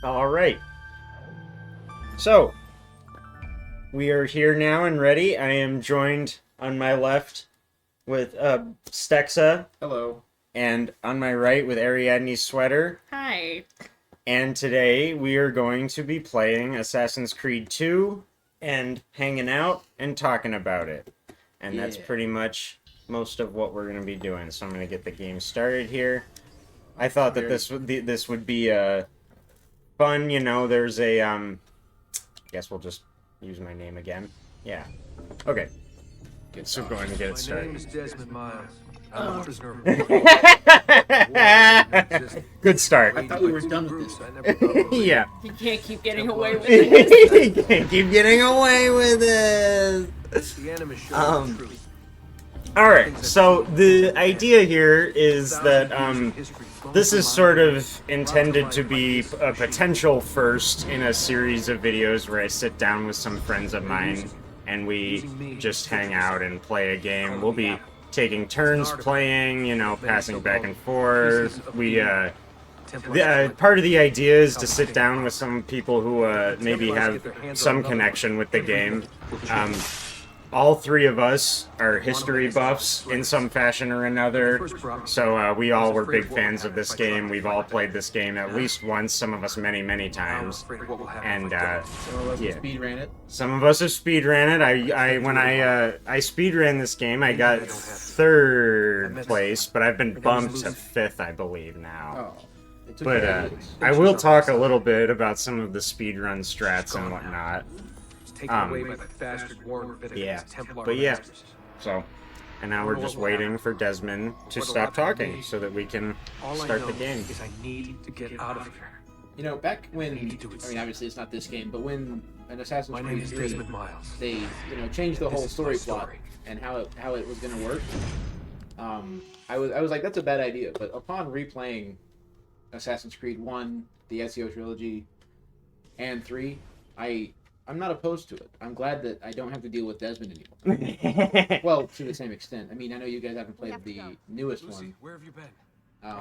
All right. So, we are here now and ready. I am joined on my left with stexxa, Hello. and on my right with Ariadne's sweater. Hi. And today we are going to be playing Assassin's Creed 2 and hanging out and talking about it. And that's pretty much most of what we're going to be doing. So I'm going to get the game started here. I thought that this would be fun, you know. There's a I guess we'll just use my name again. Yeah. Okay. So going to get it started. My name is Desmond Miles. I'm a prisoner of Good start. I thought we were done with this. Yeah. You can't keep getting away with it. You can't keep getting away with it. The enemy showed the truth. Alright, so the idea here is that this is sort of intended to be a potential first in a series of videos where I sit down with some friends of mine and we just hang out and play a game. We'll be taking turns playing, you know, passing back and forth. Part of the idea is to sit down with some people who maybe have some connection with the game. All three of us are history buffs in some fashion or another, so we all were big fans of this game. We've all played this game at least once, some of us many, many times. And yeah, Speed ran it. some of us have speedran it. When I speedran this game, I got third place, but I've been bumped to fifth, I believe, now. Oh. But I will talk a little bit about some of the speedrun strats and whatnot. Taken away by the bastard Warren Yeah, Templar but yeah. masters. So, and now we're just waiting for Desmond to stop talking so that we can start the game. Is I need to get out of here. You know, back when, I mean, obviously it's not this game, but when an Assassin's My name Creed is 3, Desmond Miles. they, changed the whole This is story my plot story. and how it was going to work. I was like, that's a bad idea. But upon replaying Assassin's Creed 1, the Ezio trilogy, and 3, I'm not opposed to it. I'm glad that I don't have to deal with Desmond anymore. Well, to the same extent. I mean, I know you guys haven't played the newest one, where have you been?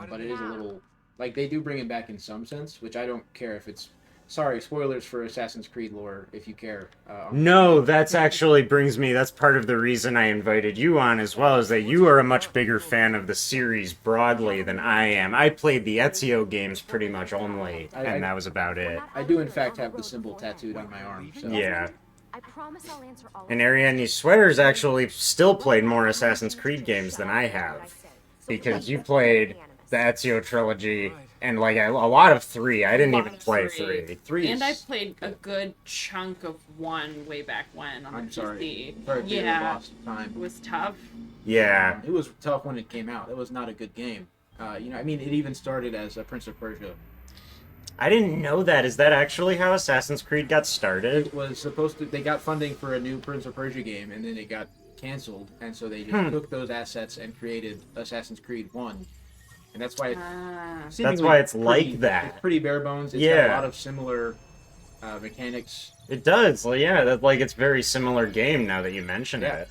but it is a little like they do bring him back in some sense, which I don't care if it's. Sorry, spoilers for Assassin's Creed lore if you care. No, that's actually that's part of the reason I invited you on as well, is that you are a much bigger fan of the series broadly than I am. I played the Ezio games pretty much only, and that was about it. I do in fact have the symbol tattooed on my arm. So. Yeah. I promise I'll answer all And Ariadne's sweater's actually still played more Assassin's Creed games than I have, because you played the Ezio trilogy and like a lot of 3. I didn't even play 3. 3 And I played a good chunk of 1 way back when on I'm the sorry. PC. Sorry if you Yeah, lost time. it was tough. Yeah. It was tough when it came out. It was not a good game. I mean, it even started as a Prince of Persia. I didn't know that. Is that actually how Assassin's Creed got started? It was supposed to. They got funding for a new Prince of Persia game, and then it got canceled, and so they just took those assets and created Assassin's Creed 1. And that's why That's why it's like that. It's pretty bare bones. It's got Yeah. a lot of similar mechanics. It does. Well, yeah, like it's very similar game now that you mention it.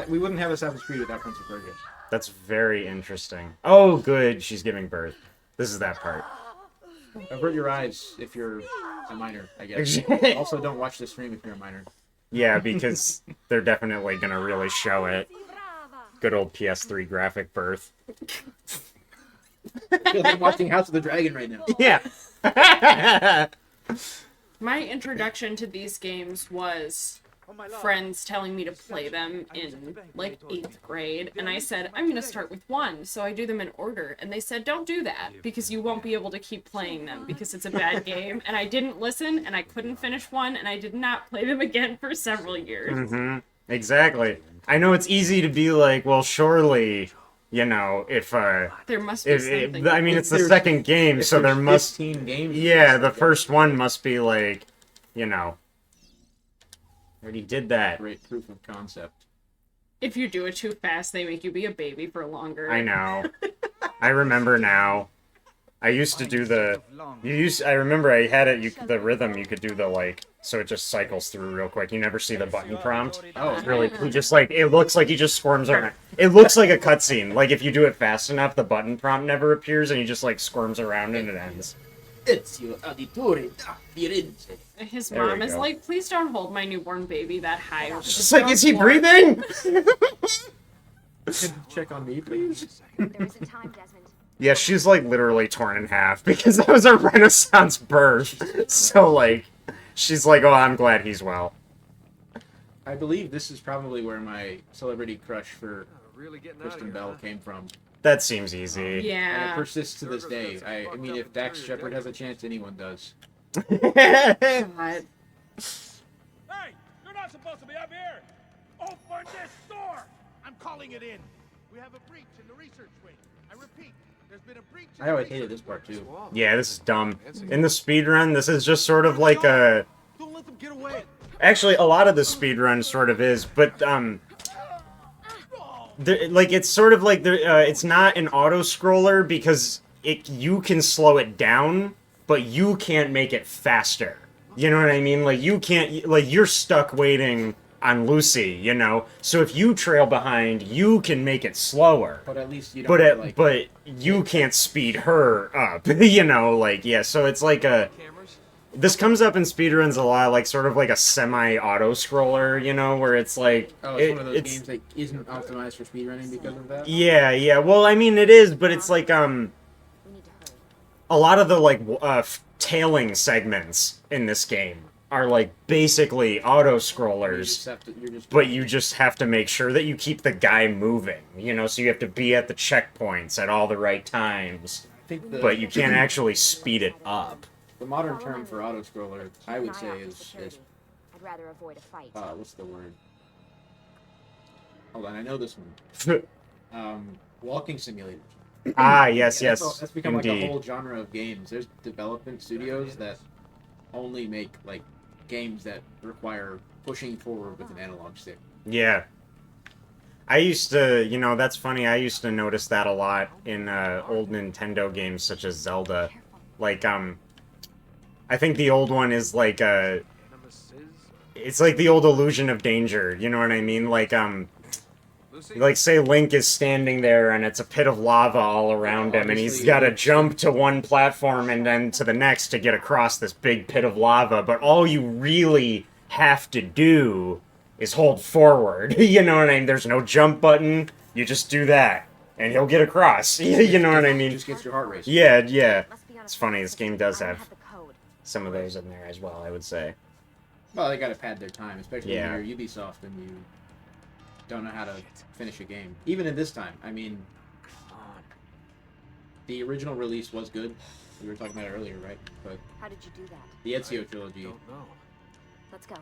We wouldn't have Assassin's Creed without Prince of Persia. That's very interesting. Oh, good. She's giving birth. This is that part. Avert your eyes if you're a minor, I guess. Also, don't watch the stream if you're a minor. Yeah, because they're definitely gonna really show it. Good old PS3 graphic birth. I feel like I'm watching House of the Dragon right now. Yeah. My introduction to these games was friends telling me to play them in like 8th grade, and I said, I'm gonna start with 1, so I do them in order, and they said, don't do that, because you won't be able to keep playing them, because it's a bad game, and I didn't listen, and I couldn't finish 1, and I did not play them again for several years. Mm-hmm. Exactly. I know it's easy to be like, well, surely, you know, if There must be something. I mean, it's the second game, so there must 15 games. Yeah, the first one must be like, you know, already did that. Great proof of concept. If you do it too fast, they make you be a baby for longer. I know. I remember now. I used to do I remember I had it, the rhythm, you could do the, like, so it just cycles through real quick. You never see the button prompt. Oh, It's really, he just, like, it looks like he just squirms around. It looks like a cutscene. Like, if you do it fast enough, the button prompt never appears, and he just, like, squirms around and it ends. Ezio Auditore da Firenze. His There we mom is go. like, please don't hold my newborn baby that high. Over the She's like, is he floor." breathing? Check on me, please. There isn't time, Desmond. Yeah, she's like literally torn in half because that was a Renaissance birth. So like, she's like, oh, I'm glad he's well. I believe this is probably where my celebrity crush for Really getting out of Kristen here, Bell huh? came from. That seems easy. And it Yeah. persists to this day. I mean, if Dax Shepard has a chance, anyone does. God. Hey, you're not supposed to be up here! Open this door! I'm calling it in. We have a breach in the research wing. I repeat, there's been a breach in I the always research hated this part too. Yeah, this is dumb. In the speedrun, this is just sort of like a... Don't let them get away. Actually, a lot of the speedrun sort of is, but, like, it's sort of like, it's not an auto-scroller because you can slow it down, but you can't make it faster. You know what I mean? Like, you can't, like, you're stuck waiting on Lucy, you know? So if you trail behind, you can make it slower. But at least you don't. But have to, like, but you can't speed her up, you know, like, yeah, so it's like a... Cameras? This comes up in speedruns a lot, like, sort of like a semi-auto-scroller, you know, where it's like... oh, it's one of those games that isn't optimized for speedrunning because of that. Yeah, yeah, well, I mean, it is, but it's like, We need to hurry. a lot of the, like, tailing segments in this game are, like, basically auto-scrollers. But you just have to make sure that you keep the guy moving, you know, so you have to be at the checkpoints at all the right times. I think But you can't actually speed it up. The modern term for auto scroller, I would say, is I'd rather avoid a fight. what's the word? Hold on, I know this one. Walking simulator. Ah, yes, That's yes, that's become like a indeed. whole genre of games. There's development studios that only make like games that require pushing forward with an analog stick. Yeah. I used to, you know, that's funny, I used to notice that a lot in old Nintendo games such as Zelda. Like, I think the old one is like, it's like the old Illusion of Danger, you know what I mean? Like, say Link is standing there and it's a pit of lava all around him, and he's Obviously, got to Link's- jump to one platform and then to the next to get across this big pit of lava, but all you really have to do is hold forward, you know what I mean? There's no jump button, you just do that, and he'll get across, you know what I mean? Just gets your heart racing. Yeah, yeah. Must be on a It's funny, this game does I don't have the code. some of those in there as well, I would say. Well, they gotta pad their time, especially Yeah. when you're Ubisoft and you don't know how to finish a game. Even in this time, I mean, the original release was good. We were talking about it earlier, right? But How did you do that? the Ezio trilogy Don't know. Let's go.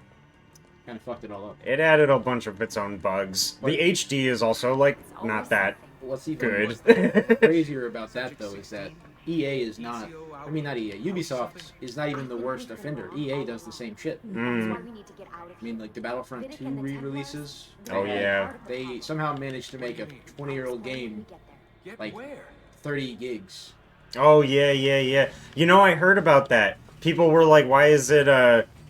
kind of fucked it all up. It added a bunch of its own bugs. The HD is also, like, not that What's even good. crazier about that, though, is that EA is not. I mean, not EA. Ubisoft is not even the worst offender. EA does the same shit. That's Mm. why we need to get out of I mean, like the Battlefront 2 re-releases. Oh, yeah. They somehow managed to make a 20-year-old game Get Like- where? 30 gigs. Oh, yeah, yeah, yeah. You know, I heard about that. People were like, why is it,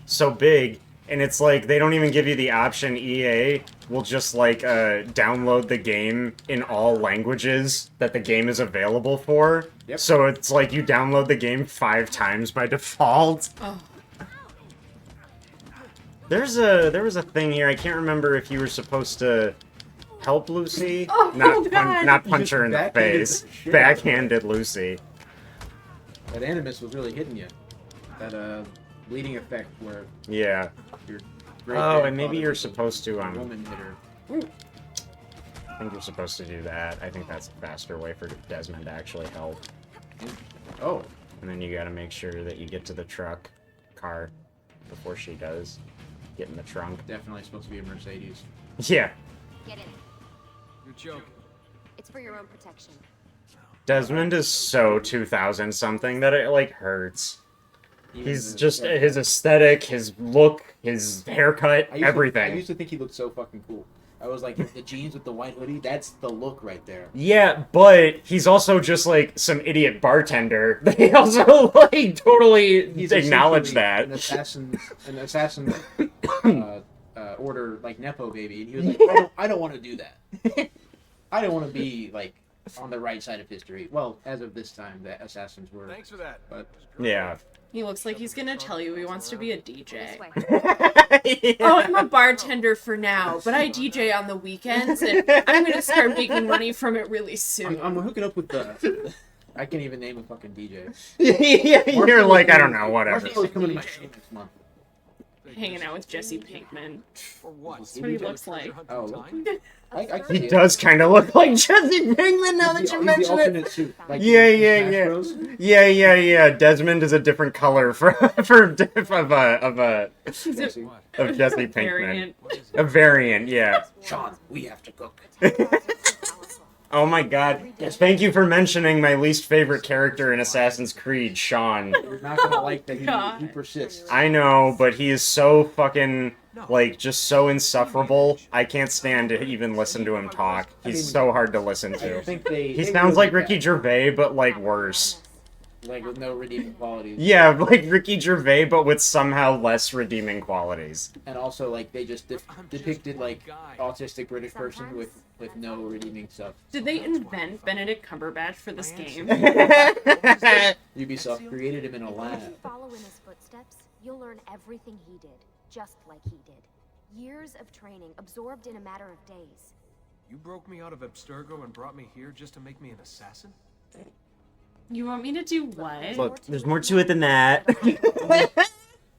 so big? And it's like, they don't even give you the option. EA will just, like, download the game in all languages that the game is available for. Yep. So it's like you download the game 5 times by default. Oh. There was a thing here. I can't remember if you were supposed to help Lucy, Oh, not God. not You punch just her in the backhanded face. the shit out of her. Backhanded Lucy. That Animus was really hitting you. That bleeding effect where Yeah. your Oh, and maybe you're supposed to woman hit her. I think you're supposed to do that. I think that's a faster way for Desmond to actually help. Oh, And then you gotta make sure that you get to the car, before she does. Get in the trunk. definitely supposed to be a Mercedes. Yeah. Get in. You're joking. It's for your own protection. Desmond is so 2000 something that it, like, hurts. Even He's the- just, his aesthetic, his look, his haircut, I used everything. to think he looked so fucking cool. I was like, the jeans with the white hoodie, that's the look right there. Yeah, but he's also just, like, some idiot bartender. They also, like, totally He's acknowledge essentially that. An assassin order, like, Nepo baby. And he was like, I don't want to do that. I don't want to be, like, on the right side of history. Well, as of this time, the assassins were. Thanks for that. But Yeah. He looks like he's gonna tell you he wants to be a DJ. This way. Oh, I'm a bartender for now, but I DJ on the weekends, and I'm gonna start making money from it really soon. I'm hooking up with the. I can't even name a fucking DJ. Yeah, you're like, I don't know, whatever. Marshall's coming to my show next month. Hanging out with Jesse Pinkman. For what? That's what he looks like. Oh, I can He see it. does kind of look like Jesse Pinkman now that He's you the mention it. alternate suit. Like Yeah, in yeah, Smash yeah. Bros. Yeah. Desmond is a different color of Jesse. Jesse Pinkman. Variant. A variant, yeah. Sean, we have to cook. Oh my god. Thank you for mentioning my least favorite character in Assassin's Creed, Sean. You're not gonna like that God. he persists. I know, but he is so fucking, like, just so insufferable. I can't stand to even listen to him talk. He's so hard to listen I to. think they. He they sounds really like Ricky bad. Gervais, but, like, worse. Like with no redeeming qualities. Yeah, like Ricky Gervais, but with somehow less redeeming qualities. And also, like, they just depicted, like, autistic British person with no redeeming stuff. Did they invent Benedict Cumberbatch for this game? Ubisoft created him in a If lab. you follow in his footsteps, you'll learn everything he did, just like he did. Years of training absorbed in a matter of days. You broke me out of Abstergo and brought me here just to make me an assassin? You want me to do what? Look, there's more to it than that.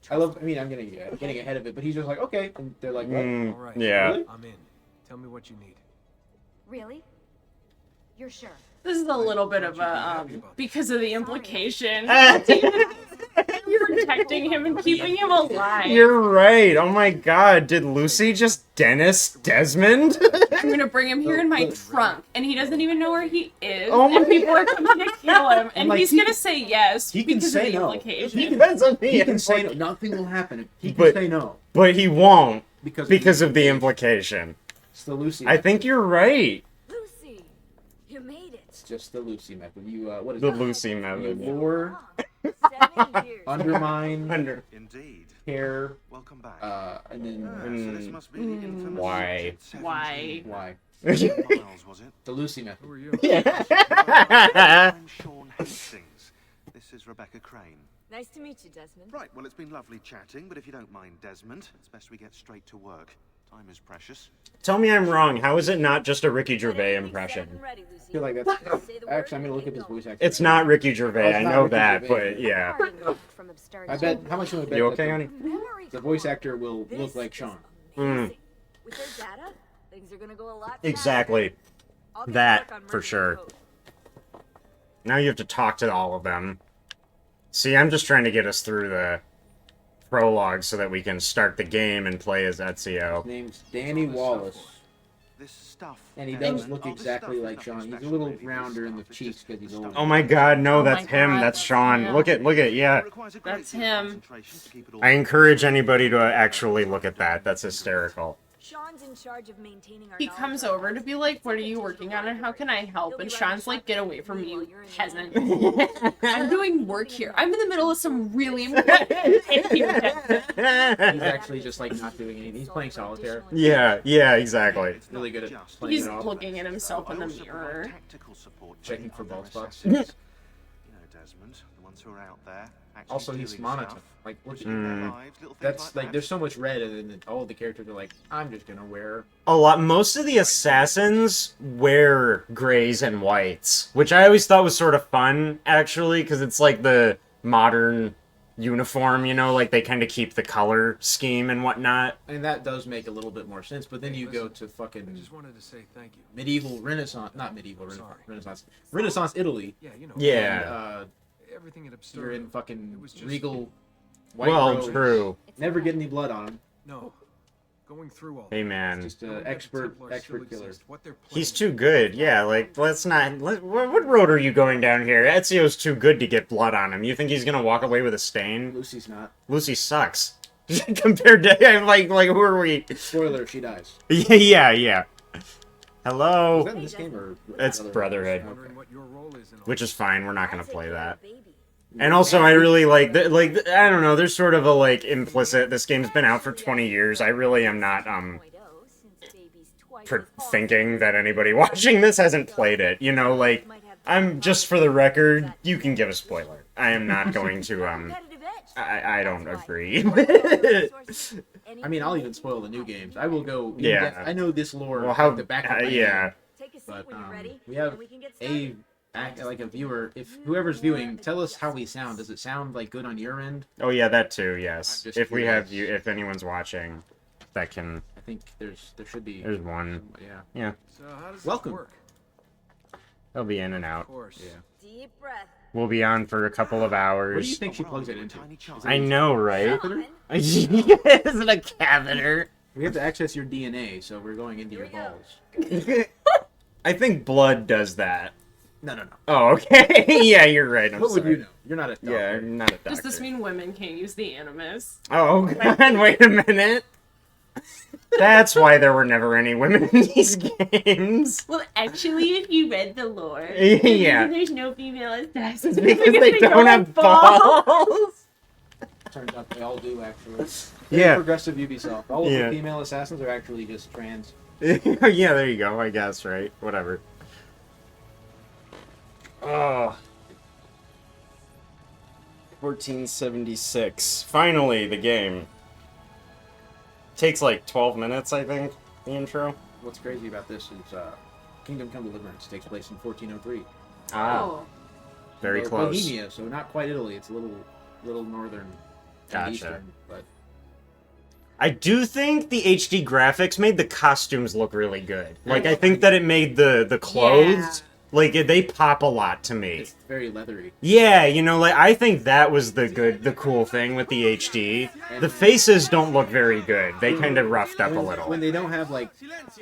I mean, I'm getting ahead of it, but he's just like, okay. And they're like, what? Mm, All right. yeah. Really? I'm in. Tell me what you need. Really? You're sure? This is a little bit of a, because of the implication. You're protecting him and keeping him alive. You're right. Oh my god, did Lucy just dentist Desmond? I'm gonna bring him here in my trunk, and he doesn't even know where he is, Oh my and people are coming to kill him, and like, he's he gonna can- say yes he can because say of the no. implication. That's what He can say no. Nothing will happen. He can But- say no But he won't because of the implication. it's the Lucy. I think you're right. Lucy, you made it. it's just the Lucy method. You what is The it? Lucy You method. lure, 7 years. undermine, Under. Indeed. care, Welcome back. and then So this must be the infamous Why? Agent 17. Why? why? Miles, was it? The Lucy method. Who are you? I'm Sean Hastings. This is Rebecca Crane. Nice to meet you, Desmond. Right, well, it's been lovely chatting, but if you don't mind, Desmond, it's best we get straight to work. Time is precious. Tell me I'm wrong. How is it not just a Ricky Gervais impression? I feel like that's actually. I'm gonna look at his voice actor. It's not Ricky Gervais. it's I not know Ricky that, Gervais. but yeah. From Abstergo. I bet. How much do I bet? You that okay, the- honey? The voice actor will look like Sean. Mm, With their data, things are gonna go a lot exactly. faster. I'll get to That, work on for merging sure. the code. Now you have to talk to all of them. See, I'm just trying to get us through the prologue so that we can start the game and play as Ezio. His name's Danny Wallace, This stuff. and he Desmond, does look oh, this exactly stuff like is Sean. nothing He's a special, little really. This rounder in the stuff is cheeks just because he's stuff. older. Oh my god, no, Oh that's my him. God, That's that's Sean. him. Look at, yeah. It requires a great That's deal of him. concentration to keep it all I encourage anybody to actually look at that. That's hysterical. Sean's in charge of maintaining our He knowledge comes on over to be like, what are you working on and how can I help? And Sean's like, get away from me, you peasant. I'm doing work here. I'm in the middle of some really important shit here. He's actually just like not doing anything. He's playing solitaire. Yeah, exactly. It's not Really good at just playing He's it off. looking at himself in I the also mirror. provide tactical support to Checking the for other bald spots. assassins. You know, Desmond, the ones who are out there. actually Also, he's doing monotone. stuff, Like, what's risking their Mm. lives, little things that's like that. there's so much red, and then all the characters are like, I'm just gonna wear. Most of the assassins wear grays and whites, which I always thought was sort of fun, actually, because it's like the modern uniform, you know, like they kind of keep the color scheme and whatnot. And that does make a little bit more sense. But then you go to I fucking just wanted to say thank you. medieval Renaissance, not medieval Sorry. Renaissance Italy. Yeah, you know. Yeah. And, Everything at Abstergo. you're in fucking It was just- regal white Well, robes. true. Never get any blood on him. No. Going through all Hey, that. man. Just Knowing an that expert Templars still killer. exist, what they're He's planning- too good. Yeah, like, what road are you going down here? Ezio's too good to get blood on him. You think he's gonna walk away with a stain? Lucy's not. Lucy sucks. Compared to, like, who are we? Spoiler: she dies. Yeah. Is Hello? that in this game or? It's Brotherhood. Wondering what your role is in all Which is fine, we're not gonna play that. Baby. And also, I really like, I don't know, there's sort of a, like, implicit, this game's been out for 20 years, I really am not, 2.0 since baby's thinking that anybody watching this hasn't played it. You know, like, I'm just for the record, you can give a spoiler. I am not going to, I don't agree. I mean, I'll even spoil the new games. I will go. Yeah. I know this lore. Well, how, like the back of my yeah. hand, Take a seat but when you're ready, we have and we can get started. like a viewer. If whoever's viewing, tell us how we sound. Does it sound like good on your end? Oh yeah, that too, yes. I'm just If we have curious. you, if anyone's watching, that can, I think there should be. there's one. Yeah. Yeah, So how does Welcome. this work? they'll be in and Of out. course. Yeah. Deep breath. We'll be on for a couple of What do you hours. think she plugs it into? Is it I know, right? Come on. Is it a catheter? We have to access your DNA, so we're going into Here your we go. balls. I think blood does that. No. Oh, okay. Yeah, you're right. I'm What would sorry. you know? You're not a doctor. Yeah, I'm not a doctor. Does this mean women can't use the animus? Oh, God, wait a minute. That's why there were never any women in these games. Well, actually, if you read the lore, Yeah. there's no female assassins It's because they don't have balls. Turns out they all do, actually. Yeah. Progressive Ubisoft. All of Yeah. the female assassins are actually just trans. Yeah, there you go, I guess, right? Whatever. Oh. 1476. Finally, the game. Takes like 12 minutes, I think, the intro. What's crazy about this is Kingdom Come Deliverance takes place in 1403. Ah, Oh. very Well, close. Bohemia, so not quite Italy. It's a little northern and Gotcha. eastern, but I do think the HD graphics made the costumes look really good. Like, I think that it made the clothes, like, they pop a lot to me. it's very leathery. Yeah, you know, like, I think that was the cool thing with the HD. The faces don't look very good. They kind of roughed up a When little. they don't have like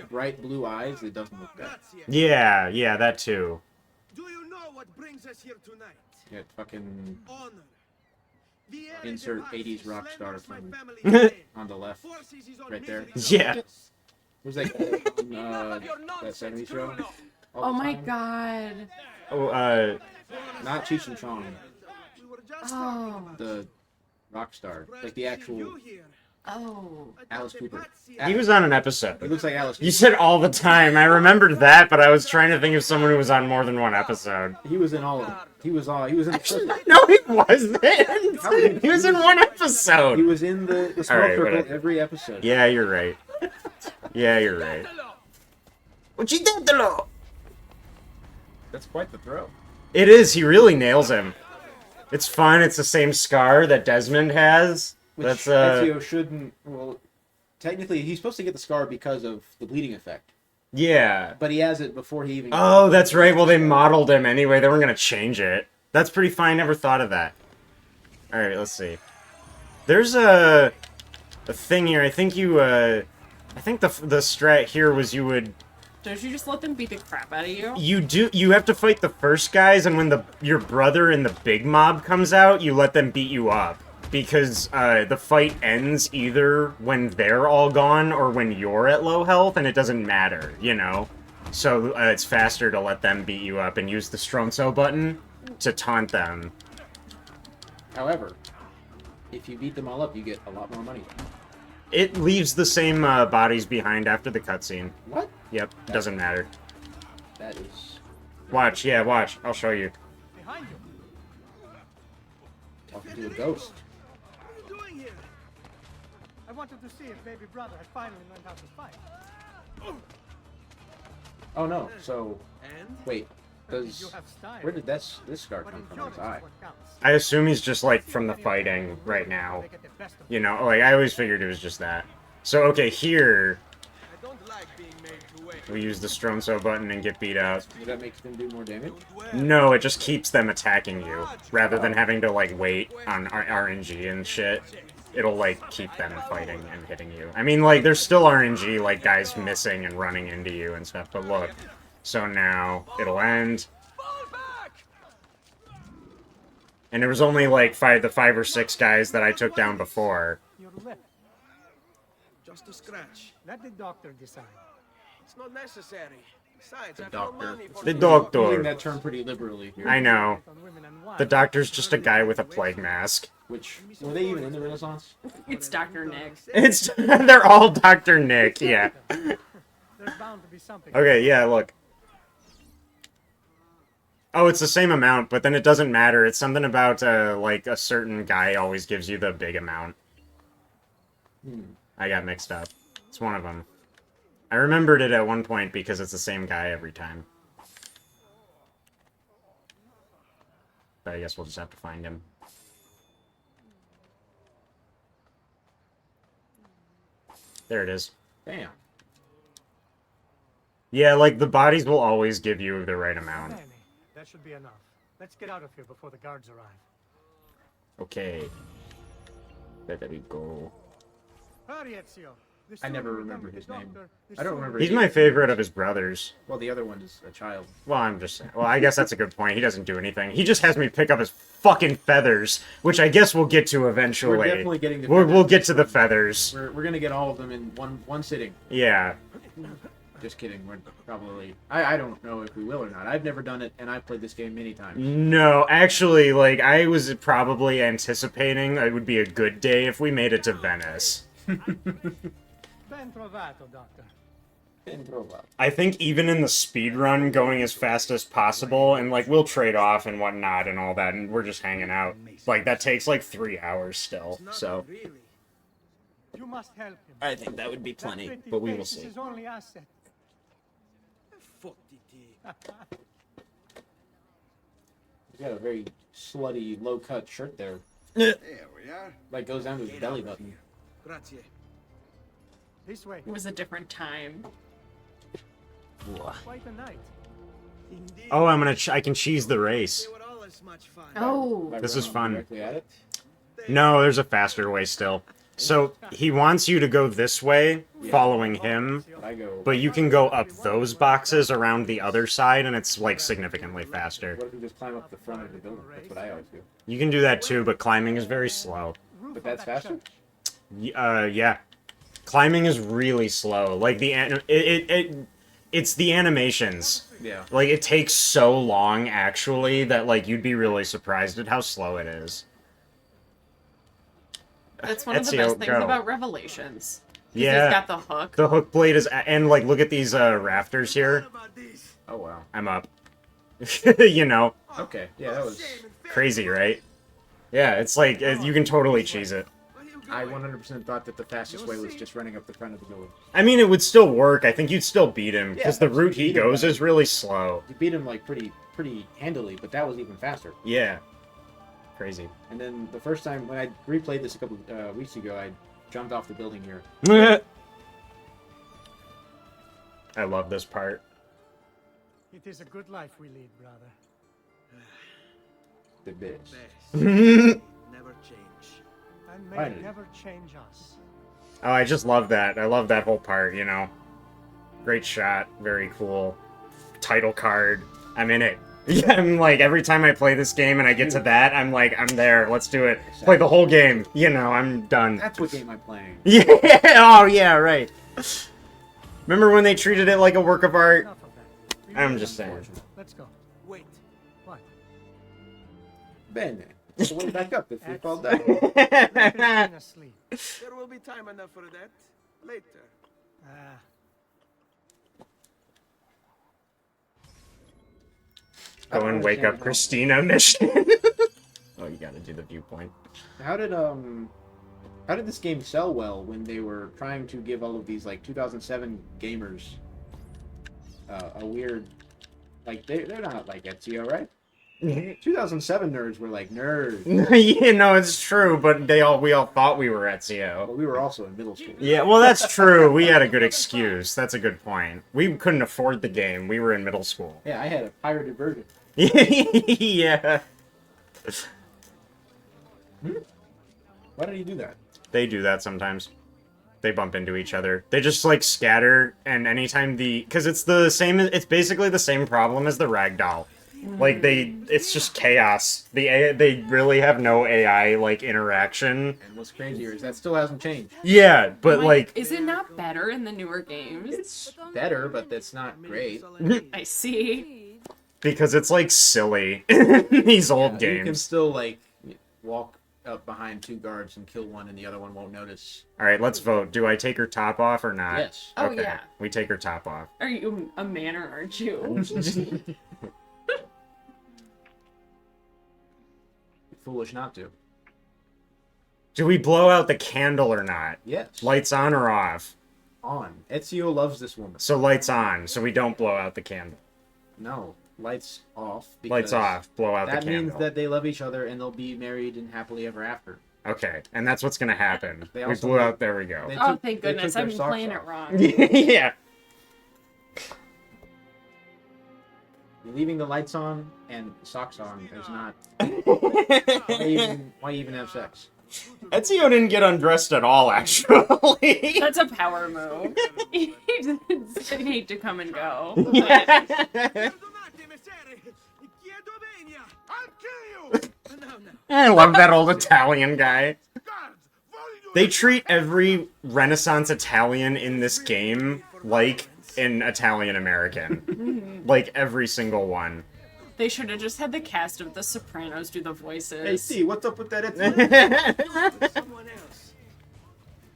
bright blue eyes, it doesn't look good. Yeah, that too. Do you know what brings us here tonight? Yeah, fucking Honor. The air insert is in 80s us, rock star slanders my from family's name. on the left. Forces his own Right there. misery. Yeah. Who's that guy on that 70s show? All Oh the my time? god. Oh, Not Cheech and Chong, We were just Oh. talking about the rock star, like the actual you here. Oh. Alice Cooper. he was on an He episode. looks like Alice You Cooper. said all the time. I remembered that, but I was trying to think of someone who was on more than one episode. He was in all of them. He was in the circle. No, he wasn't. He was in one He episode. was in the small Alright, circle whatever. every episode. Yeah, you're right. Yeah, you're right. That's quite the throw. It is. He really nails him. It's fun. It's the same scar that Desmond has. Which That's Ezio shouldn't. Well, technically, he's supposed to get the scar because of the bleeding effect, yeah. but he has it before he even. Oh, that's right. Well, they modeled him anyway. They weren't gonna change it. That's pretty fine. Never thought of that. All right, let's see. There's a thing here. I think you. I think the strat here was you would. Don't you just let them beat the crap out of you? You have to fight the first guys, and when your brother and the big mob comes out, you let them beat you up. Because the fight ends either when they're all gone or when you're at low health, and it doesn't matter, you know? So it's faster to let them beat you up and use the Stronzo button to taunt them. However, if you beat them all up, you get a lot more money. It leaves the same bodies behind after the cutscene. What? Yep, doesn't matter. That is Watch, yeah, watch. I'll show you. Behind you. talking to a ghost. What are you doing here? I wanted to see if baby brother had finally learned how to fight. Oh no! So And? wait, You does have style. where did this scar But come from? endurance His eye. is what counts. I assume he's just, like, from the fighting right now. They get the best of You know, like, I always figured it was just that. So, okay, here, I don't like being made to wait. we use the Stronzo button and get beat up. Would that make them do more damage? No, it just keeps them attacking you, rather than having to, like, wait on RNG and shit. It'll, like, keep them fighting and hitting you. I mean, like, there's still RNG, like, guys missing and running into you and stuff, but look. So now, it'll end. Fall back! And there was only, like, the 5 or 6 guys that I took down before. your lip. Just a scratch. Let the doctor decide. It's not necessary. Besides, I've doctor. no money for The Using doctor. that term pretty liberally here. I know. On women and wine. The doctor's just a guy with a plague mask. Which were they even in the Renaissance? It's Dr. Nick. It's they're all Dr. Nick, yeah. There's There's bound to be something. Okay, yeah, look. Oh, it's the same amount, but then it doesn't matter. It's something about, like, a certain guy always gives you the big amount. I got mixed up. It's one of them. I remembered it at one point because it's the same guy every time. But I guess we'll just have to find him. There it is. Bam. Yeah, like, the bodies will always give you the right amount. Danny, that should be enough. Let's get out of here before the guards arrive. Okay. There we go. Hurry, Ezio. The I sooner never we come remember to his the name. doctor, the I don't sooner remember we He's his my name. favorite of his brothers. Well, the other one is a child. Well, I'm just saying. Well, I guess that's a good point. He doesn't do anything. He just has me pick up his fucking feathers, which I guess we'll get to eventually. We're definitely getting to We'll feathers. get to the feathers. We're gonna get all of them in one sitting. Yeah. Just kidding. We're probably. I don't know if we will or not. I've never done it, and I've played this game many times. No, actually, like, I was probably anticipating it would be a good day if we made it to Venice. Ben trovato, doctor. I think even in the speed run, going as fast as possible, and, like, we'll trade off and whatnot and all that, and we're just hanging out. Like, that takes, like, 3 hours still, so... You must help him. I think that would be That plenty, pretty but we will face is see. his only asset. He's got a very slutty, low-cut shirt there. There we are. Like, goes down to his belly button. Grazie. This way. It was a different time. Quite a night. Indeed. Oh, I can cheese the race. They were always much fun. Oh. Am I This is running fun. directly at it? No, there's a faster way still. So, he wants you to go this way, following him, I go. but you can go up those boxes around the other side, and it's, like, significantly faster. What if we just climb up the front of the building? That's what I always do. You can do that too, but climbing is very slow. But that's faster? Yeah. Climbing is really slow. Like, it's the animations. Yeah. Like, it takes so long, actually, that, like, you'd be really surprised at how slow it is. That's one of the Ezio, best things go. about Revelations. Yeah. He's got the hook. The hook blade is... And, like, look at these rafters here. Oh, wow. I'm up. You know. Okay. Yeah, that was... Crazy, right? Yeah, it's like, you can totally cheese it. I 100% thought that the fastest way was just running up the front of the building. I mean, it would still work. I think you'd still beat him, because Yeah, the route he beat him, goes man. is really slow. You beat him, like, pretty handily, but that was even faster. Yeah. Crazy. And then the first time, when I replayed this a couple weeks ago, I jumped off the building here. I love this part. It is a good life we lead, brother. The bitch. Never change. And may Right. it never change us. Oh, I just love that. I love that whole part, you know. Great shot. Very cool. Title card. I'm in it. Yeah, I'm like, every time I play this game and I get to that, I'm like, I'm there. Let's do it. Play the whole game. You know, I'm done. That's what game I'm playing. Yeah. Oh, yeah, right. Remember when they treated it like a work of art? Enough of that. We I'm move just on. saying. Let's go. Wait. What? Bene. So we'll back up if we fall down. Christina asleep. There will be time enough for that. Later. Ah, I Go don't and wake up understand Christina mission. Oh, you gotta do the viewpoint. How did this game sell well when they were trying to give all of these like 2007 gamers a weird, like they're not like Ezio, right? 2007 nerds were like nerds, You know, it's true, but we all thought we were Ezio. but we were also in middle school. Yeah, well, that's true. We had a good excuse. That's a good point. We couldn't afford the game. We were in middle school. Yeah, I had a pirated version. Yeah. Why did he do that? They do that sometimes. They bump into each other. They just, like, scatter, and anytime because it's the same, it's basically the same problem as the ragdoll. Like, it's just chaos. They really have no AI, like, interaction. And what's crazier is that still hasn't changed. Yeah, but, like, is it not better in the newer games? It's better, but that's not great. I see. because it's, like, silly in these old You can games. still like walk up behind 2 guards and kill one, and the other one won't notice. All right, let's vote. Do I take her top off or not? Yes. Oh, Okay, yeah. we take her top off. Are you a man or aren't you? Foolish not to. Do we blow out the candle or not? Yes. Lights on or off? On. Ezio loves this woman. So lights on, so we don't blow out the candle. No. Lights off. Lights off, blow out the That candle. means that they love each other and they'll be married and happily ever after. Okay, and that's what's gonna happen. They We also blew need- out, there we go. They Oh, took- thank they goodness. took I've their been socks playing it off. wrong. Yeah. Leaving the lights on and socks on is not. Why even have sex? Ezio didn't get undressed at all, actually. That's a power move. He didn't hate to come and go. I'll kill you! I love that old Italian guy. They treat every Renaissance Italian in this game like an Italian American. Like every single one. They should have just had the cast of The Sopranos do the voices. Hey, see, what's up with that?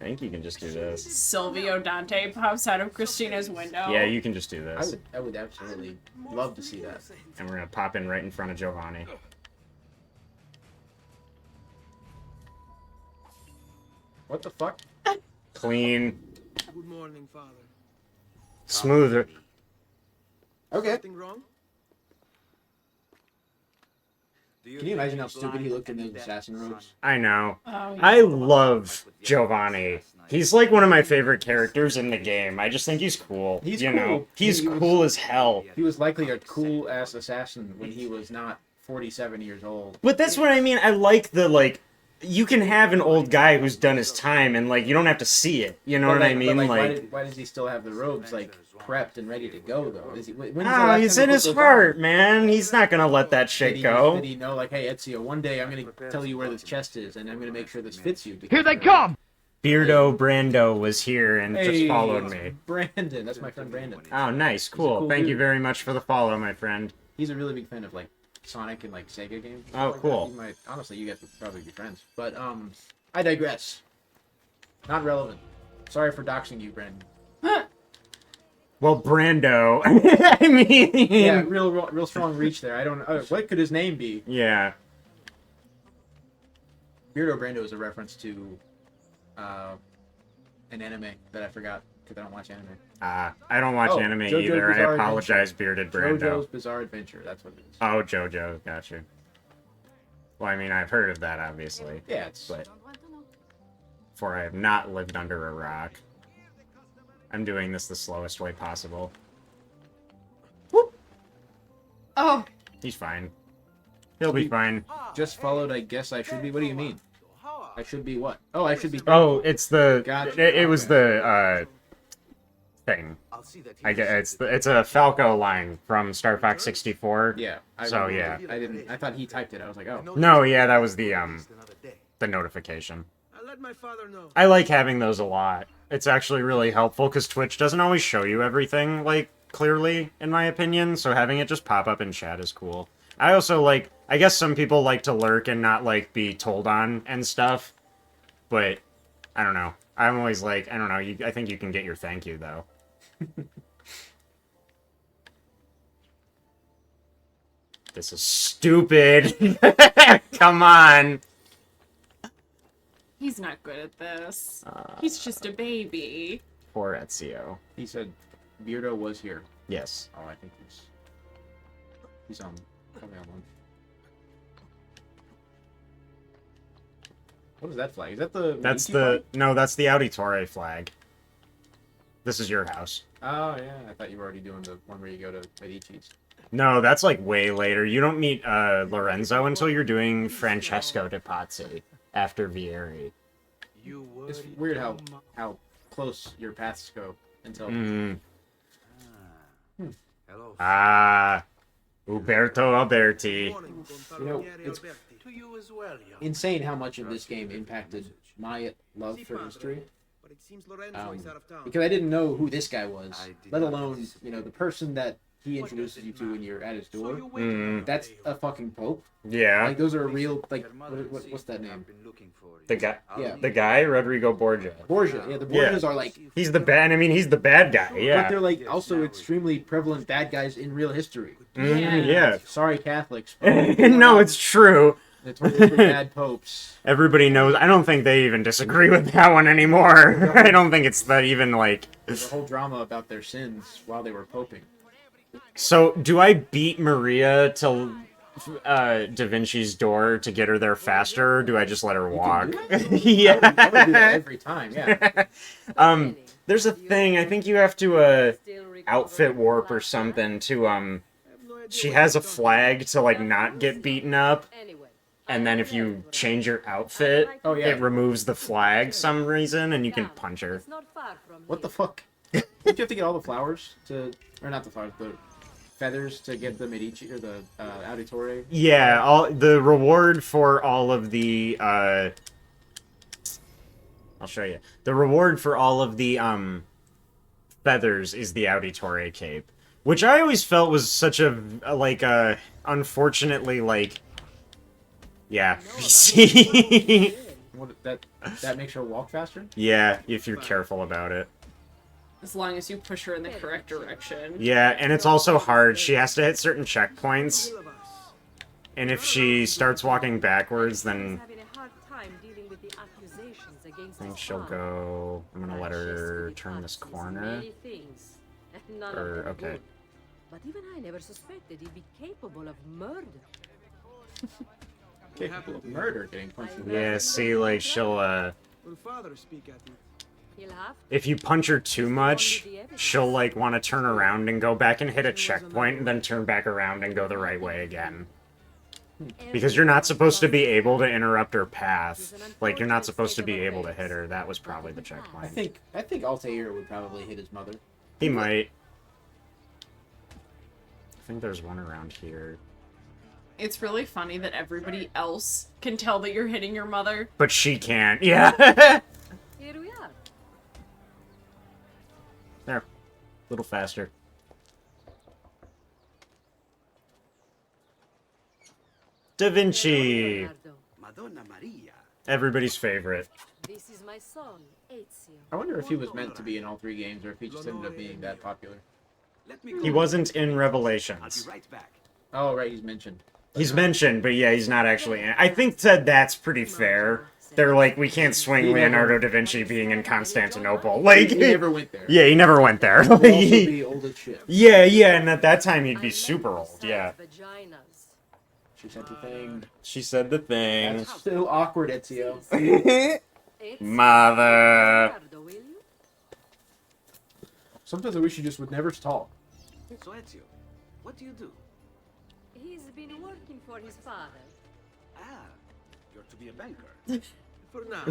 I think you can just do this. Silvio Dante pops out of Christina's window. Yeah, you can just do this. I would absolutely love to see that. And we're gonna pop in right in front of Giovanni. What the fuck? Clean. Good morning, Father. Smoother. Okay. Something wrong? Can you imagine how stupid he looked in those assassin robes? I know. Oh, yeah. I love Giovanni. He's like one of my favorite characters in the game. I just think he's cool. He's you cool. know, he's He was- cool as hell. He was likely a cool ass assassin when he was not 47 years old. But that's what I mean. I like the you can have an old guy who's done his time and you don't have to see it. You know But what I mean? why does he still have the robes prepped and ready to go though? Is he? When's the last it's time in he his put those heart, on? man. He's not gonna let that shit Did go. he know hey Ezio, one day I'm gonna tell you where this chest is and I'm gonna make sure this fits you. Here they come! Beardo Brando was here and just followed me. Brandon, that's my friend Brandon. Oh, nice, He's a cool. cool Thank you dude. very much for the follow, my friend. He's a really big fan of Sonic and Sega games. and Oh, stuff like cool. that. You might, honestly, you guys would probably be friends. But I digress. Not relevant. Sorry for doxing you, Brandon. Well, Brando. I mean, Yeah, real strong reach there. I don't know. What could his name be? yeah. Beardo Brando is a reference to an anime that I forgot because I don't watch anime. I don't watch Oh, anime JoJo's either. I Bizarre apologize, Bearded Brando. JoJo's Bizarre Adventure. That's what it is. Oh, JoJo, gotcha. Well, I mean, I've heard of that, obviously. Yeah, it's But for I have not lived under a rock. I'm doing this the slowest way possible. Oh, He's fine. He'll be fine. just followed. I guess I should be. What do you mean? I should be what? Oh, I should be. Oh, it's the. Gotcha. It was the thing. I guess it's a Falco line from Star Fox 64. Yeah. So yeah. I didn't. I thought he typed it. I was like, oh. No, yeah, that was the notification. I'll let my father know. I like having those a lot. It's actually really helpful because Twitch doesn't always show you everything, clearly, in my opinion, so having it just pop up in chat is cool. I also I guess some people like to lurk and not, be told on and stuff, but, I don't know. I'm always I don't know, I think you can get your thank you, though. This is stupid! Come on! he's not good at this. He's just a baby. Poor Ezio. He said Beardo was here. Yes. Oh, I think he's probably on lunch. What is that flag? Is that the? That's Medici the... flag? No, that's the Auditore flag. This is your house. Oh yeah, I thought you were already doing the one where you go to Medici's. No, that's way later. You don't meet Lorenzo until you're doing Francesco de Pazzi after Vieri. It's weird how close your paths go until. Ah, Uberto Alberti. You know, it's insane how much of this game impacted my love for history. Because I didn't know who this guy was, let alone the person that he introduces you to when you're at his door. Mm, That's a fucking pope. yeah. Like those are real. Like what's that name? The guy. Yeah. The guy, Rodrigo Borgia. Borgia. Yeah, the Borgias are like. He's the bad. I mean, he's the bad guy. But Yeah. they're like also extremely prevalent bad guys in real history. Mhm, yeah. Sorry, Catholics. but No, it's true. notoriously bad popes. Everybody knows. I don't think they even disagree with that one anymore. I don't think it's that even like. There's a whole drama about their sins while they were poping. So, do I beat Maria to Da Vinci's door to get her there faster, or do I just let her walk? I would do Yeah. that every time. Yeah. There's a thing. I think you have to outfit warp or something to She has a flag to like not get beaten up. And then if you change your outfit, Oh, yeah. it removes the flag some reason, and you can punch her. What the fuck? Don't you have to get all the flowers to, or not the flowers, the feathers to get the Medici or the Auditore? Yeah, all the reward for all of the I'll show you. The reward for all of the feathers is the Auditore cape, which I always felt was such a unfortunately like yeah. See? What that makes her walk faster? Yeah, if you're careful about it. As long as you push her in the correct direction. Yeah, and it's also hard. She has to hit certain checkpoints. And if she starts walking backwards, then I think she'll go... I'm gonna let her turn this corner. Or, okay. But even I never suspected he'd be capable of murder. Capable of murder getting punched in the Yeah, see, like, she'll, He'll have if you punch her too much, she'll, like, want to turn around and go back and hit a checkpoint, and then turn back around and go the right way again. Because you're not supposed to be able to interrupt her path. Like, you're not supposed to be able to hit her. That was probably the checkpoint. I think Altair would probably hit his mother. He might. I think there's one around here. It's really funny that everybody else can tell that you're hitting your mother. But she can't. Yeah. Here we are. There. A little faster. Da Vinci. Madonna Maria. Everybody's favorite. This is my son, Ezio. I wonder if he was meant to be in all three games, or if he just ended up being that popular. He wasn't in Revelations. Oh, right, he's mentioned. He's mentioned, but yeah, he's not actually in. I think that that's pretty fair. They're like, we can't swing Leonardo da Vinci being in Constantinople. Like, He never went there. Yeah, he never went there. He'll also be old as shit. Yeah, and at that time he'd be super old. Yeah. She said the thing. She said the thing. That's so awkward, Ezio. Mother. Sometimes I wish you just would never talk. So Ezio, what do you do? He's been working for his father. Ah, you're to be a banker. For now.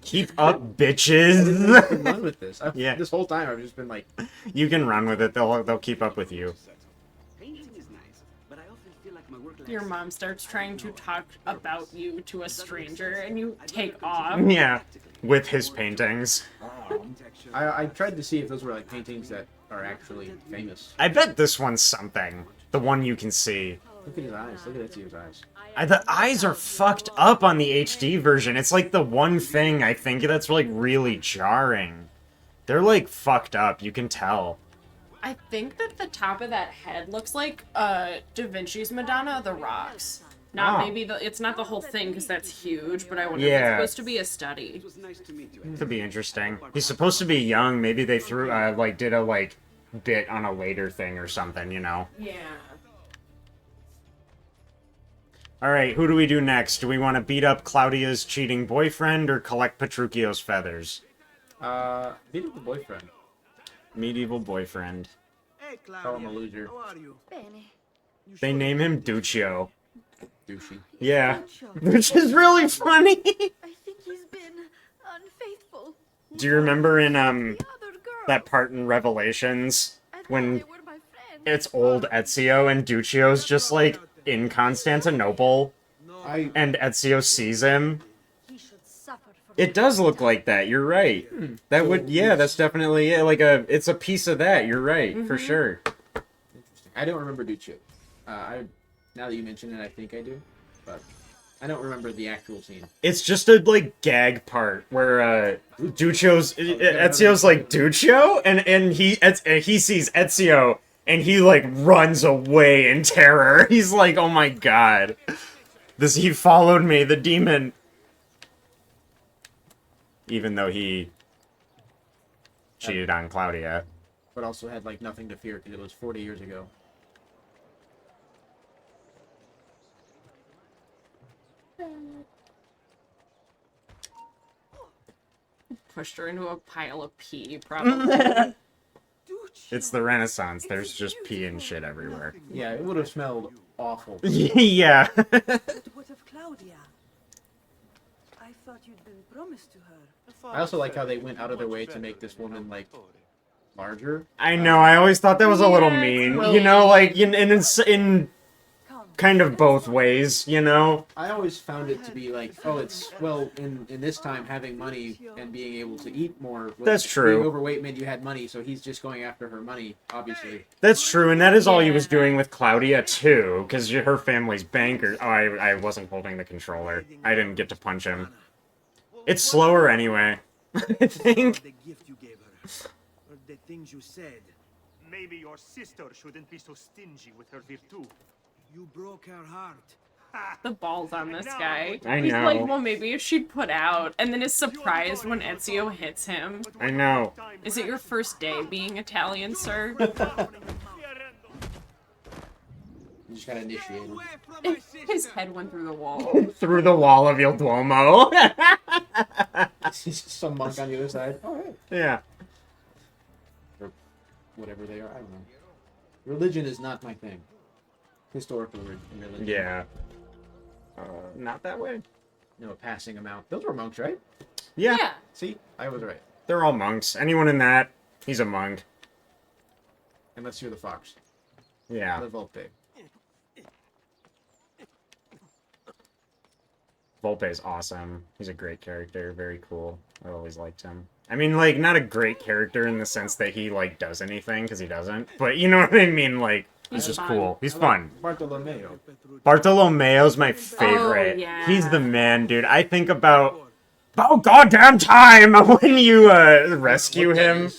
Keep up, bitches. I can run with this. Yeah. This whole time I've just been like, You can run with it. They'll keep up with you. Painting is nice, but I often feel like my work Your mom starts trying to talk about you to a stranger, and you take off. Yeah, with his paintings. I tried to see if those were like paintings that are actually famous. I bet this one's something. The one you can see. Look at his eyes. Look at Ezio's eyes. The eyes are fucked up on the HD version. It's like the one thing I think that's like really jarring. They're like fucked up. You can tell. I think that the top of that head looks like Da Vinci's Madonna of the Rocks. Not Oh. maybe it's not the whole thing because that's huge, but I wonder if Yeah. it's supposed to be a study. Could be interesting. He's supposed to be young. Maybe they threw did a bit on a later thing or something. You know. Yeah. All right, who do we do next? Do we want to beat up Claudia's cheating boyfriend or collect Petruchio's feathers? Beat up the boyfriend. Medieval boyfriend. Hey, Call him a loser. How are you? They name him Duccio. Douchey. Yeah, which is really funny. I think he's been unfaithful. Do you remember in that part in Revelations when it's old Ezio and Duccio's just like in Constantinople and Ezio sees him? It does look like that. You're right. That would, yeah, that's definitely like it's a piece of that. You're right, for sure. I don't remember Duccio. Now that you mention it, I think I do, but I don't remember the actual scene. It's just a like gag part where Ezio's like Duccio, and he sees Ezio and he like runs away in terror. He's like, oh my god, he followed me, the demon. Even though he cheated on Claudia. But also had like nothing to fear because it was 40 years ago. Pushed her into a pile of pee, probably. It's the Renaissance. There's just pee and shit everywhere. Yeah, it would have smelled awful. Yeah. But what of Claudia? I thought you'd been promised to her. I also like how they went out of their way to make this woman like larger. I know. I always thought that was a little mean. You know, like in kind of both ways. You know. I always found it to be like, oh, it's well in this time having money and being able to eat more. That's true. Being overweight meant you had money, so he's just going after her money, obviously. That's true, and that is all he was doing with Claudia too, because her family's bankers. Oh, I wasn't holding the controller. I didn't get to punch him. It's slower anyway. I think. The gift you gave her, or the things you said. Maybe your sister shouldn't be so stingy with her virtue. You broke her heart. The balls on this guy. I He's know. like, well, maybe she'd put out, and then is surprised when Ezio hits him. I know. Is it your first day being Italian, sir? You just gotta initiate him. His head went through the wall. Through the wall of Il Duomo. Some monk on the other side. Oh, right. Yeah. Or whatever they are. I don't know. Religion is not my thing. Historical religion. Yeah. Not that way. No, passing them out. Those were monks, right? Yeah. Yeah. See, I was right. They're all monks. Anyone in that, he's a monk. Unless you're the fox. Yeah. The Volpe. Volpe's awesome. He's a great character. Very cool. I always liked him. I mean, like, not a great character in the sense that he, like, does anything, because he doesn't. But you know what I mean? Like, he's just fun. cool. He's fun. Bartolomeo. Bartolomeo's my favorite. Oh, yeah. He's the man, dude. I think about goddamn time when you rescue him.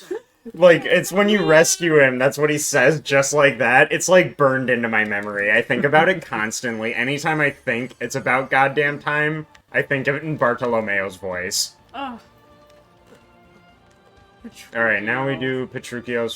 Like, it's when you rescue him, that's what he says, just like that. It's, like, burned into my memory. I think about it constantly. Anytime I think it's about goddamn time, I think of it in Bartolomeo's voice. Oh. Alright, now we do Petruchio's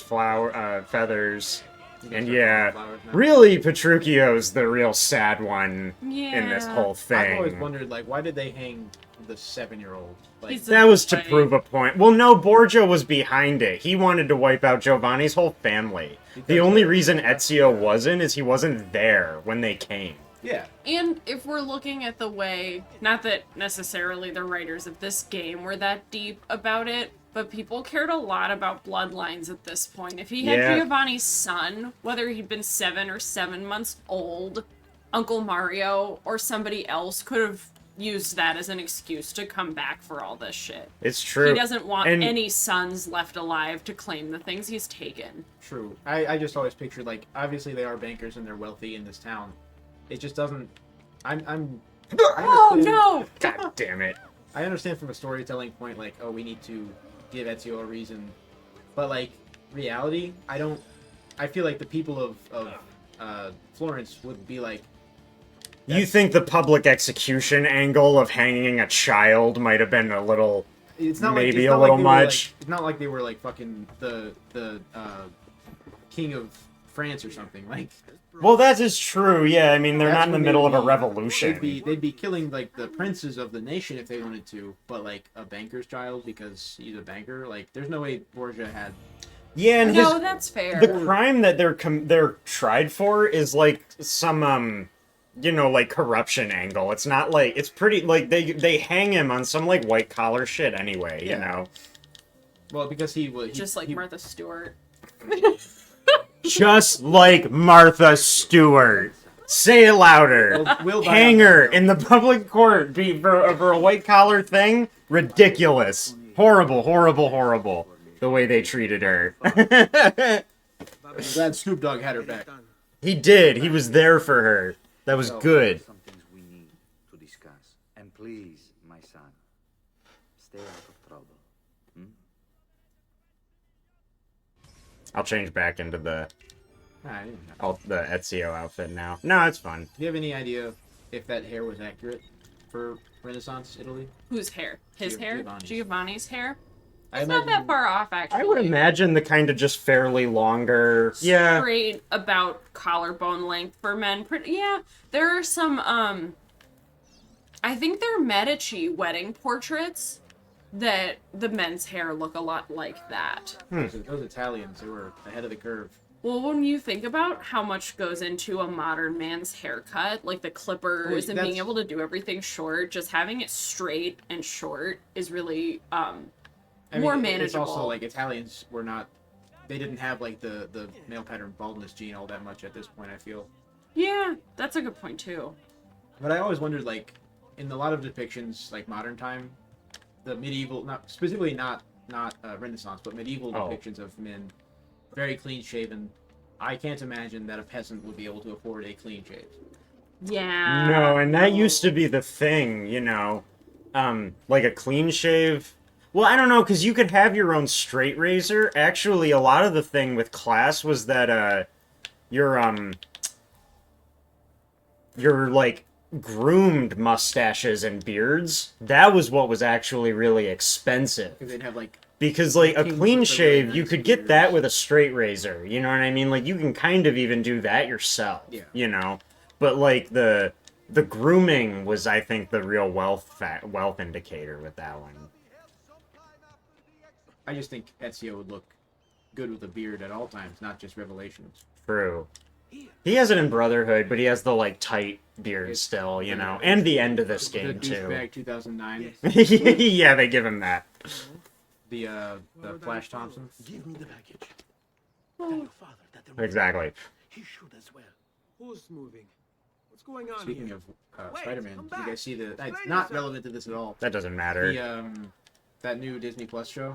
feathers. And start yeah, calling flowers now. really, Petruchio's the real sad one in this Yeah. whole I've always thing. wondered, like, why did they hang the 7-year-old? Like, He's That was to Right. prove a point. Well, no, Borgia was behind it. He wanted to wipe out Giovanni's whole family. The only reason Ezio wasn't is he wasn't there when they came. yeah. And if we're looking at the way, not that necessarily the writers of this game were that deep about it, but people cared a lot about bloodlines at this point. If he had Yeah. Giovanni's son, whether he'd been 7 or 7 months old, Uncle Mario or somebody else could have used that as an excuse to come back for all this shit. It's true. He doesn't want And- any sons left alive to claim the things he's taken. True. I just always pictured, like, obviously they are bankers and they're wealthy in this town. It just doesn't... I Oh understand- no! God damn it. I understand from a storytelling point, like, oh, we need to give Ezio a reason. But, like, reality, I feel like the people of Florence would be like... You think the public execution angle of hanging a child might have been a little... It's not Maybe like, it's a not little like they were, much. Like, it's not like they were, like, fucking the king of France or something. Like, Well, that is true, yeah. I mean, they're That's not in the when middle of they'd a be- revolution. they'd be killing, like, the princes of the nation if they wanted to, but, like, a banker's child because he's a banker, like, there's no way Borgia had... Yeah, and No, that's fair. the crime that they're tried for is, like, some, you know, like, corruption angle. It's not, like, it's pretty, like, they hang him on some, like, white-collar shit anyway, you Yeah. know? Well, because he was... Just like Martha Stewart. Just like Martha Stewart. Say it louder. We'll buy Hang out her that in the public court for a white collar thing. Ridiculous. Horrible, horrible, horrible. The way they treated her. I'm glad Snoop Dogg had her back. He did. He was there for her. That was So, good. Some things we need to discuss. And please, my son, stay out of trouble. Hmm? I'll change back into the I didn't know. the Ezio outfit now. No, it's fun. Do you have any idea if that hair was accurate for Renaissance Italy? Whose hair? His hair? Giovanni's. Giovanni's hair? I It's not that far off, actually. I would imagine the kind of just fairly longer. Yeah. Straight about collarbone length for men. Yeah, there are some, I think they're Medici wedding portraits that the men's hair look a lot like that. Those Italians, they were ahead of the curve. Well, when you think about how much goes into a modern man's haircut, like the clippers and being able to do everything short, just having it straight and short is really more manageable. It's also like Italians were not, they didn't have like the male pattern baldness gene all that much at this point, I feel. Yeah, that's a good point too. But I always wondered, like, in a lot of depictions, like modern time, the medieval, not specifically not Renaissance, but medieval depictions of men, very clean shaven. I can't imagine that a peasant would be able to afford a clean shave. Yeah. No, and that used to be the thing, you know. Like a clean shave. Well, I don't know, because you could have your own straight razor. Actually, a lot of the thing with class was that your like groomed mustaches and beards, that was what was actually really expensive. Because they'd have like a clean shave, you could get that with a straight razor. You know what I mean? Like, you can kind of even do that yourself. Yeah. You know? But, like, the grooming was, I think, the real wealth indicator with that one. I just think Ezio would look good with a beard at all times, not just Revelations. True. He has it in Brotherhood, but he has the, like, tight beard still, you know? And the end of this game, the too. douchebag 2009. Yeah, they give him that. The Flash Thompson. Give me the package. Tell your father that the Exactly. he should as well. Who's moving? What's going on Speaking here? of Wait, Spider-Man, come did you back. guys see the? It's Explain not yourself. relevant to this at all. That doesn't matter. The that new Disney Plus show.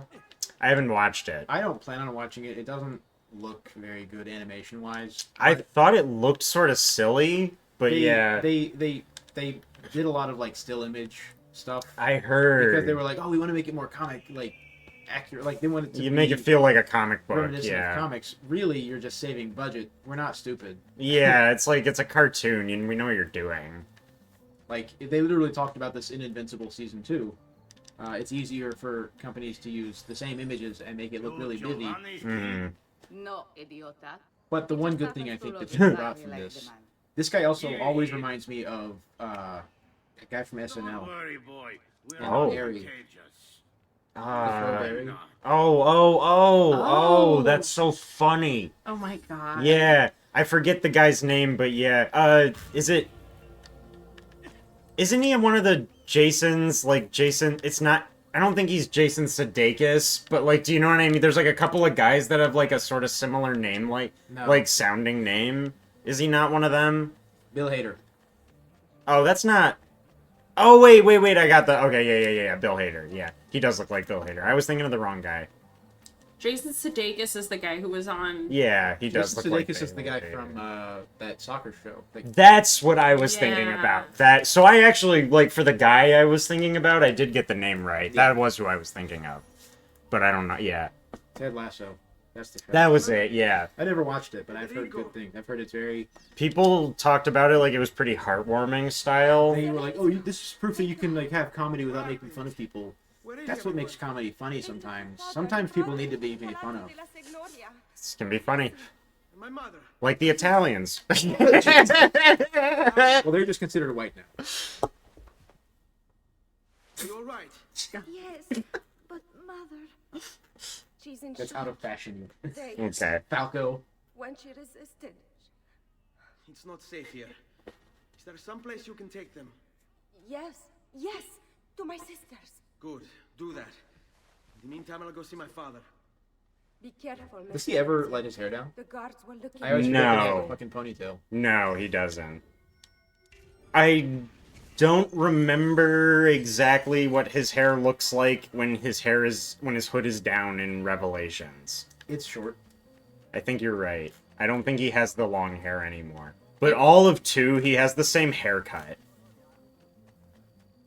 I haven't watched it. I don't plan on watching it. It doesn't look very good animation-wise. I thought it looked sort of silly, but yeah. They did a lot of like still image stuff. I heard. Because they were like, oh, we want to make it more comic, like accurate. Like they wanted to make it feel like a comic book. reminiscent Yeah. of comics. Really, you're just saving budget. We're not stupid. Yeah, it's like it's a cartoon, and we know what you're doing. Like they literally talked about this in Invincible season 2. It's easier for companies to use the same images and make it look really busy. No, idiota. But the one good thing I think that they brought from this guy also always reminds me of a guy from SNL. Don't worry, boy. We're Oh. not Harry. contagious. Barry. Oh, that's so funny. Oh my god. Yeah, I forget the guy's name, but yeah. Isn't he one of the Jasons? Like, Jason, it's not, I don't think he's Jason Sudeikis, but, like, do you know what I mean? There's, like, a couple of guys that have, like, a sort of similar name, like sounding name. Is he not one of them? Bill Hader. Oh, that's not... Oh, wait, I got the... Okay, yeah, Bill Hader, yeah. He does look like Bill Hader. I was thinking of the wrong guy. Jason Sudeikis is the guy who was on... Yeah, he does Jason look like Sudeikis is the Bill guy Hader. from that soccer show. Like, That's what I was thinking Yeah. about. That so I actually, like, for the guy I was thinking about, I did get the name right. That was who I was thinking of. But I don't know, yeah. Ted Lasso. That's the show. That was it, yeah. I never watched it, but I've heard good things. I've heard it's very... People talked about it like it was pretty heartwarming style. They were like, oh, this is proof that you can like have comedy without making fun of people. That's what makes comedy funny sometimes. Sometimes people need to be made fun of. This can be funny. My mother. Like the Italians. Well, they're just considered white now. Are you all right? Yes, but mother, she's in That's shock. out of fashion. Okay. Falco. When she resisted. It's not safe here. Is there some place you can take them? Yes, to my sisters. Good. Do that. In the meantime, I'll go see my father. Be careful, Does he ever let his hair down? The guards were looking. I always forget that he has No. a fucking ponytail. No, he doesn't. I don't remember exactly what his hair looks like when his hood is down in Revelations. It's short. I think you're right. I don't think he has the long hair anymore. But all of 2, he has the same haircut.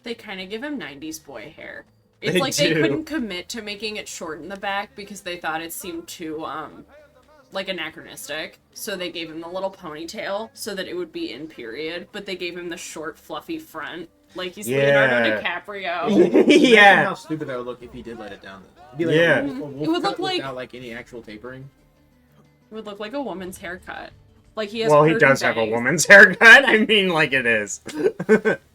They kind of give him 90s boy hair. They It's like they do. couldn't commit to making it short in the back because they thought it seemed too, like anachronistic. So they gave him the little ponytail so that it would be in period, but they gave him the short, fluffy front. Like he's Leonardo DiCaprio. Imagine how stupid that would look if he did let it down. It'd be like Yeah. a wolf It would cut look like- without like any actual tapering. It would look like a woman's haircut. Like he has Well, he curtain does have a bangs. woman's haircut. I mean, like it is.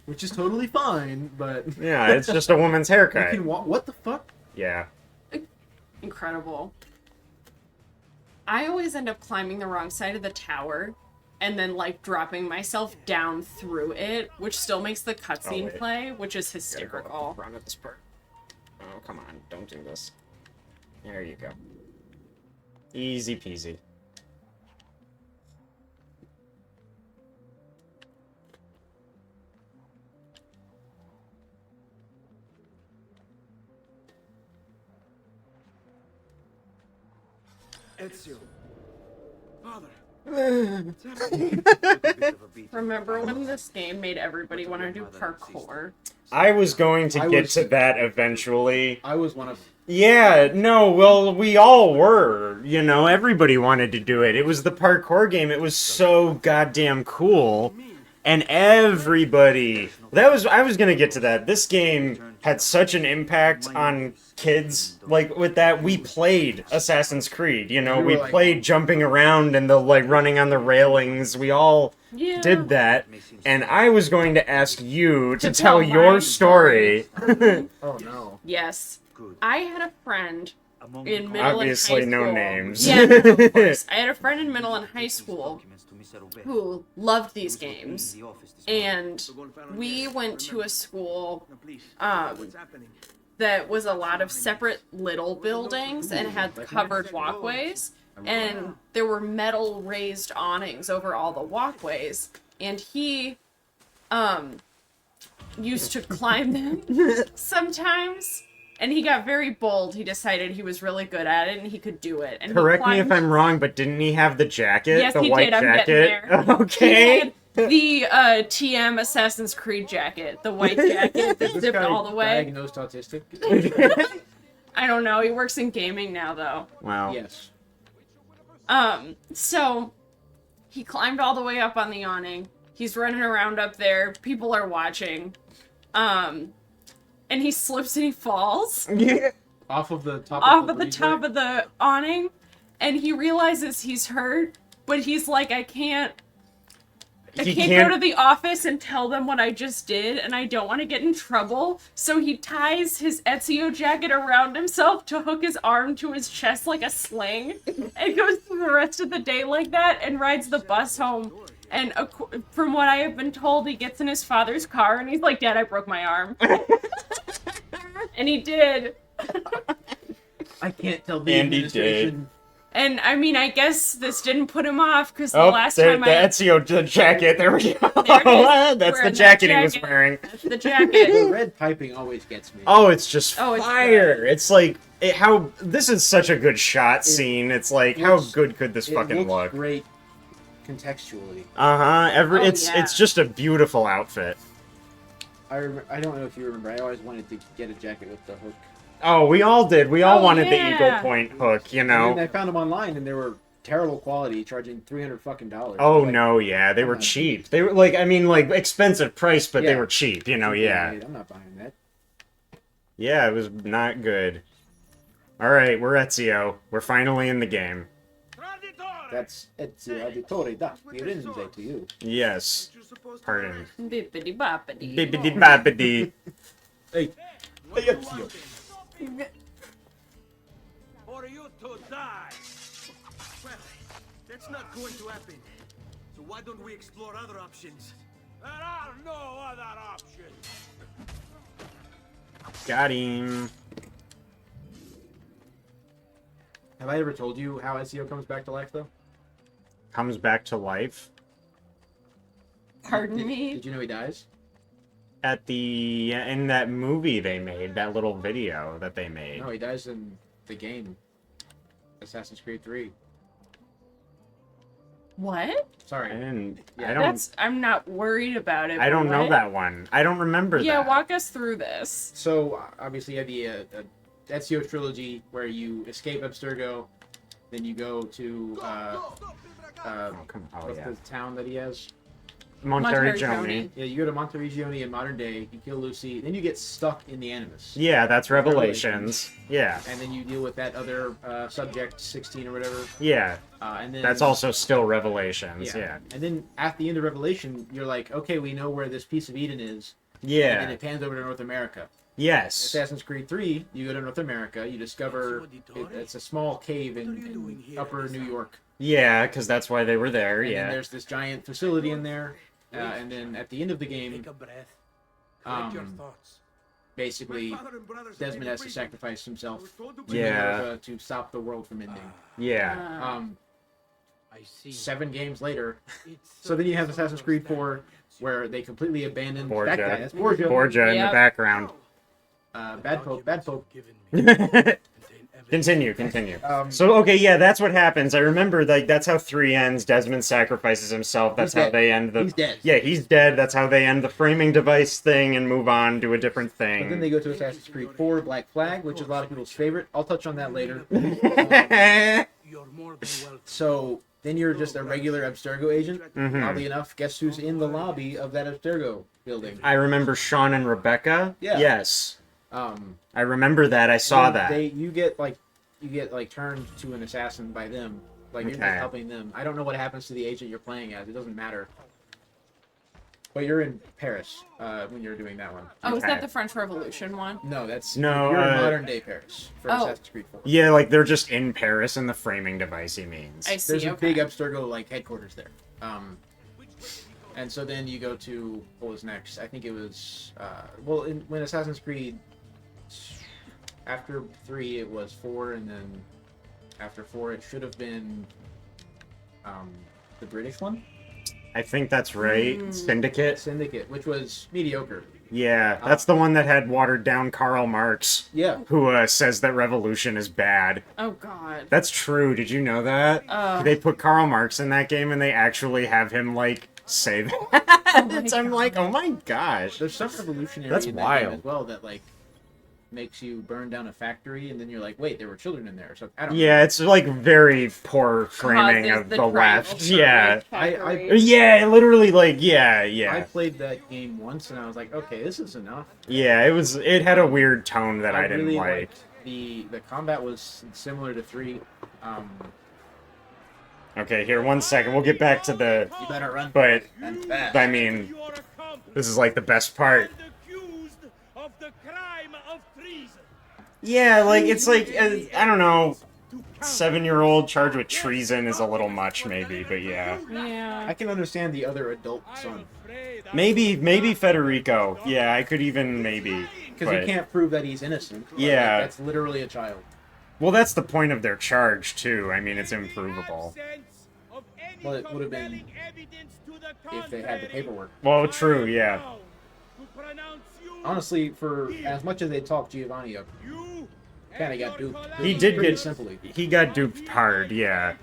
Which is totally fine, but Yeah, it's just a woman's you haircut. can what the fuck? Yeah. Incredible. I always end up climbing the wrong side of the tower and then like dropping myself down through it, which still makes the cutscene wait. play, which is Gotta go up hysterical. the front of this part. Oh, come on. Don't do this. There you go. Easy peasy. Ezio. Father. Remember when this game made everybody want to do parkour? I was going to I get was- to that eventually. I was one of Yeah, no, well, we all were. You know, everybody wanted to do it. It was the parkour game. It was so goddamn cool. And everybody... I was gonna get to that. This game had such an impact on kids. Like, with that, we played Assassin's Creed, you know? We were We like- played jumping around and the, like, running on the railings. We all Yeah. did that. And I was going to ask you to To tell tell my your story. oh no. Yes. I had a friend in middle Obviously, and high no school. names. Yeah, no, of course. I had a friend in middle and high school who loved these games, and we went to a school that was a lot of separate little buildings and had covered walkways, and there were metal raised awnings over all the walkways, and he used to climb them sometimes. And he got very bold. He decided he was really good at it and he could do it. And he Correct me if climbed- I'm wrong, but didn't he have the jacket? Yes, the he white did. I'm getting jacket? there. Okay. He had the TM Assassin's Creed jacket, the white jacket that Is this zipped guy all the way. diagnosed autistic? I don't know. He works in gaming now, though. Wow. Yes. So he climbed all the way up on the awning. He's running around up there. People are watching. And he slips and he falls Off of the top off of of the breezeway? top of the awning, and he realizes he's hurt, but he's like, I can't He go to the office and tell them what I just did, and I don't want to get in trouble. So he ties his Ezio jacket around himself to hook his arm to his chest like a sling, and goes through the rest of the day like that, and rides the bus home. And from what I have been told, he gets in his father's car, and he's like, Dad, I broke my arm. And he did. I can't tell the And he administration. And I mean, I guess this didn't put him off because the Oh, last there, time the I Ezio jacket. There we go. There it is. That's the Wearing that jacket he was jacket. wearing. That's the The jacket. red piping always gets me. Oh, it's just Oh, it's fire. good. It's like how this is such a good shot scene. It's like how looks- good could this it fucking looks look? great contextually. Uh-huh. Oh, It's yeah. just a beautiful outfit. I don't know if you remember. I always wanted to get a jacket with the hook. Oh, we all did. We all Oh, wanted the yeah. Eagle Point hook, you And then know. I found them online, and they were terrible quality, charging $300 fucking dollars. Oh Like, no, yeah, they I'm were not- cheap. They were like, I mean, like expensive price, but they Yeah. were cheap. You know, yeah, I'm not buying that. yeah, it was not good. All right, we're Ezio. We're finally in the game. That's Ezio Auditore da Firenze to you. Yes. Pardon. Bippity boppity. Bippity boppity. Hey, Ezio. Or you to die. Well, that's not going to happen. So why don't we explore other options? There are no other options. Got him. Have I ever told you how Ezio comes back to life, though? Comes back to life Pardon me? Did you know he dies? at the in that movie they made, that little video that they made. No, he dies in the game. Assassin's Creed 3. What? Sorry. I don't. I'm not worried about it. I don't but know what? that one. I don't remember Yeah, that. walk us through this. So obviously you have the Ezio trilogy where you escape Abstergo, then you go to what's the town that he has? Monteriggioni. Yeah, you go to Monteriggioni in modern day. You kill Lucy, then you get stuck in the Animus. Yeah, that's Revelations. Yeah. And then you deal with that other subject 16 or whatever. Yeah. And then That's also still Revelations. Yeah. And then at the end of Revelation, you're like, okay, we know where this piece of Eden is. Yeah. And then it pans over to North America. Yes. Assassin's Creed 3, you go to North America, you discover it's a small cave in upper New York. Yeah, because that's why they were there. And Yeah. then there's this giant facility in there. And then at the end of the game, basically, Desmond has to sacrifice himself to stop the world from ending. Yeah. 7 games later. So then you have Assassin's Creed 4, where they completely abandoned that guy. That's Borgia. Borgia in the background. Bad Pope. Continue. So, okay, yeah, that's what happens. I remember, like, that's how 3 ends. Desmond sacrifices himself. That's how they end the... He's dead. Yeah, he's dead. That's how they end the framing device thing and move on to a different thing. But then they go to Assassin's Creed 4, Black Flag, which is a lot of people's favorite. I'll touch on that later. So, then you're just a regular Abstergo agent. Oddly enough, guess who's in the lobby of that Abstergo building? I remember Sean and Rebecca. Yeah. Yes. I remember that. I saw that. You get turned to an assassin by them. Like, you're just helping them. I don't know what happens to the agent you're playing as. It doesn't matter. But you're in Paris when you're doing that one. Oh, is that the French Revolution one? No, that's... No, you're in modern day Paris for Assassin's Creed 4. Yeah, like, they're just in Paris in the framing device, he means. I see, There's a big Abstergo, like, headquarters there. And so then you go to... What was next? I think it was... when Assassin's Creed... After 3, it was 4, and then after 4, it should have been the British one. I think that's right. Syndicate, which was mediocre. Yeah, that's the one that had watered down Karl Marx. Yeah. Who says that revolution is bad. Oh, God. That's true. Did you know that? They put Karl Marx in that game, and they actually have him, like, say that. I'm like, oh my gosh. There's some revolutionary That's in that wild. game as well that, like, makes you burn down a factory, and then you're like, wait, there were children in there. So I don't know. Yeah, it's like very poor framing of the left. Yeah. Yeah, literally, like, yeah. I played that game once, and I was like, okay, this is enough. Yeah, it had a weird tone that I didn't really like. liked the combat was similar to 3. Okay, here, 1 second. We'll get back to the... You better run. But, and fast. I mean, this is like the best part. Yeah, like, it's like, I don't know, 7-year-old charged with treason is a little much, maybe, but yeah. Yeah. I can understand the other adult son. Maybe Federico. Yeah, I could even maybe. Because you can't prove that he's innocent. Yeah. Like, that's literally a child. Well, that's the point of their charge, too. I mean, it's improvable. Well, it would have been if they had the paperwork. Well, true, yeah. Honestly, for as much as they talk Giovanni up, kind of got duped. He did pretty get simply. He got duped hard, yeah.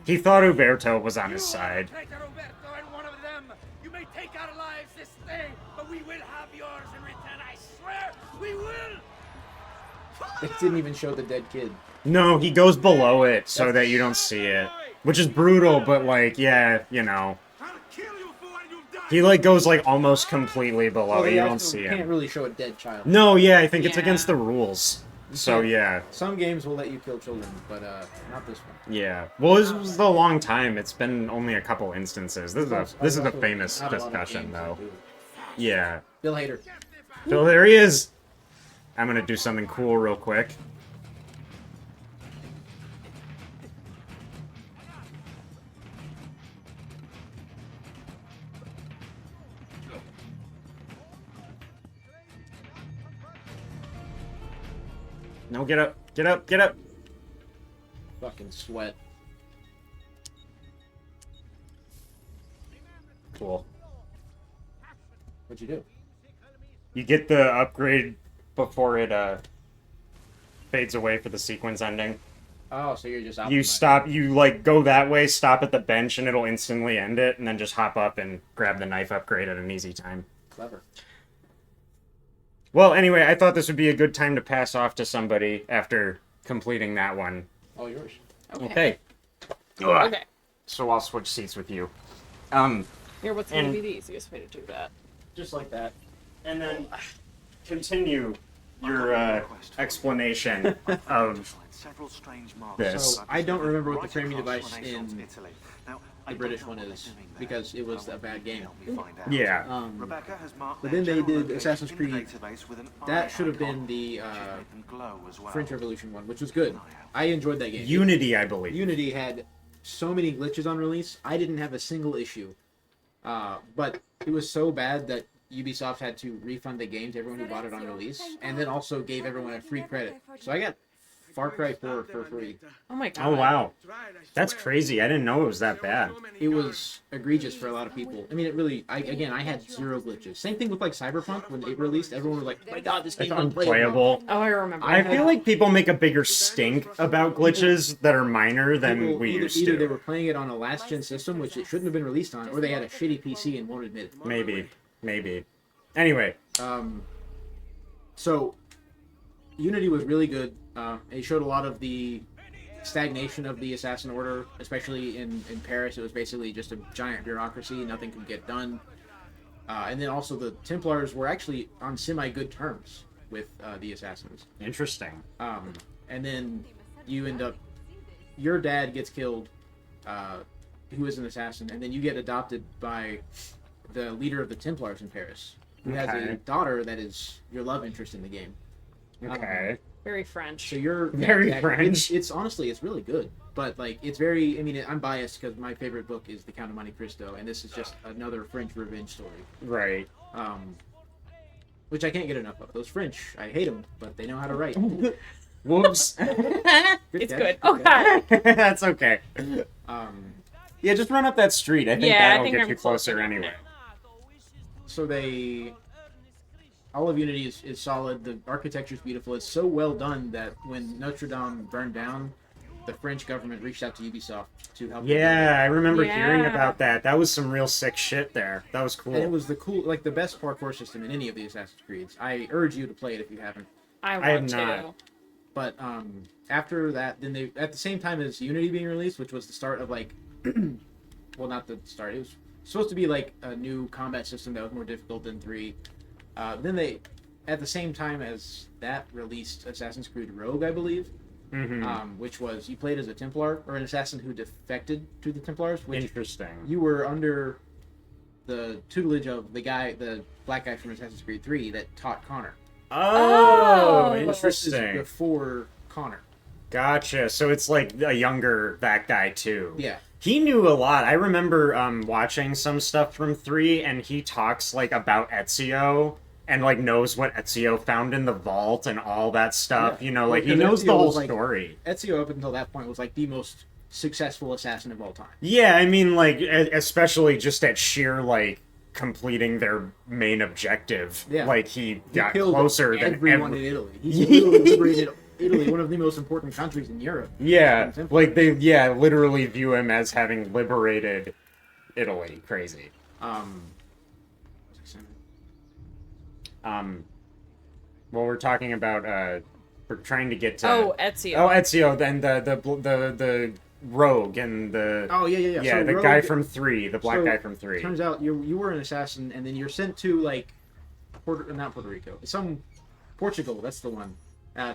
He thought Uberto was on his side. You may take our lives this day, but we will have yours in return. I swear, we will. It didn't even show the dead kid. No, he goes below it so that you don't see it. Which is brutal, but like, yeah, you know. He like goes like almost completely below it. You don't see You can't him. really show a dead child. No, yeah, I think it's against the rules. So yeah. Some games will let you kill children, but not this one. Yeah. Well, this was a long time. It's been only a couple instances. This is a famous discussion, though. Yeah. Bill Hader. Bill, there he is. I'm gonna do something cool real quick. No, get up, get up, get up. Fucking sweat. Cool. What'd you do? You get the upgrade before it fades away for the sequence ending. Oh, so you're just You optimizing. stop, you like go that way, stop at the bench, and it'll instantly end it, and then just hop up and grab the knife upgrade at an easy time. Clever. Well, anyway, I thought this would be a good time to pass off to somebody after completing that one. All yours. Okay. Okay. So I'll switch seats with you. Here, what's going to And- be the easiest way to do that? Just like that. And then continue your explanation of this. So I don't remember what the framing device in the British one is because it was a bad game. Yeah. But then they did Assassin's Creed. That should have been the French Revolution one, which was good. I enjoyed that game. Unity, I believe. Unity had so many glitches on release. I didn't have a single issue. But it was so bad that Ubisoft had to refund the game to everyone who bought it on release, and then also gave everyone a free credit. So I got Far Cry 4 for free. Oh my god. Oh, wow. That's crazy. I didn't know it was that bad. It was egregious for a lot of people. I mean, it really, I had zero glitches. Same thing with like Cyberpunk when it released. Everyone was like, oh my god, this It's game is unplayable. Oh, I remember. I feel like people make a bigger stink about glitches that are minor than we used Either they to. were playing it on a last-gen system, which it shouldn't have been released on, or they had a shitty PC and won't admit it. Maybe. Anyway. So, Unity was really good. It showed a lot of the stagnation of the Assassin Order, especially in Paris. It was basically just a giant bureaucracy. Nothing could get done. And then also the Templars were actually on semi-good terms with the Assassins. Interesting. And then you end up... Your dad gets killed, who is an assassin, and then you get adopted by the leader of the Templars in Paris, who has a daughter that is your love interest in the game. Okay. Very French. So you're Very French. It's honestly, it's really good, but like it's very. I mean, I'm biased because my favorite book is The Count of Monte Cristo, and this is just another French revenge story. Right. Which I can't get enough of. Those French, I hate them, but they know how to write. Whoops. It's catch, good. Oh god. That's okay. Yeah, just run up that street. I think Yeah, I that'll think get I'm you close closer enough anyway. So all of Unity is solid. The architecture is beautiful. It's so well done that when Notre Dame burned down, the French government reached out to Ubisoft to help. Yeah, I remember hearing Yeah. about that. That was some real sick shit there. That was cool. And it was the best parkour system in any of the Assassin's Creeds. I urge you to play it if you haven't. I have want to. not. But after that, then they at the same time as Unity being released, which was the start of like, well, not the start. It was supposed to be like a new combat system that was more difficult than 3. Then they, at the same time as that, released Assassin's Creed Rogue, I believe, which was you played as a Templar or an assassin who defected to the Templars. Which Interesting. you were under the tutelage of the black guy from Assassin's Creed 3 that taught Connor. Oh, This is interesting. before Connor. Gotcha. So it's like a younger that guy too. Yeah. He knew a lot. I remember watching some stuff from 3, and he talks like about Ezio and like knows what Ezio found in the vault and all that stuff. Yeah. You know, like he Because knows Ezio the whole was, like, story. Ezio up until that point was like the most successful assassin of all time. Yeah, I mean, like especially just at sheer like completing their main objective. Yeah. Like he got killed closer than everyone every. in Italy. He literally liberated Italy, one of the most important countries in Europe. Yeah, like they literally view him as having liberated Italy. Crazy. Well, we're talking about we're trying to get to Ezio. Oh, Ezio, then the rogue and the yeah. yeah, So the Rogue- guy from 3, the black guy from 3. Turns out you were an assassin, and then you're sent to like not Puerto Rico, some Portugal. That's the one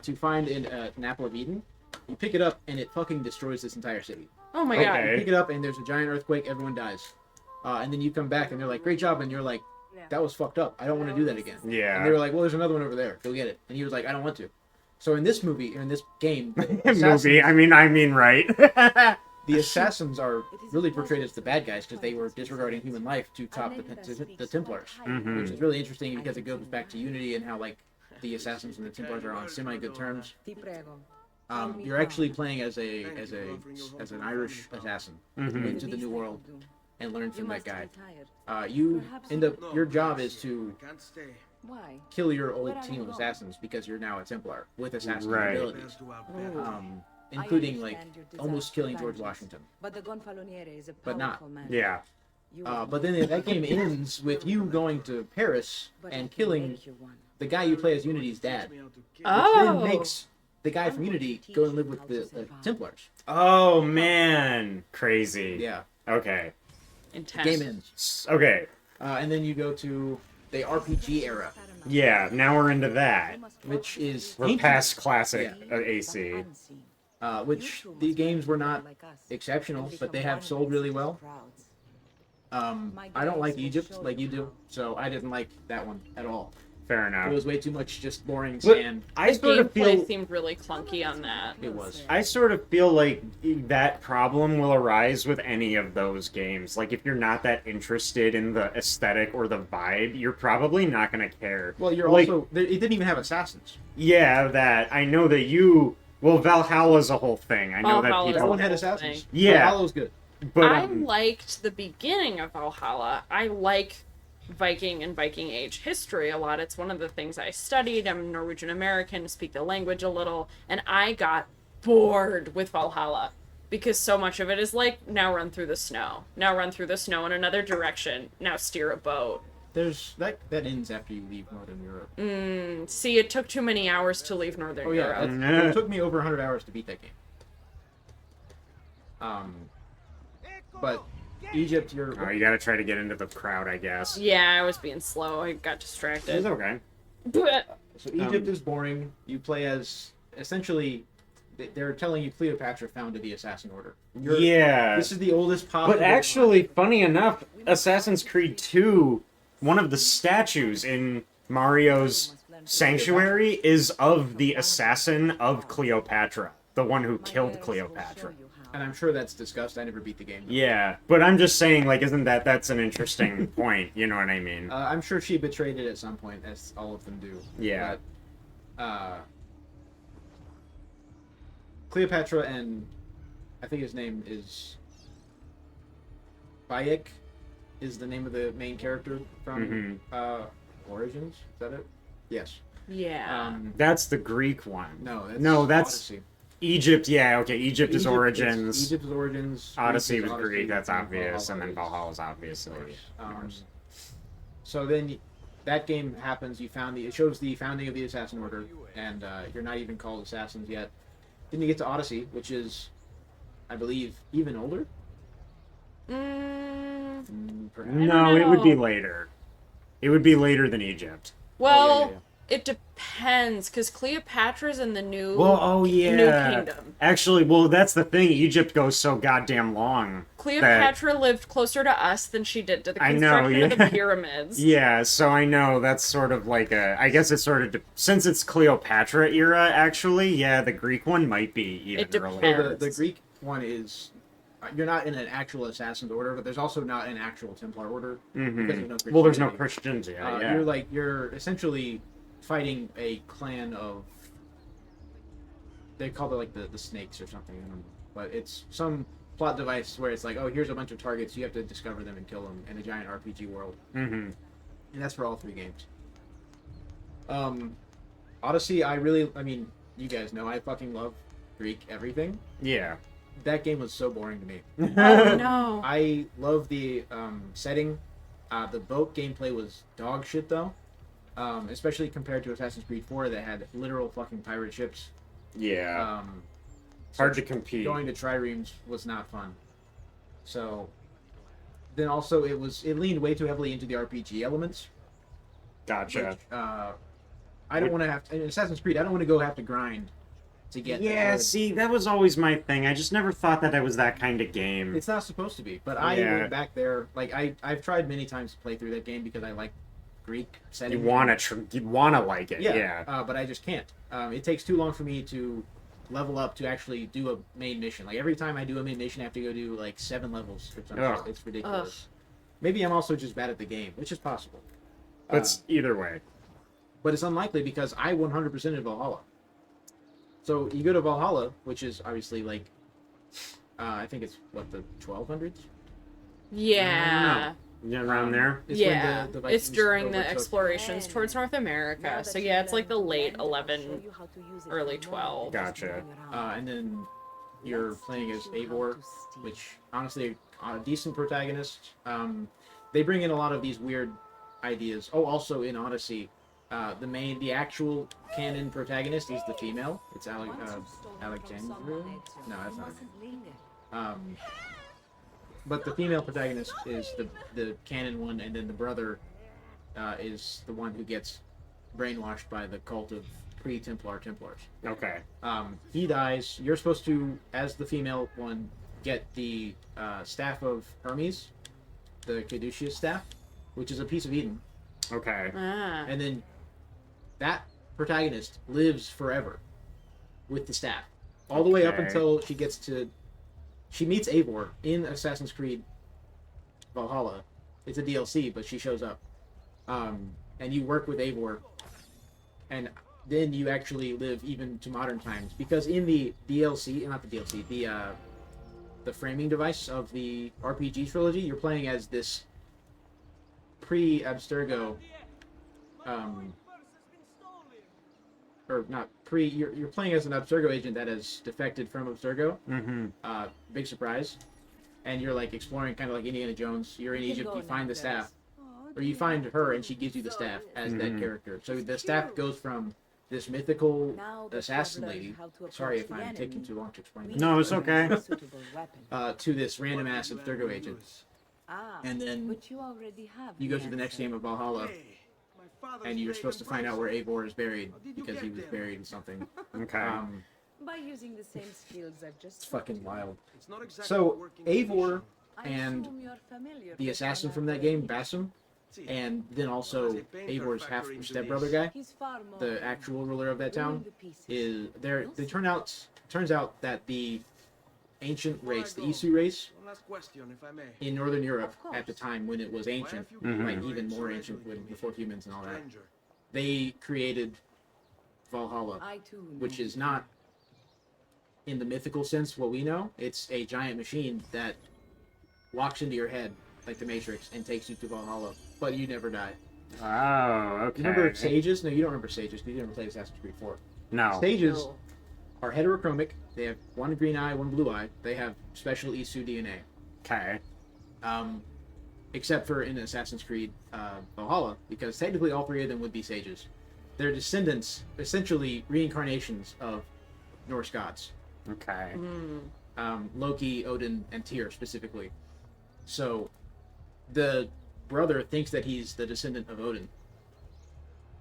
to find an apple of Eden. You pick it up, and it fucking destroys this entire city. Oh my Okay. god. You pick it up, and there's a giant earthquake. Everyone dies, and then you come back, and they're like, "Great job," and you're like, "That was fucked up. I don't want to do that again." Yeah. And they were like, "Well, there's another one over there. Go get it." And he was like, "I don't want to." So in this movie, or in this game, the Movie. I mean, right. the assassins are really portrayed as the bad guys because they were disregarding human life to top the Templars, which is really interesting because it goes back to Unity and how like the assassins and the Templars are on semi-good terms. You're actually playing as an Irish assassin into the New World and learn from that guy. You end up your job is to kill your old team of assassins because you're now a Templar with assassin Right. abilities. including like almost killing George Washington. But the Gonfaloniere is a But not. powerful man. Yeah. But then that game ends with you going to Paris and killing the guy you play as Unity's dad. Which then makes the guy from Unity go and live with the Templars. Oh man, crazy. Yeah. Okay. Intense. Game ends. Okay. And then you go to the RPG era, Yeah. Now we're into that. which is We're ancient. past classic AC. Which the games were not exceptional, but they have sold really well. I don't like Egypt like you do, so I didn't like that one at all. Fair It enough. was way too much just boring But sand. I The sort of gameplay feel seemed really clunky on that. It was. I sort of feel like that problem will arise with any of those games. Like, if you're not that interested in the aesthetic or the vibe, you're probably not going to care. Well, you're like, also... It didn't even have assassins. Yeah, that. I know that you... Well, Valhalla's a whole thing. I know Valhalla's that That people... one had whole assassins. thing. Yeah. Valhalla's good. But, I liked the beginning of Valhalla. I like Viking and Viking Age history a lot. It's one of the things I studied. I'm Norwegian American, speak the language a little, and I got bored with Valhalla because so much of it is like, now run through the snow. Now run through the snow in another direction. Now steer a boat. There's... That ends after you leave Northern Europe. See, it took too many hours to leave Northern Oh, yeah. Europe. It took me over 100 hours to beat that game. But Egypt, you're... Oh, you gotta try to get into the crowd, I guess. Yeah, I was being slow. I got distracted. It's okay. So Egypt is boring. You play as... Essentially, they're telling you Cleopatra founded the Assassin Order. Yeah. This is the oldest possible... But actually, funny enough, Assassin's Creed 2, one of the statues in Mario's Sanctuary is of the assassin of Cleopatra, the one who killed Cleopatra. And I'm sure that's discussed. I never beat the game. Yeah, but I'm just saying, like, that's an interesting point, you know what I mean? I'm sure she betrayed it at some point, as all of them do. Yeah. But, Cleopatra and I think his name is Bayek is the name of the main character from Origins. Is that it? Yes. Yeah. That's the Greek one. No, that's Odyssey. Egypt, yeah, okay, Egypt is Origins. Egypt is Origins. Odyssey Greece is was Greek, that's obvious, Valhalla and then is- Valhalla's obviously. So then that game happens. It shows the founding of the Assassin Order, and you're not even called assassins yet. Then you get to Odyssey, which is, I believe, even older. Perhaps. No, it would be later. It would be later than Egypt. Well, it depends, because Cleopatra's in the new, Well, new kingdom. Actually, well, that's the thing. Egypt goes so goddamn long. Cleopatra lived closer to us than she did to the I construction know, of the pyramids. Yeah, so I know that's sort of like a... I guess it's sort of... Since it's Cleopatra era, actually, yeah, the Greek one might be even earlier. So the Greek one is... You're not in an actual Assassin's Order, but there's also not an actual Templar Order. Because there's no Well, there's no Christianity. Christians, yeah. You're essentially fighting a clan of... They call it like the snakes or something. But it's some plot device where it's like, oh, here's a bunch of targets, you have to discover them and kill them in a giant RPG world. And that's for all 3 games. Odyssey, I mean, you guys know I fucking love Greek everything. Yeah. That game was so boring to me. Oh, no. I love the setting. The boat gameplay was dog shit, though. Especially compared to Assassin's Creed 4 that had literal fucking pirate ships. Yeah. Hard to compete. Going to triremes was not fun. So, then also it leaned way too heavily into the RPG elements. Gotcha. Which, I don't want to have to, in Assassin's Creed, I don't want to go have to grind to get Yeah, see, that was always my thing. I just never thought that I was that kind of game. It's not supposed to be, but I went back there. Like I've tried many times to play through that game because I like Greek setting. You wanna like it, yeah. But I just can't. It takes too long for me to level up to actually do a main mission. Like every time I do a main mission, I have to go do like 7 levels or something. Ugh. It's ridiculous. Maybe I'm also just bad at the game, which is possible. But either way. But it's unlikely because I 100% in Valhalla. So you go to Valhalla, which is obviously like, I think it's what, the 1200s? Yeah. Yeah, around there. It's Yeah, when the it's Vikings during the overtook- explorations towards North America. So yeah, it's like the late 11, early 12. Gotcha. And then you're playing as Eivor, which honestly a decent protagonist. They bring in a lot of these weird ideas. Oh, also in Odyssey, the actual canon protagonist is the female. It's Alexandra. No, that's not her name. But the female protagonist is the canon one, and then the brother is the one who gets brainwashed by the cult of pre-Templar Templars. Okay. He dies. You're supposed to, as the female one, get the staff of Hermes, the Caduceus staff, which is a piece of Eden. Okay. And then that protagonist lives forever with the staff. All the way up until she gets to... She meets Eivor in Assassin's Creed Valhalla. It's a DLC, but she shows up. And you work with Eivor. And then you actually live even to modern times. Because in the DLC... Not the DLC. The framing device of the RPG trilogy, you're playing as this pre-Abstergo... or not pre. You're playing as an Abstergo agent that has defected from Abstergo. Mm-hmm. Big surprise, and you're like exploring, kind of like Indiana Jones. You're in Egypt. You find the staff, or you find her, and she gives you the staff as that character. So the staff goes from this mythical assassin lady. Sorry if I'm taking too long to explain. No, it's okay. To this random ass Abstergo agent, and then you go to the next game of Valhalla. And you're supposed to find out where Eivor is buried because he was buried in something. Okay. By using the same skills I've just It's fucking wild. So Eivor and the assassin from that game, Basim, and then also Eivor's half stepbrother guy, the actual ruler of that town, is there. They turns out that the ancient race, the Isu race, in Northern Europe at the time when it was ancient, like even more ancient before humans and all that, they created Valhalla, which is not in the mythical sense what we know. It's a giant machine that walks into your head like the Matrix and takes you to Valhalla, but you never die. Oh, okay. You remember sages? No, you don't remember sages because you never played Assassin's Creed 4. No. Sages are heterochromic. They have one green eye, one blue eye. They have special Isu DNA. Okay. Except for in Assassin's Creed Valhalla, because technically all three of them would be sages. They're descendants, essentially reincarnations of Norse gods. Okay. Loki, Odin, and Tyr specifically. So the brother thinks that he's the descendant of Odin.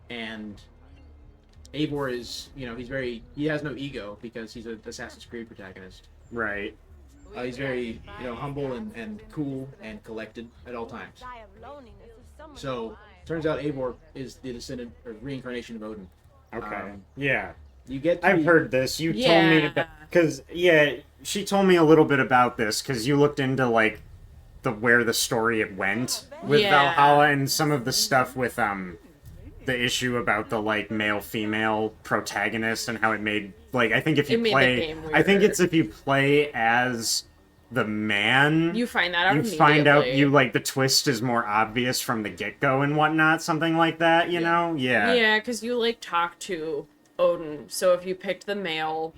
And Eivor is, he has no ego because he's an Assassin's Creed protagonist. Right. He's very, humble and cool and collected at all times. So, turns out Eivor is the descendant or reincarnation of Odin. Okay. Yeah. You get. I've heard this. You told me because she told me a little bit about this because you looked into like where the story it went with Valhalla and some of the stuff with the issue about the like male female protagonist and how it made I think if you play if you play as the man, you find that out you find out the twist is more obvious from the get-go and whatnot, something like that, you know? Yeah, because you talk to Odin, so if you picked the male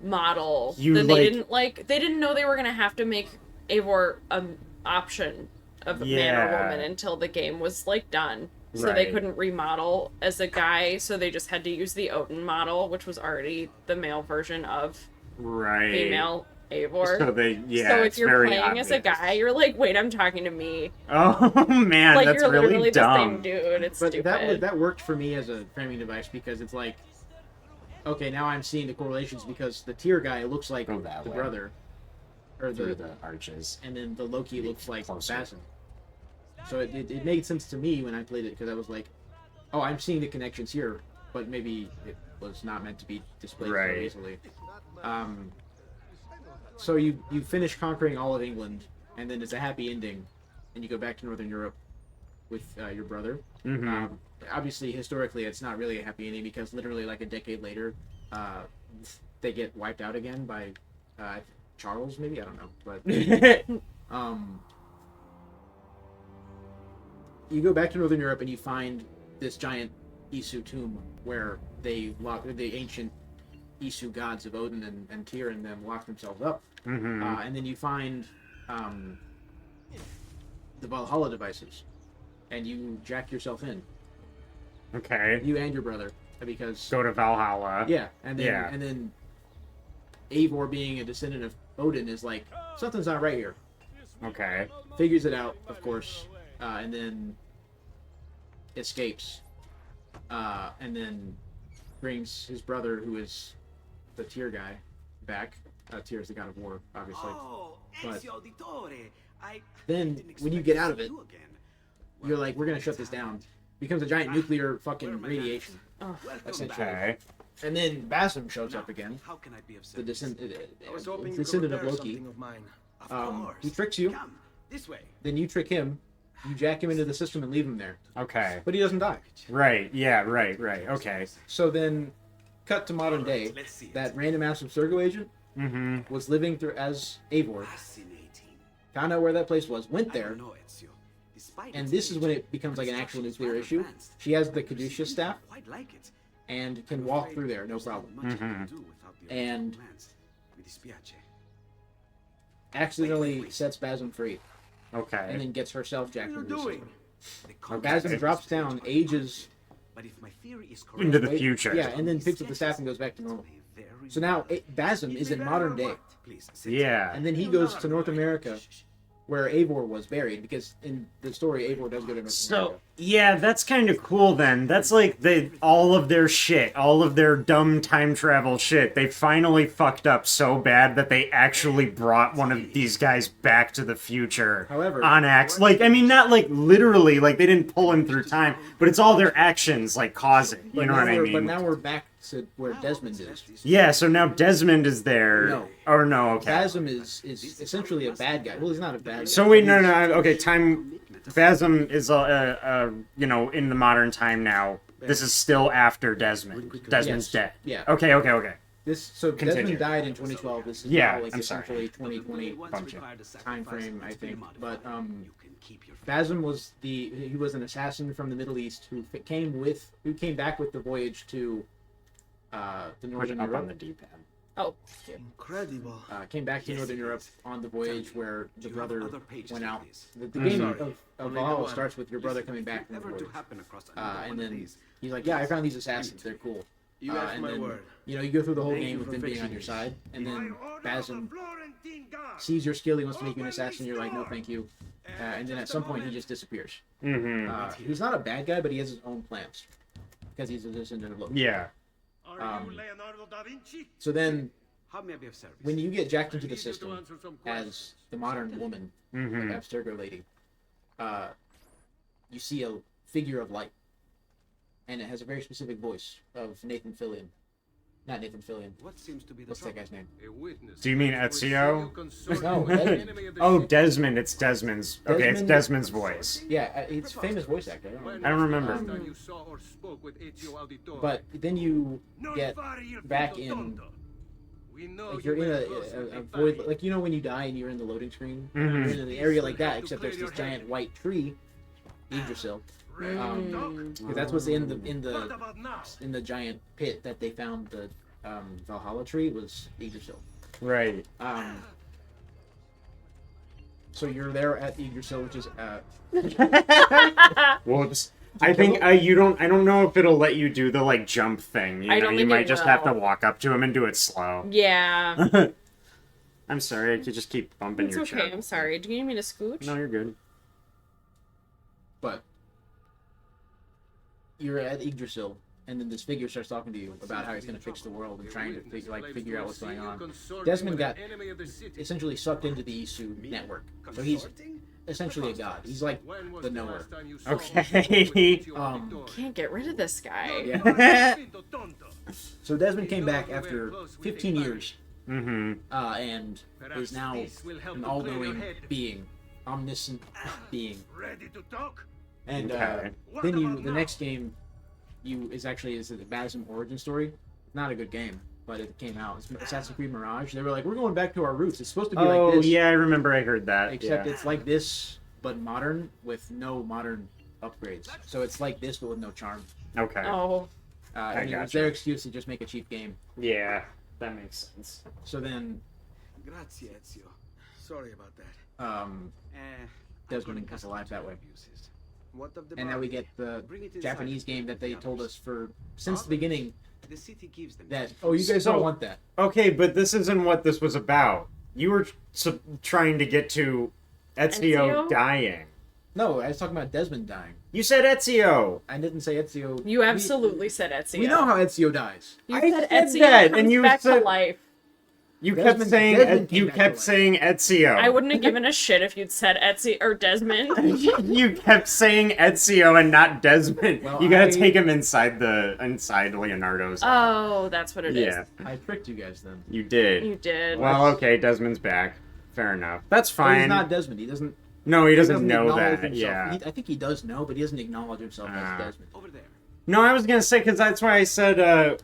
model, then they didn't know they were gonna have to make Eivor an option of a man or woman until the game was done. So they couldn't remodel as a guy, so they just had to use the Odin model, which was already the male version of female Eivor. So if you're playing obvious. As a guy, you're like, wait, I'm talking to me. Oh man, that's you're really literally dumb. The same dude. It's stupid. That worked for me as a framing device because it's like, okay, now I'm seeing the correlations because the Tyr guy looks like the brother, or the arches, and then the Loki looks like Basim. So it made sense to me when I played it because I was like, oh, I'm seeing the connections here, but maybe it was not meant to be displayed so easily. So you finish conquering all of England, and then it's a happy ending, and you go back to Northern Europe with your brother. Mm-hmm. Obviously, historically, it's not really a happy ending because literally a decade later, they get wiped out again by Charles, maybe? I don't know. But you go back to Northern Europe and you find this giant Isu tomb where they lock the ancient Isu gods of Odin and Tyr and them lock themselves up. Mm-hmm. And then you find the Valhalla devices, and you jack yourself in. Okay. You and your brother, because Go to Valhalla. yeah, and then Yeah. and then Eivor, being a descendant of Odin, is like, something's not right here. Okay. Figures it out, of course, and then escapes, and then brings his brother, who is the Tyr guy, back. Tyr is the god of war, obviously. Oh, But Ezio Auditore. I then, didn't when you expect get to out of see it, you again. you're like, we're gonna shut this down. Becomes a giant nuclear fucking radiation. Welcome Essentially. back. Okay. And then Basim shows up again, How can I be of the service? descendant of Loki. Of mine. Of He course. tricks you, Come, this way. then you trick him, you jack him into the system and leave him there. Okay. But he doesn't die. Right. Yeah. Right. Okay. So then, cut to modern day, Let's see it. that random ass Abstergo agent Mm-hmm. was living through as Eivor, Fascinating. found out where that place was, went I there, don't know, Ezio. Despite and its this is when age, it becomes like an actual construction nuclear is issue. rather advanced. She has the You Caduceus seem to staff quite like it. and can I'm walk afraid through there, no there's not problem. much I can Mhm. do without the And- original plans. Mi dispiace. Accidentally sets Basim free, Okay. and then gets herself jacked What are into you the doing? system. The contract Basim is drops strange, down, but ages But if my theory is correct, Into the wait- future. Yeah, and then picks up the staff and goes back to normal. So now Basim is in modern day, Please, sit Yeah. and then he goes to North America, where Eivor was buried, because in the story Eivor does go to North So America. yeah, that's kind of cool. Then that's like all of their shit, all of their dumb time travel shit. They finally fucked up so bad that they actually brought one of these guys back to the future. However- on acts, like I mean, not like literally, like they didn't pull him through time, but it's all their actions like causing. You know what I mean? But now we're back to where Desmond is. Yeah. So now Desmond is there. No. Or no? Okay. Basim is essentially a bad guy. Well, he's not a bad guy. So wait, no. Okay, time. Phasm is you know, in the modern time now. This is still after Desmond. Desmond's Yes. dead. Yeah. Okay. So Continue. Desmond died in 2012. This is Yeah, now like I'm sorry. essentially 2020 Bumped you. time frame, I think. But You can keep your Basim was he was an assassin from the Middle East who came back with the voyage to Push Northern up on Europe. the D-pad. Oh, incredible. Came back to Yes, Northern it Europe is. on the voyage where Do the you have brother other pages went like out. this? The Mhm. game Sorry, of only Valhalla one. starts with your brother Listen, coming if back you from the ever to voyage. happen across another And one of then these, he's like, yeah, I found these assassins. They're cool. You have and my then, word. you know, you go through the whole Thank game you with for them being on fixing your this. side, and then By order of the Basim Florentine Guard. sees your skill, he wants to make you an assassin, you're like, no, thank you. And then at some point, he just disappears. Mm-hmm. He's not a bad guy, but he has his own plans. Because he's a descendant of Loki. Yeah. Are Um, you Leonardo da Vinci? So then, How may I be of service? when you get jacked into I the need you to system answer some as questions. the modern woman, Mm-hmm. like Abstergo lady, you see a figure of light. And it has a very specific voice of Nathan Fillion. Not Nathan Fillion. What seems to be the What's that trouble? guy's name? A witness. Do you mean For Ezio? consortium No, of Desmond. enemy of the Oh, city. Desmond. It's Desmond's. Okay, it's Desmond- Desmond's voice. Yeah, it's a famous voice actor. I don't When know. I don't was the remember. last time you saw or spoke with Ezio Auditore? But then you Non get fare il back finto in. tonto. we know Like you you're in were close with a the void, family. like you know when you die and you're in the loading screen. Mhm. You're in an area like that, except there's this giant white tree, Yggdrasil. Ready to talk? Because that's what's in What about now? the giant pit that they found the Valhalla tree was Yggdrasil. Right. So you're there at Yggdrasil, which is Whoops. I think you don't. I don't know if it'll let you do the like jump thing. You I know, don't you think might it just have to will. walk up to him and do it slow. yeah. I'm sorry. I could just keep bumping It's your okay. chair. I'm sorry. Do you need me to scooch? No, you're good. but you're at Yggdrasil, and then this figure starts talking to you about how he's going to fix the world and trying to figure out what's going on. Desmond got essentially sucked into the Isu network, so he's essentially a god. He's like the knower. Okay. Can't get rid of this guy. Yeah. So Desmond came back after 15 years, Mm-hmm. and is now an all-knowing being, omniscient being. Ready to talk? And Okay. then the next game is the Basim origin story. Not a good game, but it came out. It's Assassin's Creed Mirage. They were like, we're going back to our roots. It's supposed to be Oh like this, yeah, I remember. I heard that. except yeah. it's like this but modern with no modern upgrades. So it's like this but with no charm. Okay. Oh. And it was gotcha. their excuse to just make a cheap game. Yeah, that makes sense. So then, Grazie, Ezio. Sorry about that. Desmond is alive that way. What of the And now we get the Japanese game that they told us for since the beginning The city gives them. that, oh, you guys So- don't want that. Okay, but this isn't what this was about. You were trying to get to Ezio Ezio? dying. No, I was talking about Desmond dying. You said Ezio. I didn't say Ezio. You absolutely said Ezio. We know how Ezio dies. You I said said Ezio that, comes and you back said- to life. You Desmond- kept saying Desmond came you back kept to life. saying Ezio. I wouldn't have given a shit if you'd said Ezio or Desmond. You kept saying Ezio and not Desmond. Well, you gotta I- take him inside Leonardo's. Oh, that's what it is. yeah, I tricked you guys then. you did. You did. Well, okay, Desmond's back. Fair enough. That's But fine. he's not Desmond. He doesn't. No, he doesn't know acknowledge that. himself. Yeah. I think he does know, but he doesn't acknowledge himself Ah. as Desmond. Over there. No, I was gonna say because that's why I said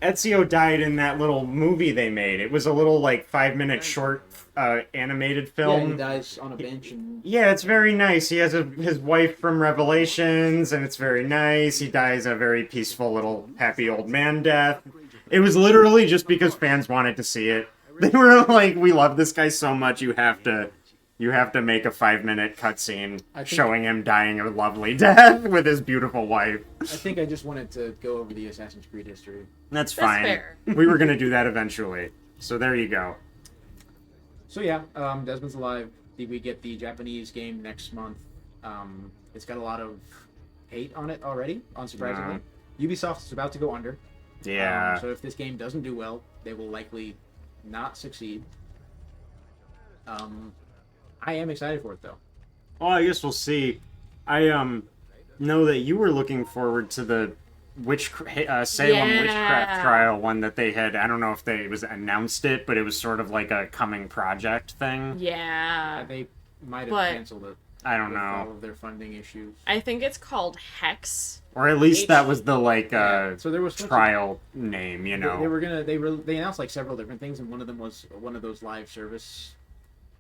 Ezio died in that little movie they made. It was a little like 5-minute short animated Yeah, film. he dies on a bench and. Yeah, it's very nice. He has his wife from Revelations, and it's very nice. He dies a very peaceful little happy old man death. It was literally just because fans wanted to see it. They were like, "We love this guy so much, you have to make a 5-minute cutscene I think- showing him dying a lovely death with his beautiful wife." I think I just wanted to go over the Assassin's Creed history. That's That's fine. fair. We were gonna do that eventually, so there you go. So yeah, Desmond's alive. We get the Japanese game next month. It's got a lot of hate on it already, unsurprisingly. Ubisoft is about to go under. Yeah. So if this game doesn't do well, they will likely not succeed. I am excited for it though. Well, I guess we'll see. I know that you were looking forward to the Salem Yeah. witchcraft trial one that they had. I don't know if it was announced it, but it was sort of like a coming project thing. Yeah. They might have But- canceled it. I don't with all know, of their funding issues. I think it's called Hex. or at least that was the Yeah, so there was trial name. You know. They were gonna. They announced like several different things, and one of them was one of those live service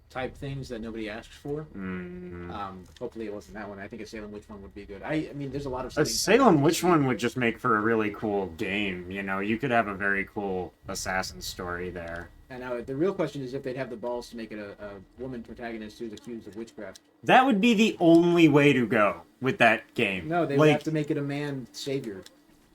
type things that nobody asked for. Mm. Hopefully it wasn't that one. I think a Salem Witch one would be good. I mean, there's a lot of A settings. Salem witch one would just make for a really cool game. You know, you could have a very cool assassin story there. And now the real question is if they'd have the balls to make it a woman protagonist who's accused of witchcraft. That would be the only way to go with that game. No, they would have to make it a man savior.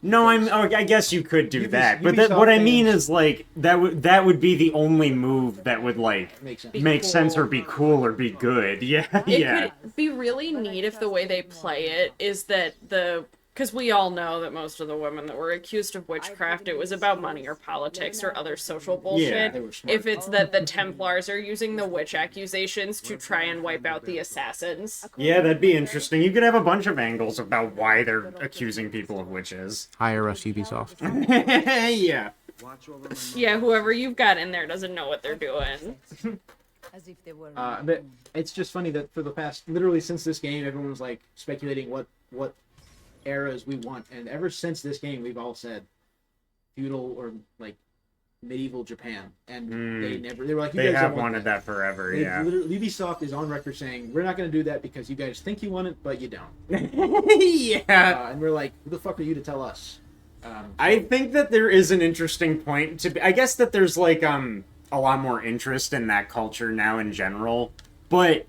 No, I guess you could do that, but Ubisoft what I mean fans- is like that would be the only move that would like Makes sense. make sense or cool. be cool or be good. Yeah, It yeah. could be really neat if the way they play it is that because we all know that most of the women that were accused of witchcraft, it was about money or politics or other social bullshit. they were smart. If it's that the Templars are using the witch accusations to try and wipe out the assassins. Yeah, that'd be interesting. You could have a bunch of angles about why they're accusing people of witches. Hire us, Ubisoft. Yeah. Watch over my Yeah, whoever you've got in there doesn't know what they're doing. As if they were. But it's just funny that for the past, literally since this game, everyone was like speculating what eras we want, and ever since this game, we've all said feudal or like medieval Japan, and they were like, you They guys have don't want wanted that forever. They Yeah. literally, Ubisoft is on record saying we're not going to do that because you guys think you want it, but you don't. Yeah. And we're like, who the fuck are you to tell us? I think that there is an interesting point to be, I guess that there's like a lot more interest in that culture now in general, but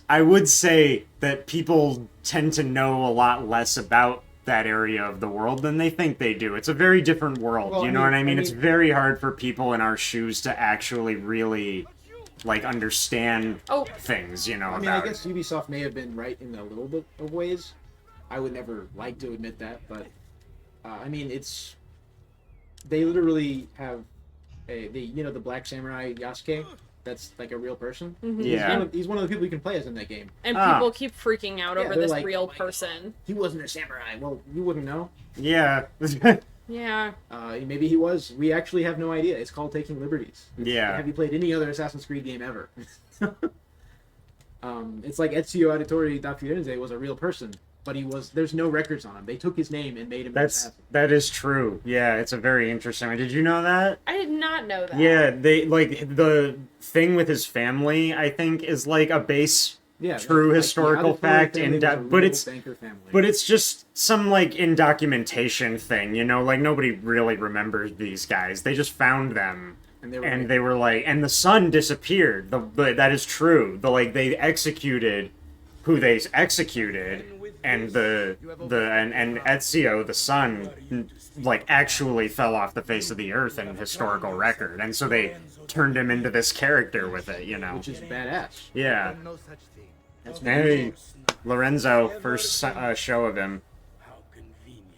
I would say that people tend to know a lot less about that area of the world than they think they do. It's a very different world, Well, you know what I mean? It's very hard for people in our shoes to actually really like understand things, you know, I mean, about I guess Ubisoft may have been right in a little bit of ways. I would never like to admit that, but I mean, it's they literally have the Black Samurai Yasuke. That's like a real person. Mhm. Yeah. He's one of the people you can play as in that game. And people keep freaking out Yeah, over they're this like, real person. He wasn't a samurai. Well, you wouldn't know. Yeah. Yeah. Maybe he was. We actually have no idea. It's called Taking Liberties. Yeah. Have you played any other Assassin's Creed game ever? It's like Ezio Auditore da Firenze was a real person, but there's no records on him. They took his name and made him an assassin. That is true. Yeah, it's a very interesting one. Did you know that? I did not know that. Yeah, they like the thing with his family, I think, is like a base Yeah, true like, historical the Other fact, family was a but real it's banker family. but it's just some like in documentation thing, you know, like nobody really remembers these guys. They just found them. And they were like, and the son disappeared. That is true. They executed who they executed, and and Ezio, the son, like actually fell off the face of the earth in historical record, and so they turned him into this character with it, you know, which is badass. Yeah. No such thing. Hey, Lorenzo, first show of him.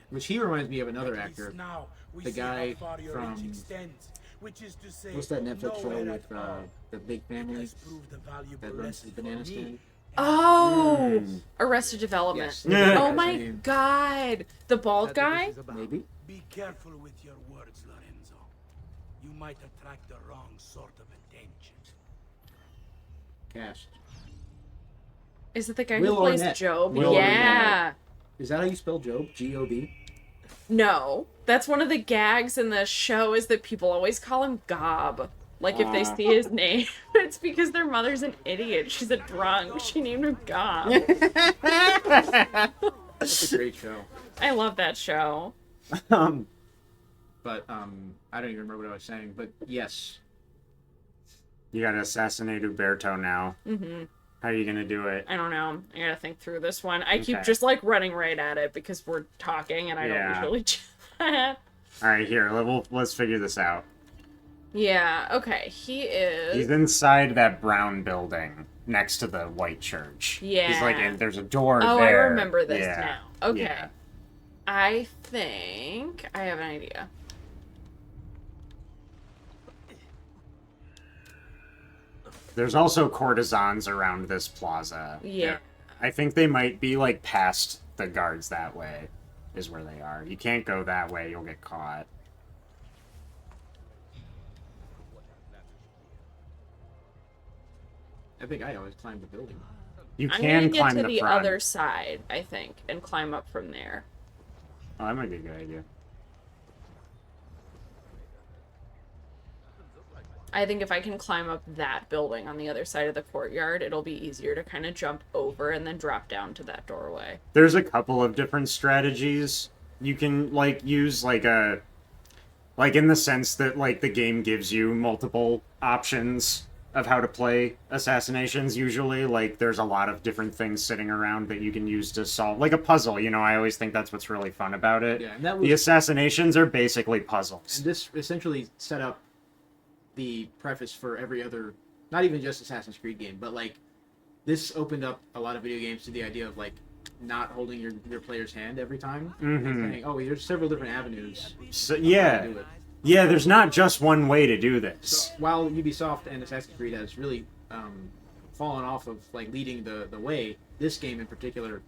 Which he reminds me of another actor, Now we the see guy how far your from reach extends, which is to say, what's that Netflix show nowhere with at all. the big family Let's prove the valuable that runs the lesson for banana me. stand? Oh, Arrested Development. Yes. Yeah. Oh my god, the bald guy. Maybe. Be careful with your words, Lorenzo. You might attract the wrong sort of attention. Cast. Is it the guy Will who plays Arnett. Job? Will Yeah. Is that how you spell Job? G-O-B? No, that's one of the gags in the show is that people always call him Gob. Like if they see his name, it's because their mother's an idiot. She's a drunk. She named him Gob. That's a great show. I love that show. But I don't even remember what I was saying. But yes, You gotta assassinate Uberto now. Mm-hmm. How are you gonna do it? I don't know. I gotta think through this one. I keep Okay. just like running right at it because we're talking and I Yeah. don't usually do that. All right, here. Let's figure this out. Yeah, okay. He is. He's inside that brown building next to the white church. Yeah. He's like, there's a door Oh, there. I remember this Yeah. now. Okay. Yeah. I think I have an idea. There's also courtesans around this plaza. Yeah. I think they might be like past the guards that way, is where they are. You can't go that way, you'll get caught. I think I always climb the building. You I'm can gonna get climb to the the front. other side, I think, and climb up from there. Oh, that might be a good idea. I think if I can climb up that building on the other side of the courtyard, it'll be easier to kind of jump over and then drop down to that doorway. There's a couple of different strategies you can like use, like in the sense that like the game gives you multiple options of how to play assassinations. Usually, like there's a lot of different things sitting around that you can use to solve, like a puzzle. You know, I always think that's what's really fun about it. Yeah, and that The was, assassinations are basically puzzles. and this essentially set up the preface for every other, not even just Assassin's Creed game, but like this opened up a lot of video games to the idea of like not holding your player's hand every time. Mhm. Saying, oh, there's several different avenues. So, to yeah, do it. yeah. There's not just one way to do this. So while Ubisoft and Assassin's Creed has really fallen off of like leading the way, this game in particular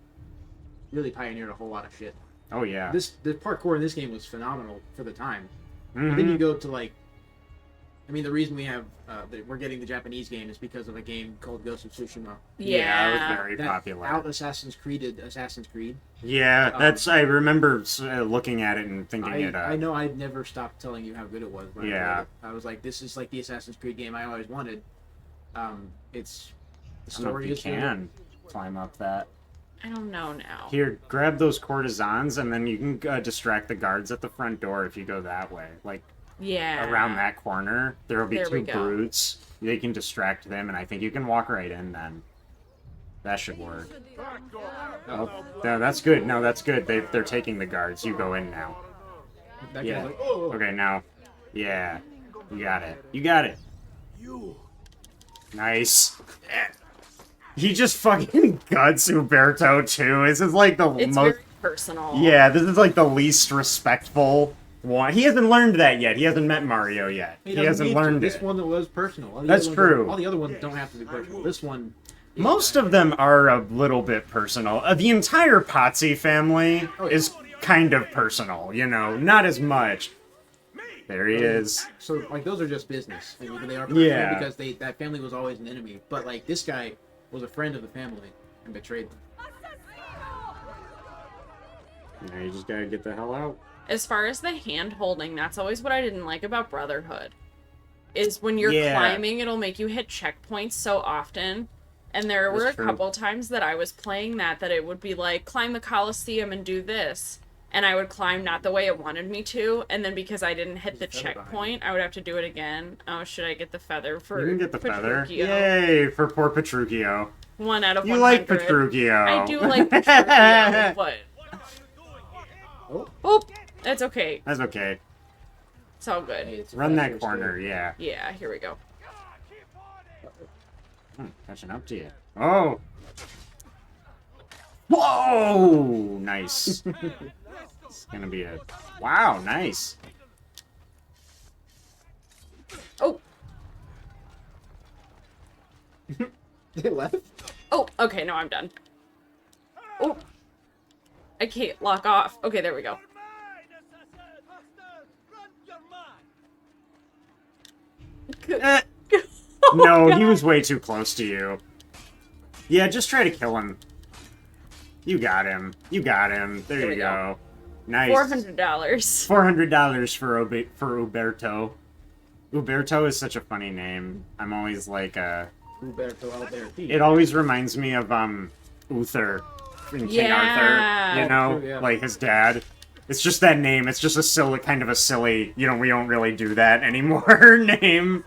really pioneered a whole lot of shit. Oh yeah. The parkour in this game was phenomenal for the time. Mhm. But then you go to like, I mean, the reason we have we're getting the Japanese game is because of a game called Ghost of Tsushima. Yeah, it was very That popular. Out Assassin's Creed. Yeah, that's. I remember looking at it and thinking I know I'd never stopped telling you how good it was. When Yeah. I played it. I was like, this is like the Assassin's Creed game I always wanted. It's the I don't know story if you is can climb up that. I don't know now. Here, grab those courtesans, and then you can distract the guards at the front door if you go that way. Like Yeah. around that corner, there will be There we two go. brutes. They can distract them, and I think you can walk right in. Then that should work. Oh, no, that's good. No, that's good. They're taking the guards. You go in now. That Yeah. guy's like, oh. Okay, now. Yeah. You got it. You got it. Nice. He just fucking guts Uberto too. This is like the It's most. very personal. Yeah, this is like the least respectful one. He hasn't learned that yet. He hasn't met Mario yet. He doesn't hasn't need to. learned This it. one was personal. All the That's other true. All the other ones don't have to be personal. This one. Most of them are a little bit personal. The entire Potsy family is kind of personal, you know, not as much. There he is. So like those are just business. I mean, they are personal Yeah. because that family was always an enemy. But like this guy was a friend of the family and betrayed them. Now you just gotta get the hell out. As far as the hand holding, that's always what I didn't like about Brotherhood. Is when you're Yeah. climbing, it'll make you hit checkpoints so often. And there were a true. couple times that I was playing that it would be like, climb the Colosseum and do this. And I would climb not the way it wanted me to, and then because I didn't hit the checkpoint, I would have to do it again. Oh, should I get the feather for You can get the feather. Petruchio? Yay, for poor Petruchio. 1 out of 100. You like Petruchio. I do like Petruchio, but... Oh, that's okay. That's okay. It's all good. Hey, it's a Run that faster corner, escape. yeah. Yeah, here we go. Catching up to you. Oh! Whoa! Nice. It's gonna be a... Wow, nice. Oh! They left? Oh, okay, no, I'm done. Oh! I can't lock off. Okay, there we go. Eh. No, he was way too close to you. Yeah, just try to kill him. You got him. You got him. There you go. Nice. $400. $400 for Uberto. Uberto is such a funny name. I'm always like, Uberto Alberti. It always reminds me of, Uther in King Arthur. You know? True, yeah. Like his dad. It's just that name. It's just a silly, kind of a silly, you know, we don't really do that anymore name.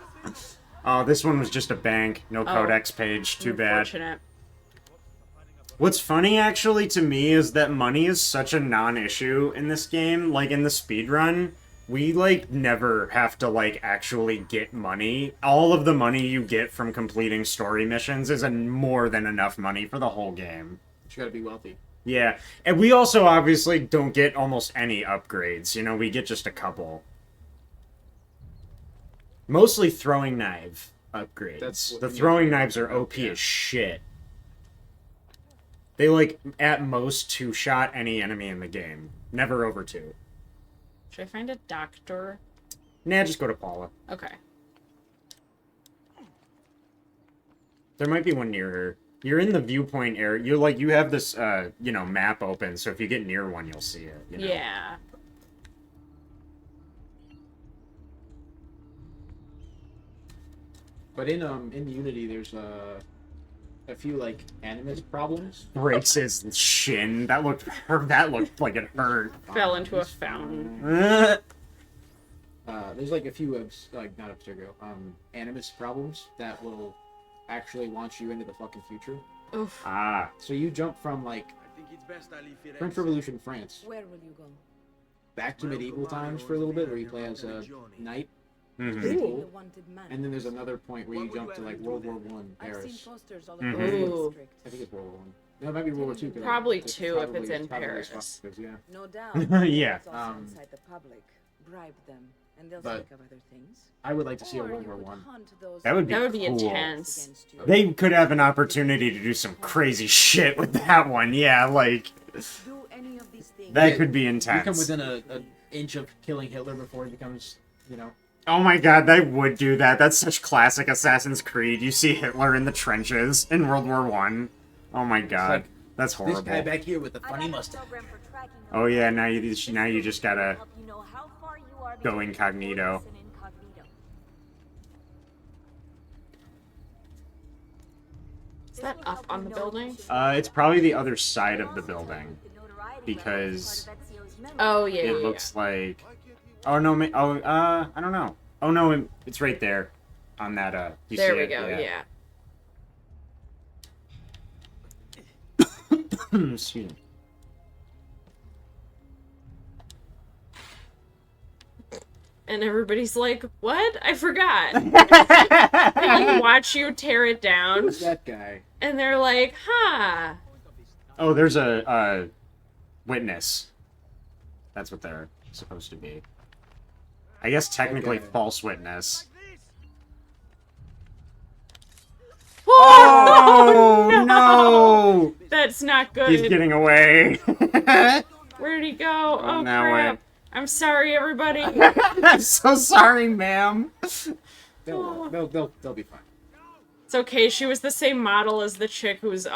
Oh, this one was just a bank. No codex page. Too bad. Unfortunate. What's funny, actually, to me, is that money is such a non-issue in this game. Like, in the speedrun, we, like, never have to, like, actually get money. All of the money you get from completing story missions is more than enough money for the whole game. You gotta be wealthy. Yeah, and we also, obviously, don't get almost any upgrades. You know, we get just a couple. Mostly throwing knife upgrades. The throwing knives are OP as shit. They, like, at most two-shot any enemy in the game. Never over 2. Should I find a doctor? Nah, just go to Paula. Okay. There might be one near her. You're in the viewpoint area. You're like, you have this, you know, map open, so if you get near one, you'll see it. You know? Yeah. But in Unity, there's a few like animus problems. Breaks his shin. That looked like it hurt. Fell into a fountain. There's like a few not Abstergo, animus problems that will actually launch you into the fucking future. Oof. Ah. So you jump from like French Revolution France Where will you go? back to medieval times for a little bit, where you play as a knight. Mm-hmm. Cool. And then there's another point where you jump to like World War One Paris. Mhm. Ooh. I think it's World War One. No, it might be World War Two. Probably 2 if it's in probably Paris. is, yeah. No doubt. Yeah. It's also inside the public. Bribe them, and they'll But- speak of other things. I would like to see a Or World you War could One. hunt those That would be That would be cool. intense. against you. They could have an opportunity to do some crazy shit with that one. Yeah, like, Do any of these things. that could be You intense. come within an inch of killing Hitler before he becomes, you know. Oh my god, they would do that. That's such classic Assassin's Creed. You see Hitler in the trenches in World War One. Oh my god, like, that's horrible. This guy back here with the funny mustache. Oh yeah, now you just gotta go incognito. Is that up on the building? It's probably the other side of the building because Oh, yeah, it yeah, looks like. Oh no, I don't know. Oh no, it's right there on that. You There see we it? go, yeah. Excuse me. And everybody's like, what? I forgot. They like, watch you tear it down. Who's that guy? And they're like, huh. Oh, there's a witness. That's what they're supposed to be. I guess technically Okay. false witness. Oh, no! That's not good. He's getting away. Where'd he go? Oh, that crap. way. I'm sorry, everybody. I'm so sorry, ma'am. They'll be fine. It's okay, she was the same model as the chick who's,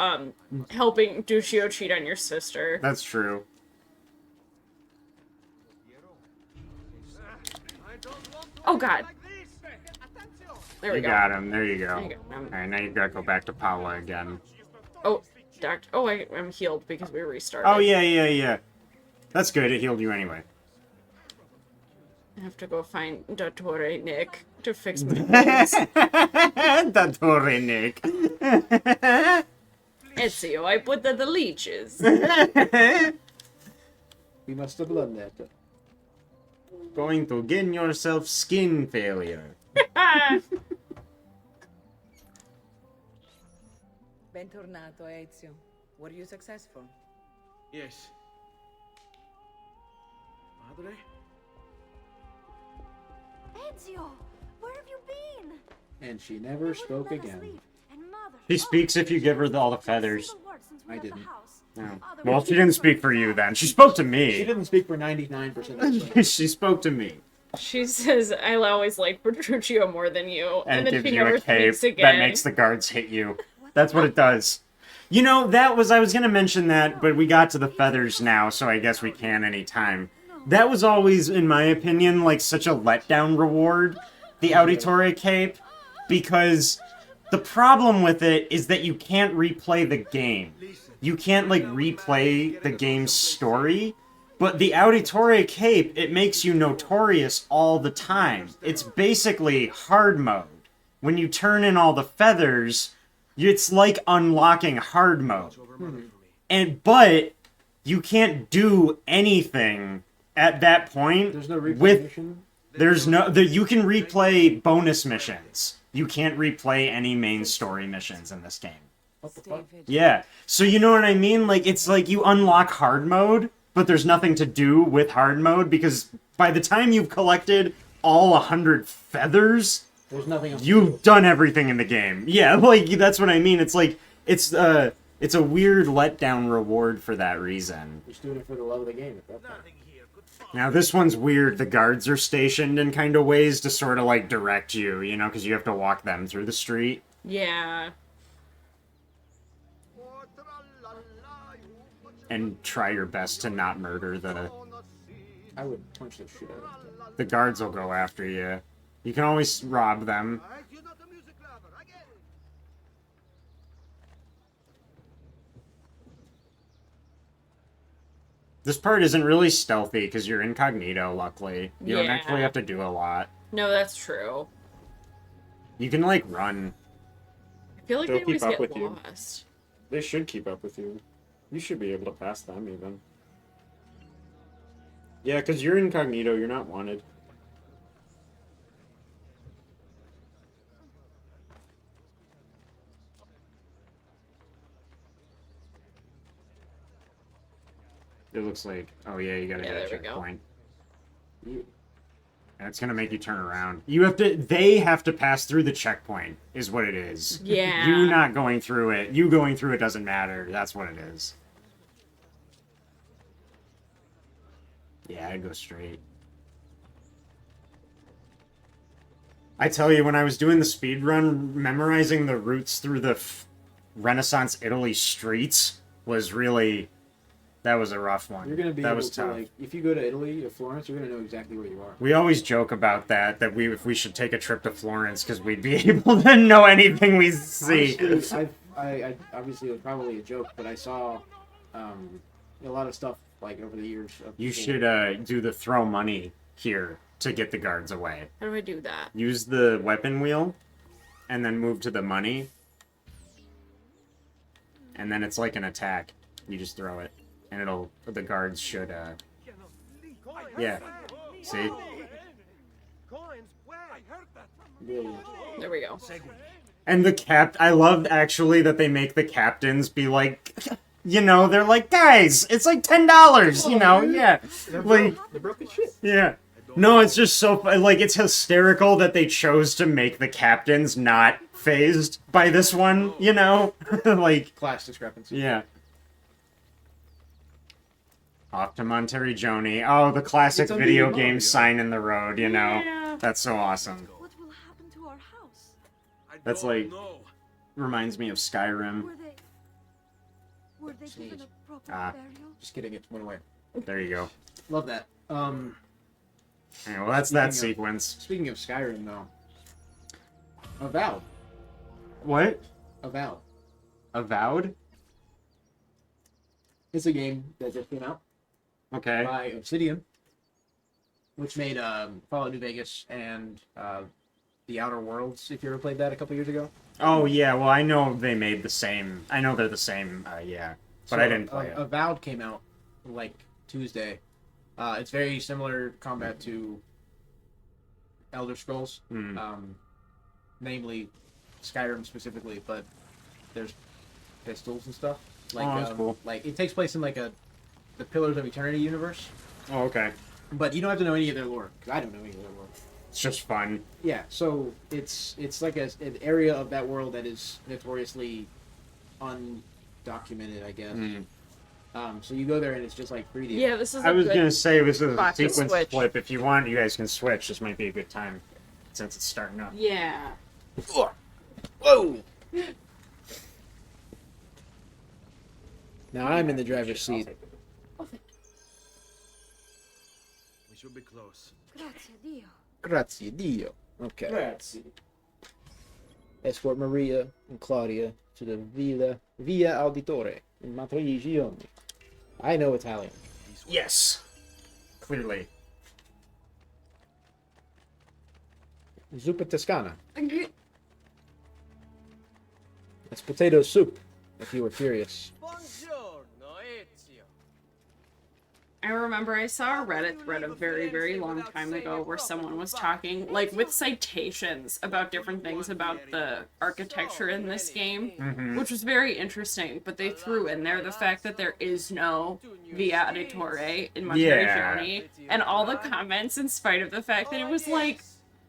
helping Duccio cheat on your sister. That's true. Oh, God. There we You go. got him. There you go. There you go. Alright, now you gotta go back to Paula again. Oh, doctor. Oh, I'm healed because we restarted. Oh, yeah. That's good. It healed you anyway. I have to go find Dottore Nick to fix my wounds. Dottore Nick. Ezio, I put the leeches. We must have learned that. Going to gain yourself skin failure. Bentornato, Ezio. Were you successful? Yes. Madre? Ezio, where have you been? And she never spoke Let us again. leave. And Mother. She speaks if you give her all the feathers. I didn't. No. Well, she didn't speak for you then. She spoke to She me. didn't speak for 99% of the time. She spoke to me. She says, I always like Petruccio more than you. And then gives she you never a cape speaks again. that makes the guards hit you. That's what it does. You know, I was gonna mention that, but we got to the feathers now, so I guess we can anytime. That was always, in my opinion, like such a letdown reward, the Auditore cape, because the problem with it is that you can't replay the game. You can't, like, replay the game's story, but the Auditore cape, it makes you notorious all the time. It's basically hard mode. When you turn in all the feathers, it's like unlocking hard mode. But you can't do anything at that point. There's no replay with mission? you can replay bonus missions. You can't replay any main story missions in this game. What the fuck? Yeah. So you know what I mean? Like, it's like you unlock hard mode, but there's nothing to do with hard mode because by the time you've collected all 100 feathers, There's nothing else. you've done everything in the game. Yeah, like, that's what I mean. It's like, it's a weird letdown reward for that reason. Just doing it for the love of the game at that point. Now, this one's weird. The guards are stationed in kind of ways to sort of, like, direct you, you know, because you have to walk them through the street. Yeah. And try your best to not murder the... I would punch the shit out of them. The guards will go after you. You can always rob them. This part isn't really stealthy because you're incognito, luckily. You don't Yeah. actually have to do a lot. No, that's true. You can, like, run. I feel like They'll they always keep up get with you. lost. They should keep up with you. You should be able to pass them, even. Yeah, because you're incognito, you're not wanted. It looks like... Oh, yeah, you gotta Yeah, hit a there we go. checkpoint. And it's gonna make you turn around. You have to... They have to pass through the checkpoint, is what it is. Yeah. You not going through it. You going through it doesn't matter. That's what it is. Yeah, I'd go straight. I tell you, when I was doing the speed run, memorizing the routes through the Renaissance Italy streets was really... That was a rough one. You're gonna be that able was to, tough. like, if you go to Italy or Florence, you're gonna know exactly where you are. We always joke about that if we should take a trip to Florence, because we'd be able to know anything we see. Honestly, I obviously it was probably a joke, but I saw a lot of stuff like over the years. Of You people- should do the throw money here to get the guards away. How do I do that? Use the weapon wheel, and then move to the money. And then it's like an attack. You just throw it. And the guards should, yeah. See? There we go. And I love actually that they make the captains be like, you know, they're like, guys, it's like $10, you know, yeah. Like, They're broke as shit. yeah. No, it's just so, like, it's hysterical that they chose to make the captains not phased by this one, you know? Like, Class discrepancy. yeah. Off to Monteriggioni. Oh, the classic It's under video your game Mario. sign in the road, you know? Yeah. That's so awesome. What will happen to our house? That's like, reminds me of Skyrim. Were they given a proper Ah. burial? Just kidding, it went away. There you go. Love that. Yeah, well, that's that Speaking sequence. Speaking of Skyrim, though, Avowed. What? Avowed. Avowed? It's a game that just came out Okay. by Obsidian, which made Fallout New Vegas and The Outer Worlds, if you ever played that a couple years ago. Oh, yeah, well, I know they made the same. I know they're the same, yeah. But So, I didn't play it. Avowed came out, like, Tuesday. It's very similar combat to Elder Scrolls, namely Skyrim specifically, but there's pistols and stuff. Like, that's cool. Like, it takes place in, like, the Pillars of Eternity universe. Oh, okay. But you don't have to know any of their lore, because I don't know any of their lore. It's just fun. Yeah, so it's like an area of that world that is notoriously undocumented, I guess. So you go there and it's just like 3D. Yeah, this is. I was gonna say this is a spot to sequence switch. flip. If you want, you guys can switch. This might be a good time since it's starting up. Yeah. Whoa! Now I'm in the driver's seat. We should be close. Grazie Dio. Grazie Dio. Okay. Grazie. Escort Maria and Claudia to the Via Auditore in Montreuil. I know Italian. Yes. Clearly. Zuppa Toscana. It's potato soup, if you were curious. Buongiorno, Ezio. I remember I saw a Reddit thread a very, very long time ago where someone was talking, like, with citations about different things about the architecture in this game, which was very interesting, but they threw in there the fact that there is no Via Auditore in Monterey, and all the comments, in spite of the fact that it was, like,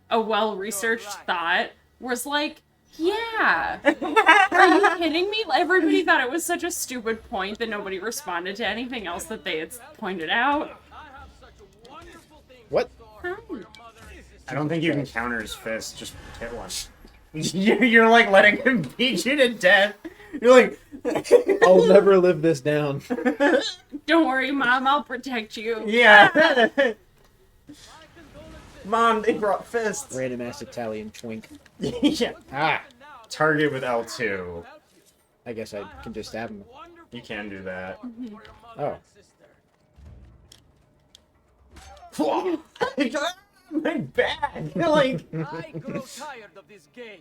a well-researched thought, was like, yeah. Are you kidding me? Everybody thought it was such a stupid point that nobody responded to anything else that they had pointed out. What? I don't think you can counter his fist. Just hit one. You're like letting him beat you to death. You're like, I'll never live this down. Don't worry, Mom, I'll protect you. yeah. Mom, they brought fists. Random ass Italian twink. yeah. Ah! Target with L2. I guess I can just stab him. You can do that. Oh. My bag. Like. I grow tired of this game.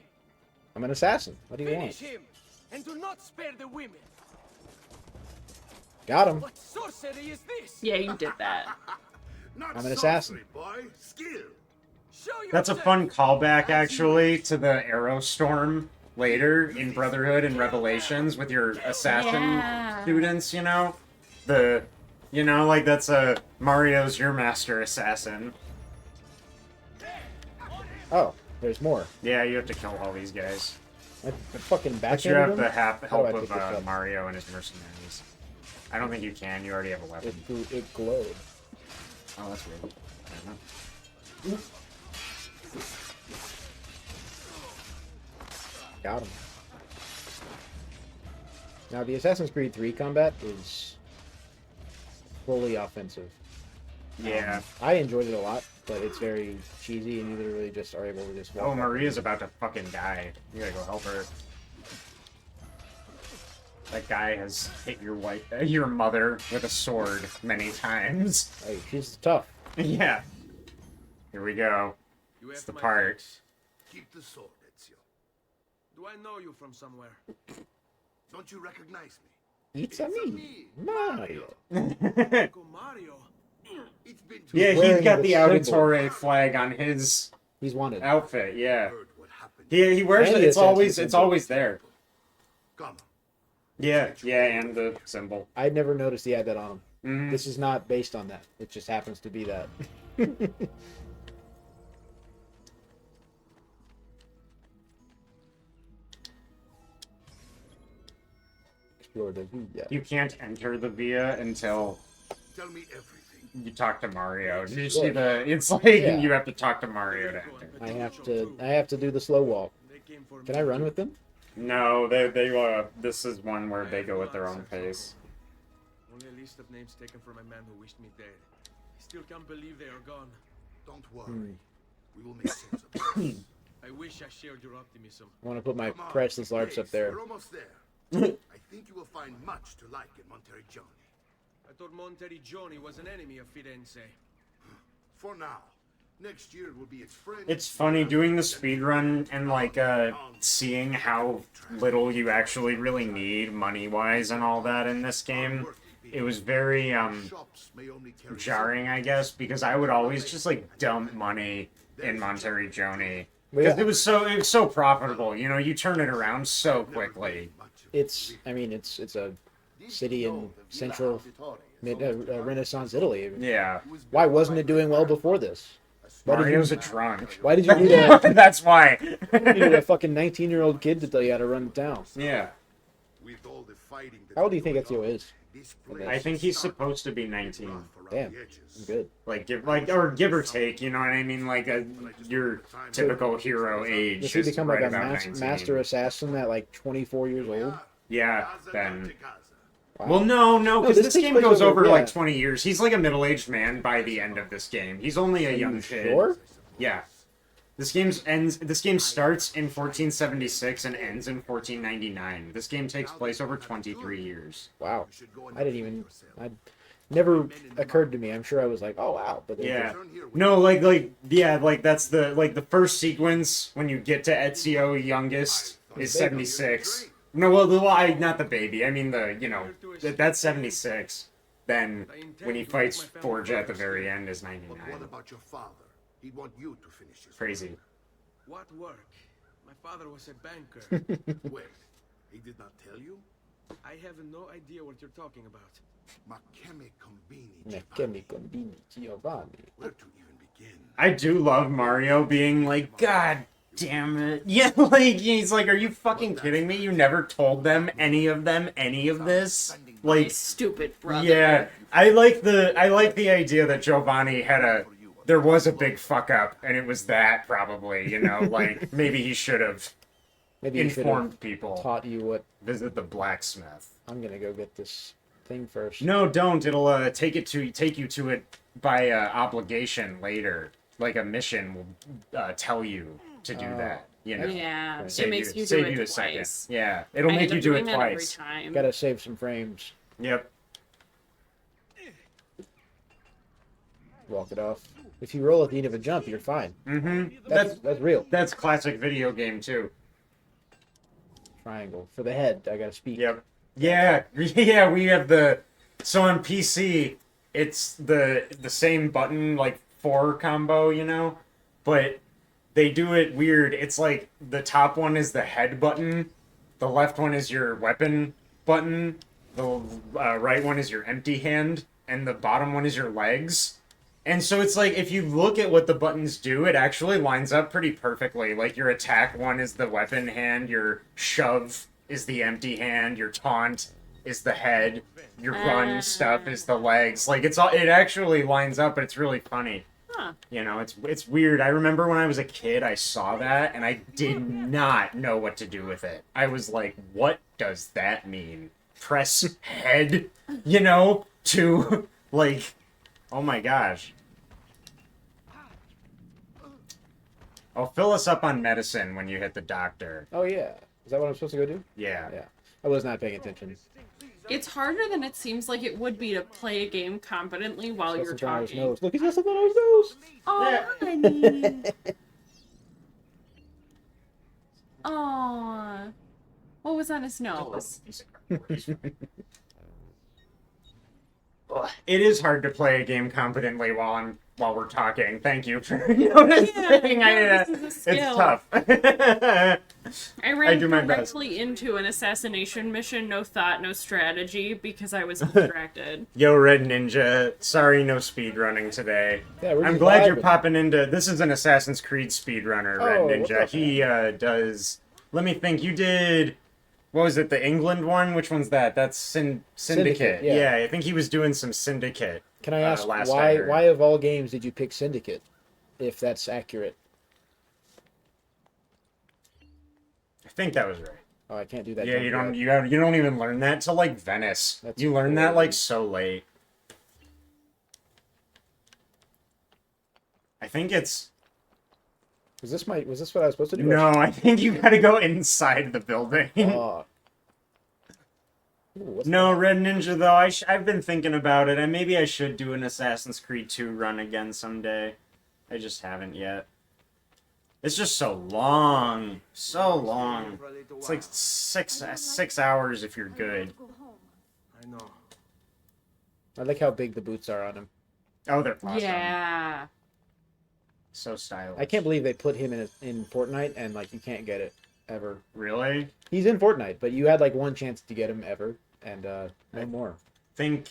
I'm an assassin. What do you Finish want? him, and do not spare the women. Got him. What sorcery is this? Yeah, you did that. I'm an assassin. Boy, skill. That's a fun callback, actually, to the Arrow Storm later in Brotherhood and Revelations with your assassin students, you know? Like that's Mario's your master assassin. Oh, there's more. Yeah, you have to kill all these guys. I fucking But you have backhanded the him? help How do I pick of this up? Mario and his mercenaries. I don't think you can. You already have a weapon. It glowed. Oh, that's weird. I don't know. Got him. Now, the Assassin's Creed 3 combat is fully offensive. Yeah. I enjoyed it a lot, but it's very cheesy, and you literally just are able to just walk Oh, up. Maria's about to fucking die. You gotta go help her. That guy has hit your mother with a sword many times. Hey, she's tough. Yeah. Here we go. It's the part. Keep the sword, Ezio. Do I know you from somewhere? Don't you recognize me? It's a me, Mario. Uncle Mario. It's been Yeah, he's wearing got the the symbol. Auditore flag on his He's wanted. outfit. Yeah. heard what happened. He wears And it. the It's always assassin's symbol. there. Come on. Yeah, and the symbol. I'd never noticed he had that on him. Mhm. This is not based on that. It just happens to be that. Explore the Villa. You can't enter the Via until Tell me everything. you talk to Mario. Did you see Yeah. the? It's like Yeah. you have to talk to Mario to enter. I have to do the slow walk. Can I run with them? No, they this is one where they go at their own pace. Only a list of names taken from a man who wished me dead. I still can't believe they are gone. Don't worry. We will make sense of this. I wish I shared your optimism. I want to put my Come on, priceless larps up Ace, there. We're almost there. I think you will find much to like in Monteriggioni. I thought Monteriggioni was an enemy of Firenze. For now. Next year will be its friend. It's funny doing the speed run and like seeing how little you actually really need money wise and all that in this game. It was very jarring, I guess, because I would always just like dump money in Monteriggioni because it was so profitable. You know, you turn it around so quickly. It's a city in central Renaissance Italy. Yeah. Why wasn't it doing well before this? Mario's a drunk. Why did you need a, That's why. you needed a fucking 19-year-old kid to tell you how to run the town? Yeah. How old do you think Ezio is? I think he's supposed to be 19. Damn, I'm good. Give or take, you know what I mean? Like your typical hero age. Does he is become right like a about 19. master assassin at like 24 years old? Yeah, then. Wow. Well, no, because this takes game place goes over yeah. like 20 years. He's like a middle-aged man by the end of this game. He's only a young kid. Sure? Yeah. This game starts in 1476 and ends in 1499. This game takes place over 23 years. Wow. I never occurred to me. I'm sure I was like, oh wow. But Yeah. No, that's the first sequence when you get to Ezio youngest is 76. No, well, not the baby. I mean that's 76. Then when he fights Forge at the very end is 99. What about your father? He'd want you to finish his Crazy. What work? My father was a banker. Well, he did not tell you? I have no idea what you're talking about. Ma che mi convini, Giovanni. Where to even begin? I do love Mario being like, God damn it. Yeah, like, he's like, are you fucking kidding me? You never told them, any of this? Like, Stupid brother. yeah. I like the idea that Giovanni there was a big fuck up, and it was that, probably, you know, like, maybe he should have informed people. Taught you what. Visit the blacksmith. I'm gonna go get this thing first. No, don't. It'll take you to it by obligation later. Like a mission will tell you to do that. You know. Yeah, Save it makes you do save it you a twice. second. Yeah, it'll make you do it twice. Every time. Gotta save some frames. Yep. Walk it off. If you roll at the end of a jump, you're fine. Mm-hmm. That's real. That's classic video game too. Triangle for the head. I gotta speak. Yep. Yeah. Yeah. We have so on PC, it's the same button like 4 combo, you know, but they do it weird. It's like the top one is the head button, the left one is your weapon button, the right one is your empty hand, and the bottom one is your legs. And so it's like, if you look at what the buttons do, it actually lines up pretty perfectly. Like, your attack one is the weapon hand, your shove is the empty hand, your taunt is the head, your run stuff is the legs. Like, it actually lines up, but it's really funny. Huh. You know, it's weird. I remember when I was a kid, I saw that, and I did not know what to do with it. I was like, what does that mean? Press head, you know, to, like, oh my gosh. Oh, fill us up on medicine when you hit the doctor. Oh yeah. Is that what I'm supposed to go do? Yeah. Yeah. I was not paying attention. It's harder than it seems like it would be to play a game competently while you're talking. Look, he's got something on his nose. Oh, honey. Aw. What was on his nose? It is hard to play a game competently while we're talking. Thank you for noticing. This is a skill. It's tough. I ran do my best. directly into an assassination mission, no thought, no strategy, because I was distracted. Yo, Red Ninja. Sorry, no speedrunning today. Yeah, we're I'm just glad you're vibing. popping into... This is an Assassin's Creed speedrunner, Red Oh, what's Ninja. up, He does... Let me think. You did... What was it? The England one? Which one's that? That's Syndicate. yeah. I think he was doing some Syndicate. Can I ask last I heard. why of all games did you pick Syndicate? If that's accurate. I think that was right. Oh, I can't do that. Yeah, jump you yet. don't even learn that till like Venice. That's you learn that cool. like so late. I think it's Was this what I was supposed to do? No, I think you gotta go inside the building. Ooh, what's No, that? Red Ninja, though, I've been thinking about it, and maybe I should do an Assassin's Creed 2 run again someday. I just haven't yet. It's just so long. So long. It's like six hours if you're good. I know. I like how big the boots are on him. Oh, they're awesome. Yeah. So stylish. I can't believe they put him in Fortnite and like you can't get it ever. Really? He's in Fortnite, but you had like one chance to get him ever, and no more. I think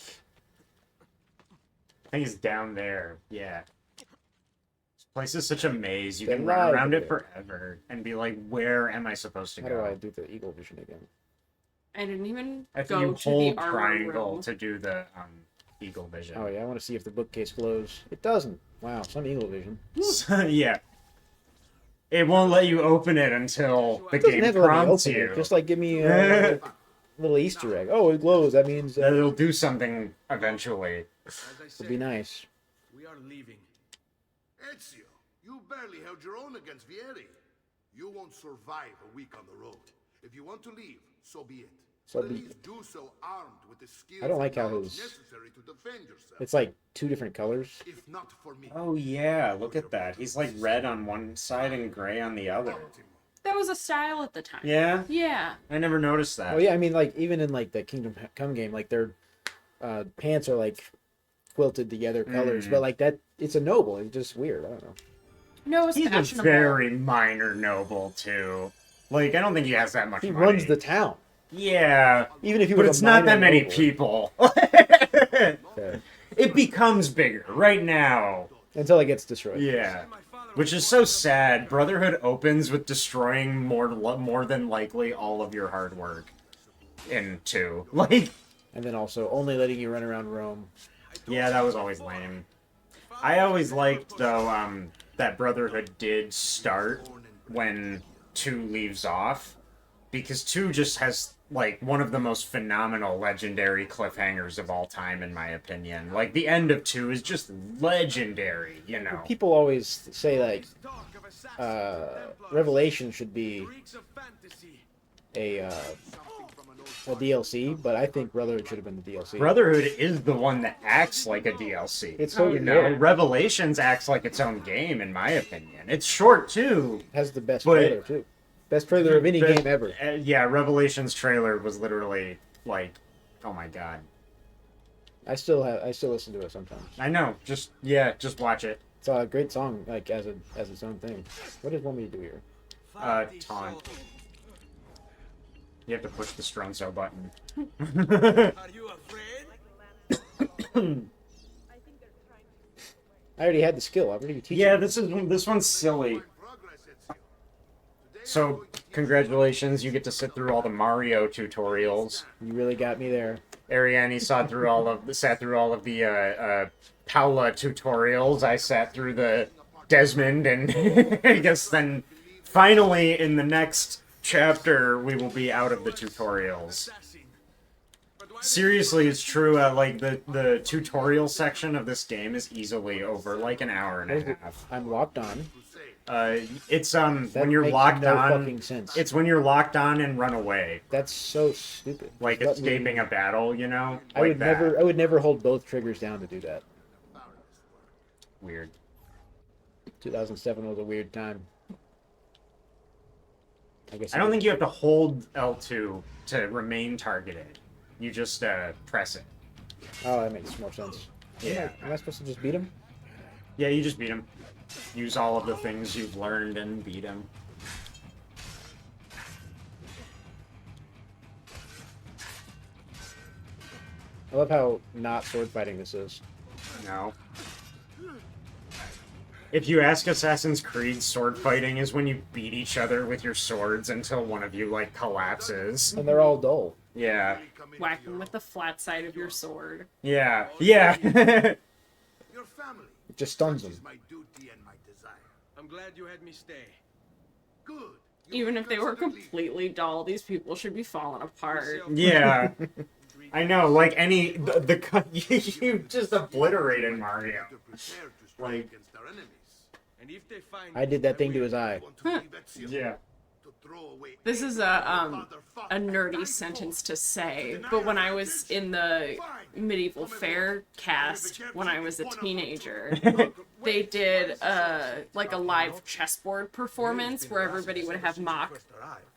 he's down there. Yeah. This place is such a maze. You They're can run around live it forever and be like, where am I supposed to How go? do I do the eagle vision again? I didn't even I think go you to the hold armor triangle room. to do the eagle vision. Oh yeah, I want to see if the bookcase glows. It doesn't. Wow, some eagle vision. Yeah. It won't let you open it until the It doesn't game have to let me prompts open you. it. Just like give me a little Easter egg. Oh, it glows. That means That it'll do something eventually. As I it'll said, be nice. we are leaving. Ezio, you barely held your own against Vieri. You won't survive a week on the road. If you want to leave, so be it. So But at be- least do so armed with the skills I don't like and how knowledge his- necessary to defend yourself. It's like two different colors. If not for me. Oh yeah, look at that. He's like red on one side and gray on the other. That was a style at the time. Yeah? Yeah. I never noticed that. Oh yeah, I mean like even in like the Kingdom Come game, like their pants are like quilted together colors, but like that, it's a noble. It's just weird. I don't know. No, it's He's a fashionable. very minor noble too. Like I don't think he has that much He money. runs the town. Yeah. Even if he But was it's a not minor that many noble. people. Okay. It becomes bigger right now. Until it gets destroyed. Yeah. Which is so sad. Brotherhood opens with destroying more than likely all of your hard work in 2. Like, And then also only letting you run around Rome. yeah, that was always lame. I always liked, though, that Brotherhood did start when 2 leaves off. Because 2 just has, like, one of the most phenomenal legendary cliffhangers of all time, in my opinion. Like, the end of 2 is just legendary, you know? People always say like Revelation should be a DLC, but I think Brotherhood should have been the DLC. Brotherhood is the one that acts like a DLC. It's so you know, good. Revelations acts like its own game, in my opinion. It's short too. Has the best But- trailer too. Best trailer of any But- game ever. Yeah, Revelations trailer was literally like, oh my god. I still listen to it sometimes. I know. Just watch it. It's a great song, like as its own thing. What does it want me to do here? Taunt. You have to push the Stronzo button. Are you afraid? I already had the skill. I already teach Yeah, it. this one's silly. So, congratulations, you get to sit through all the Mario tutorials. You really got me there. Ariane sat through all of the Paula tutorials. I sat through the Desmond, and I guess then finally in the next chapter we will be out of the tutorials. Seriously, it's true. Like the tutorial section of this game is easily over like an hour and a half. I'm locked on. It's That when you're makes locked no on. fucking sense. It's when you're locked on and run away, That's so stupid. like Let me- escaping a battle. You know, I like would that. never. I would never hold both triggers down to do that. Weird. 2007 was a weird time. I guess. I don't think you have to hold L2 to remain targeted. You just press it. Oh, that makes more sense. Yeah. Am I supposed to just beat him? Yeah, you just beat him. Use all of the things you've learned and beat him. I love how not sword fighting this is. No. If you ask Assassin's Creed, sword fighting is when you beat each other with your swords until one of you, like, collapses. And they're all dull. Yeah. Whack them with the flat side of your sword. Yeah. Yeah. Your family. It just stuns Such them. is my duty and my desire. I'm glad you had me stay. Good. You Even will if they were consider leaving. completely dull, these people should be falling apart. Yeah. I know, like, you just obliterated Mario. To prepare to strike Like- against our enemies. And if they find I did that thing to his eye. Yeah. This is a nerdy sentence to say, but when I was in the medieval fair cast when I was a teenager, they did like a live chessboard performance where everybody would have mock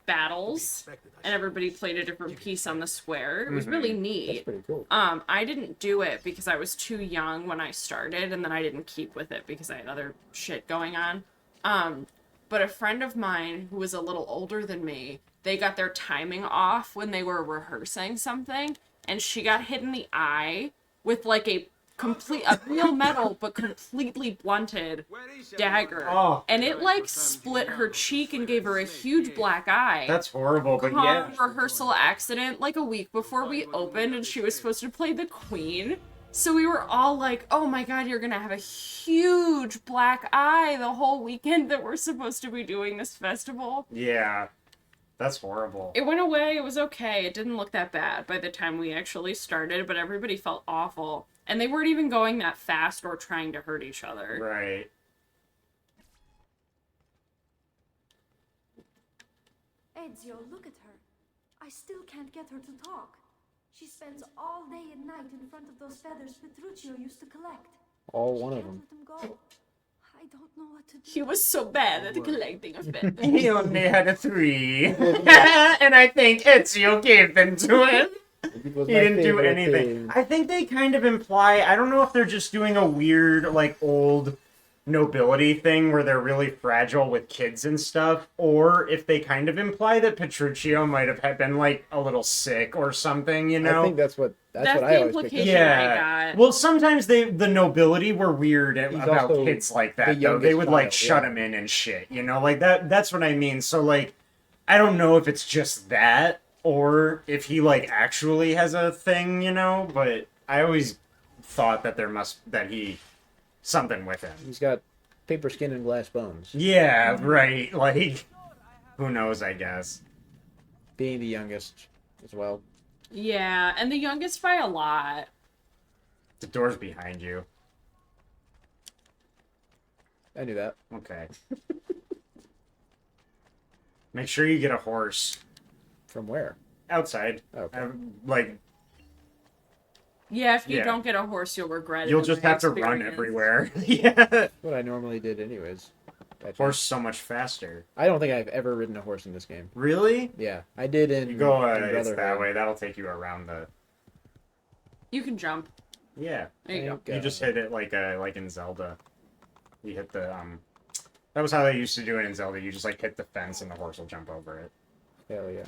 battles and everybody played a different piece on the square. It was really neat. That's pretty cool. I didn't do it because I was too young when I started, and then I didn't keep with it because I had other shit going on. But a friend of mine who was a little older than me, they got their timing off when they were rehearsing something, and she got hit in the eye with like a real metal but completely blunted dagger. Oh. And it like split her cheek and gave her a huge black eye. That's horrible, but yeah. Rehearsal accident like a week before we opened, and she was supposed to play the queen. So we were all like, oh my god, you're gonna have a huge black eye the whole weekend that we're supposed to be doing this festival. Yeah. That's horrible. It went away, it was okay. It didn't look that bad by the time we actually started, but everybody felt awful. And they weren't even going that fast or trying to hurt each other. Right. Ezio, look at her. I still can't get her to talk. She spends all day and night in front of those feathers Petruchio used to collect. All one of them. Let them go. I don't know what to do. He was so bad at collecting a feather. He only had a 3. And I think Ezio gave them to him. He didn't do anything. I think they kind of imply, I don't know if they're just doing a weird, like, old nobility thing where they're really fragile with kids and stuff, or if they kind of imply that Petruchio might have been, like, a little sick or something, you know? I think that's what I the always picked implication up. I got. Well, sometimes the nobility were weird about also kids like the that, though. youngest They would, like, child, shut yeah. him in and shit, you know? Like, that's what I mean. So, like, I don't know if it's just that, or if he, like, actually has a thing, you know? But I always thought that something with him. He's got paper skin and glass bones. Yeah, right. Like, who knows, I guess. Being the youngest as well. Yeah, and the youngest by a lot. The door's behind you. I knew that. Okay. Make sure you get a horse. From where? Outside. Okay. Like, Yeah, if you Yeah. don't get a horse, you'll regret it. you'll in just my have to run experience. everywhere. Yeah. What I normally did anyways. Horse so much faster. I don't think I've ever ridden a horse in this game. Really? Yeah, I did in You go, in it's that Brotherhood. way. That'll take you around the... You can jump. Yeah. There you go. Thank You just God. hit it like in Zelda. You hit the, That was how they used to do it in Zelda. You just, like, hit the fence and the horse will jump over it. Hell yeah.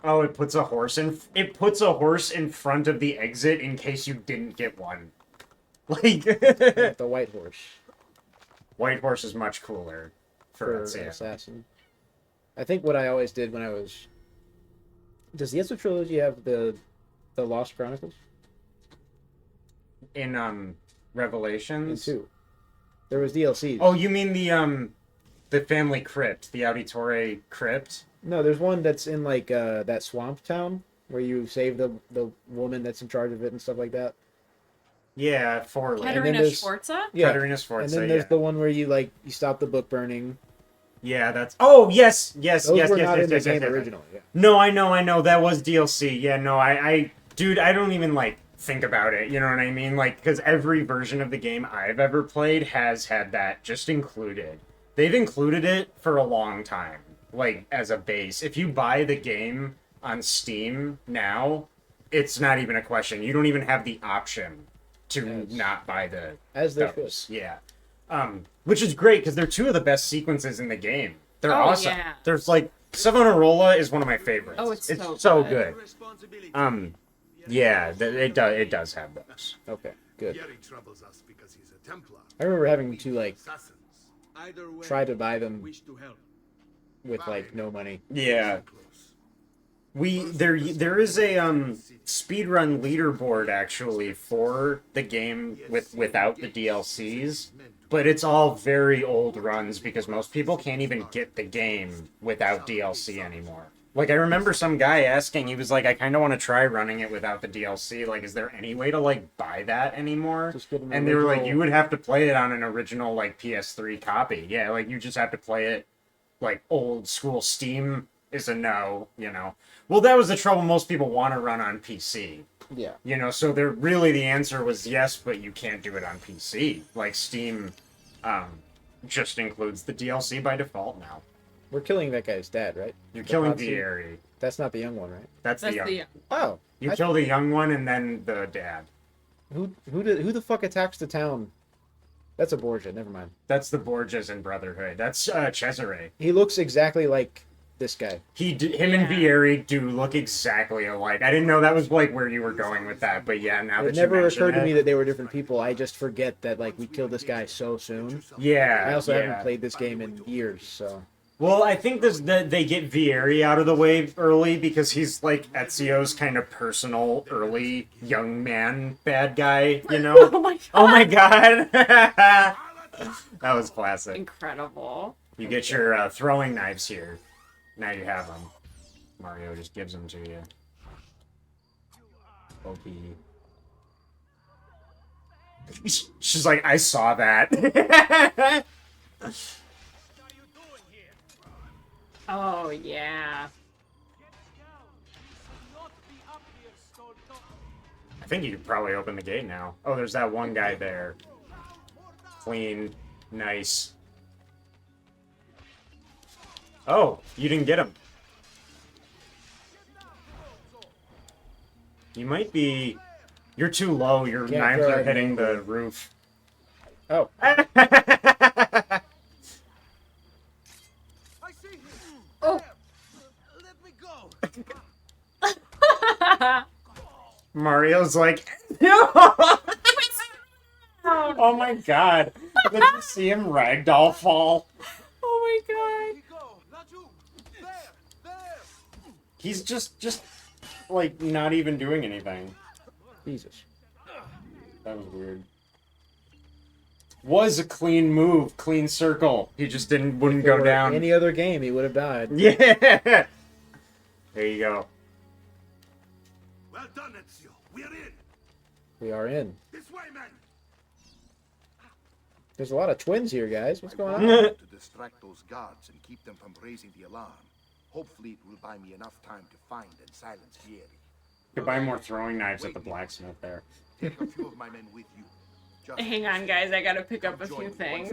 Oh, it puts a horse in front of the exit in case you didn't get one. Like... The white horse. White horse is much cooler for an Ezio. assassin. I think what I always did when I was... Does the Ezio trilogy have the Lost Chronicles? In Revelations? In 2. There was DLCs. Oh, you mean the family crypt, the Auditore crypt? No, there's one that's in like that swamp town where you save the woman that's in charge of it and stuff like that. Yeah, Forley. Katerina Sforza? Yeah. Katerina Sforza, And then there's yeah. the one where you stop the book burning. Yeah, that's... Oh, yes! Those were not in the game originally. Yeah. No, I know. That was DLC. Yeah, no, Dude, I don't even, like, think about it. You know what I mean? Like, because every version of the game I've ever played has had that just included. They've included it for a long time, like, as a base. If you buy the game on Steam now, it's not even a question. You don't even have the option to not buy the... As they those. Yeah. Which is great, because they're two of the best sequences in the game. They're Oh, awesome. yeah. There's, like... Savonarola is one of my favorites. Oh, it's so good. Yeah, it does have those. Okay, good. Yeri troubles us because he's a Templar. I remember having to like Either way, try to buy them wish to help. with like no money. Yeah. There is a speedrun leaderboard actually for the game without the DLCs, but it's all very old runs because most people can't even get the game without DLC anymore. Like, I remember some guy asking, he was like, I kind of want to try running it without the DLC. Like, is there any way to, like, buy that anymore? Just get an And they were like, original- you would have to play it on an original, like, PS3 copy. Yeah, like, you just have to play it, like, old school. Steam is a no, you know. Well, that was the trouble. Most people want to run on PC. Yeah. You know, so there really the answer was yes, but you can't do it on PC. Like, Steam just includes the DLC by default now. We're killing that guy's dad, right? You're The killing Nazi? Vieri. That's not the young one, right? That's the young. Oh, You kill the young one and then the dad. Who the fuck attacks the town? That's a Borgia. Never mind. That's the Borgias in Brotherhood. That's Cesare. He looks exactly like this guy. Him and Vieri do look exactly alike. I didn't know that was like where you were going with that, but yeah, now that It you never mention occurred to it- me that they were different people. I just forget that like we killed this guy so soon. Yeah, I also yeah. haven't played this game in years, so. Well, I think they get Vieri out of the way early because he's like Ezio's kind of personal early young man bad guy, you know? Oh my god. Oh my god. That was classic. Incredible. You get your throwing knives here. Now you have them. Mario just gives them to you. OP. She's like, I saw that. Oh, yeah. I think you could probably open the gate now. Oh, there's that one guy there. Clean. Nice. Oh, you didn't get him. You might be... You're too low. Your Can't knives throw are at hitting an the angle. roof. Oh. I see him. Oh. Let me go. Mario's like... Oh my god. Did you see him ragdoll fall? Oh my god. He's just like not even doing anything. Jesus. That was weird. Was a clean move, clean circle. He just wouldn't If it go were down. Any other game, he would have died. Yeah. There you go. Well done, Ezio. We're in. We are in. This way, men. There's a lot of twins here, guys. What's going on? To distract those guards and keep them from raising the alarm. Hopefully it will buy me enough time to find and silence Vieri. Could buy more throwing knives at the blacksmith there. Take a few of my men with you. Just Hang on, guys. I gotta pick up a few things.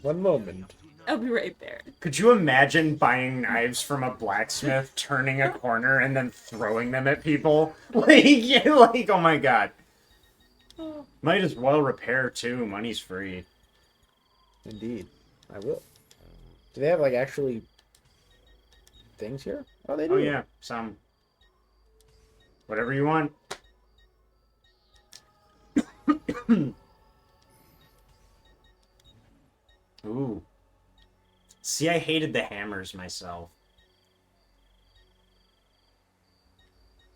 One moment. I'll be right there. Could you imagine buying knives from a blacksmith, turning a corner, and then throwing them at people? Like, yeah, like, oh my god. Might as well repair too. Money's free. Indeed. I will. Do they have, like, actually things here? Oh, they do. Oh yeah, some. Whatever you want. Ooh. See, I hated the hammers myself.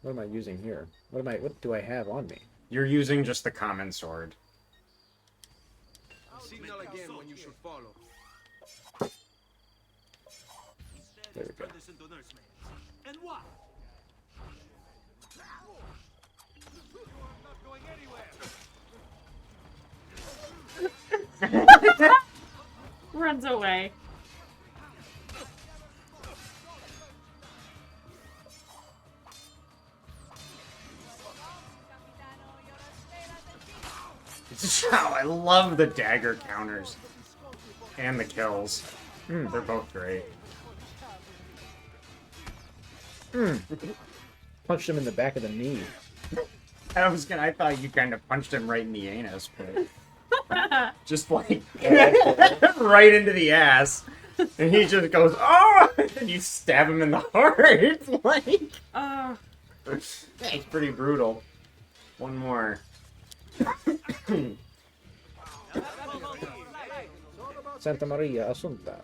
What am I using here? What do I have on me? You're using just the common sword. Signal again when you should follow. There we go. And what? Runs away. Wow, I love the dagger counters. And the kills. They're both great. Punched him in the back of the knee. I thought you kind of punched him right in the anus, but just like right into the ass, and he just goes, "Oh!" and you stab him in the heart. Like, it's pretty brutal. One more. Santa Maria Assunta.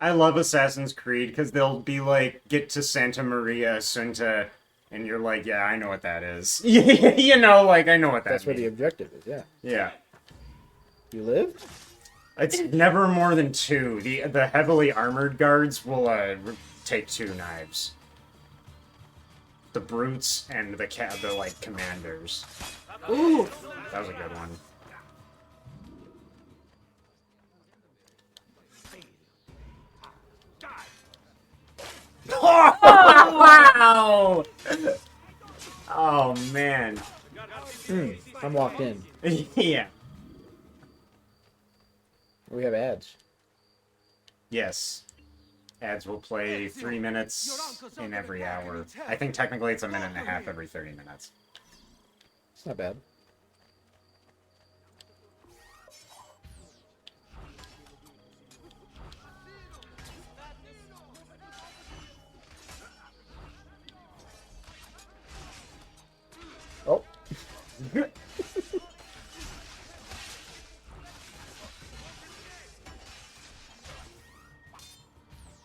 I love Assassin's Creed because they'll be like, get to Santa Maria Assunta, and you're like, yeah, I know what that is. You know, like, I know what that That's where means. the objective is, yeah. Yeah. You lived? It's never more than 2. The heavily armored guards will take 2 knives. The brutes and the like commanders. Ooh. That was a good one. Oh, wow! Oh man. I'm locked in. Yeah. We have ads. Yes. Ads will play 3 minutes in every hour. I think technically it's a minute and a half every 30 minutes. It's not bad. Oh.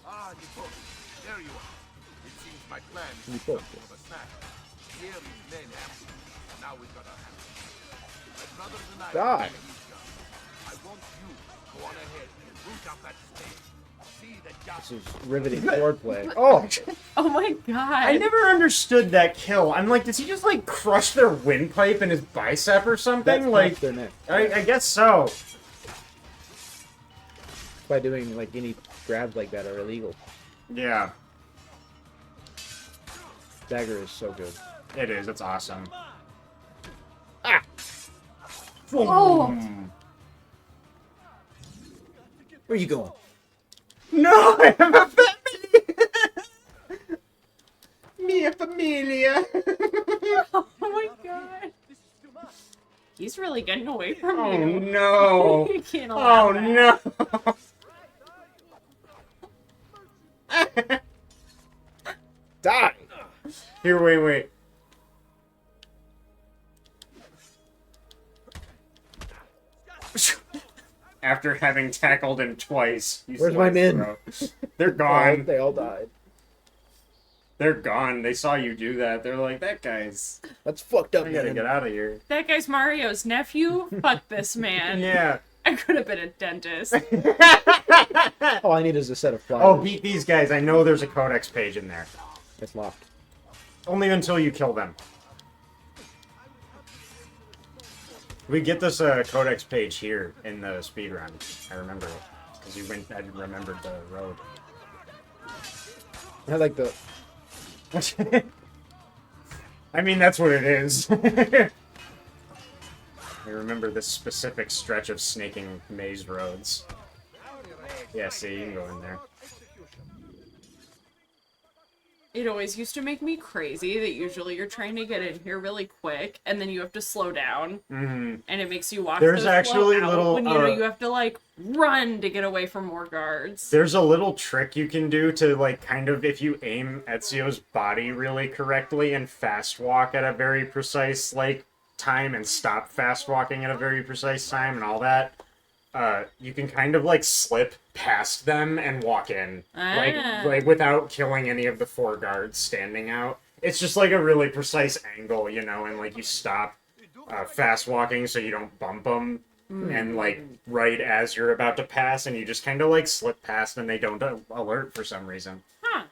Ah, you both. There you are. It seems my plan You is both. something of a snack. Here is men ambushed. Now we've got our hands. My brothers and I Die. will take these guns. I want you to go on ahead and root out that stage. See that This Joshua is riveting swordplay. Oh! Oh my god. I never understood that kill. I'm like, does he just like crush their windpipe in his bicep or something? That's Like, their neck. I guess so. By doing like any grabs like that are illegal. Yeah, Dagger is so good. it is. It's awesome. Oh. Boom. Where are you going? No, I have a family. Mia familia. Oh my god. He's really getting away from Oh you. no. You can't allow Oh that. no. Die! Here, wait. After having tackled him twice, you Where's my slice men? throat. They're gone. They all died. They're gone. They saw you do that. They're like, that guy's. That's fucked up, I gotta man. get out of here. That guy's Mario's nephew? Fuck this man. Yeah. I could have been a dentist. All I need is a set of pliers. Oh, beat these guys. I know there's a codex page in there. It's locked. Only until you kill them. We get this codex page here in the speedrun. I remember it. Because I remembered the road. I like the... I mean, that's what it is. I remember this specific stretch of snaking maze roads. Yeah, see, you can go in there. It always used to make me crazy that usually you're trying to get in here really quick and then you have to slow down. Mm-hmm. And it makes you walk There's so actually slow out little, when you know you have to like run to get away from more guards. There's a little trick you can do to, like, kind of, if you aim Ezio's body really correctly and fast walk at a very precise, like, time and stop fast walking at a very precise time and all that, you can kind of, like, slip past them and walk in. Like, without killing any of the 4 guards standing out. It's just, like, a really precise angle, you know, and, like, you stop fast walking so you don't bump them. And, like, right as you're about to pass, and you just kind of, like, slip past and they don't alert for some reason. Huh.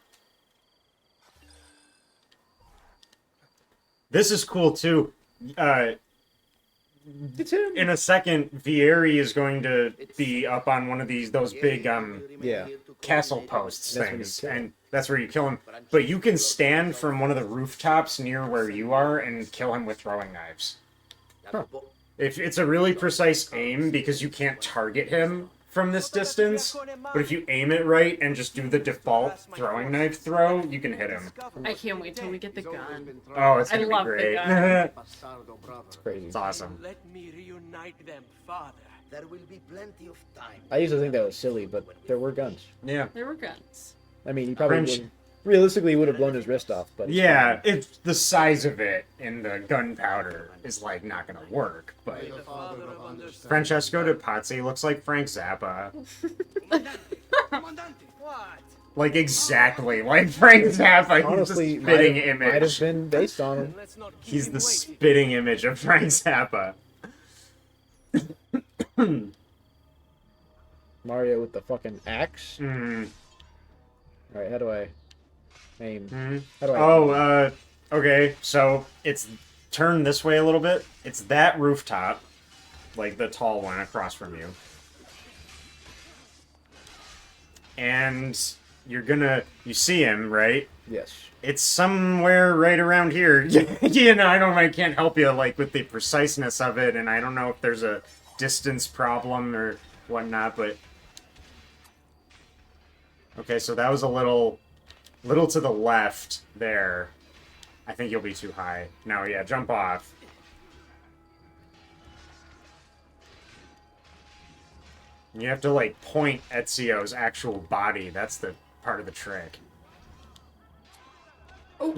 This is cool, too. In a second, Vieri is going to be up on one of those big, castle posts things, and that's where you kill him. But you can stand from one of the rooftops near where you are and kill him with throwing knives. Huh. It's a really precise aim because you can't target him from this distance, but if you aim it right and just do the default throwing knife throw, you can hit him. I can't wait till we get the gun. Oh, it's I gonna love be the great. gun. It's crazy. It's awesome. Let me reunite them, Father. There will be plenty of time. I used to think that was silly, but there were guns. Yeah. There were guns. I mean, he probably French- wouldn't, realistically would have blown his wrist off, but... Yeah, it's the size of it and the gunpowder is, like, not gonna work, but... Francesco de Pazzi looks like Frank Zappa. What? Like, exactly like Frank Zappa. Honestly, He's the spitting might have image. been based on him. Let's not keep He's him the waiting. spitting image of Frank Zappa. Mario with the fucking axe. Mm. All right, how do I aim? How do I? Okay. So it's turned this way a little bit. It's that rooftop, like the tall one across from you. And you see him, right? Yes. It's somewhere right around here. I can't help you, like, with the preciseness of it, and I don't know if there's a distance problem or whatnot, but... Okay, so that was a little to the left there. I think you'll be too high. No, yeah, jump off. You have to, like, point Ezio's actual body. That's the part of the trick. Oh.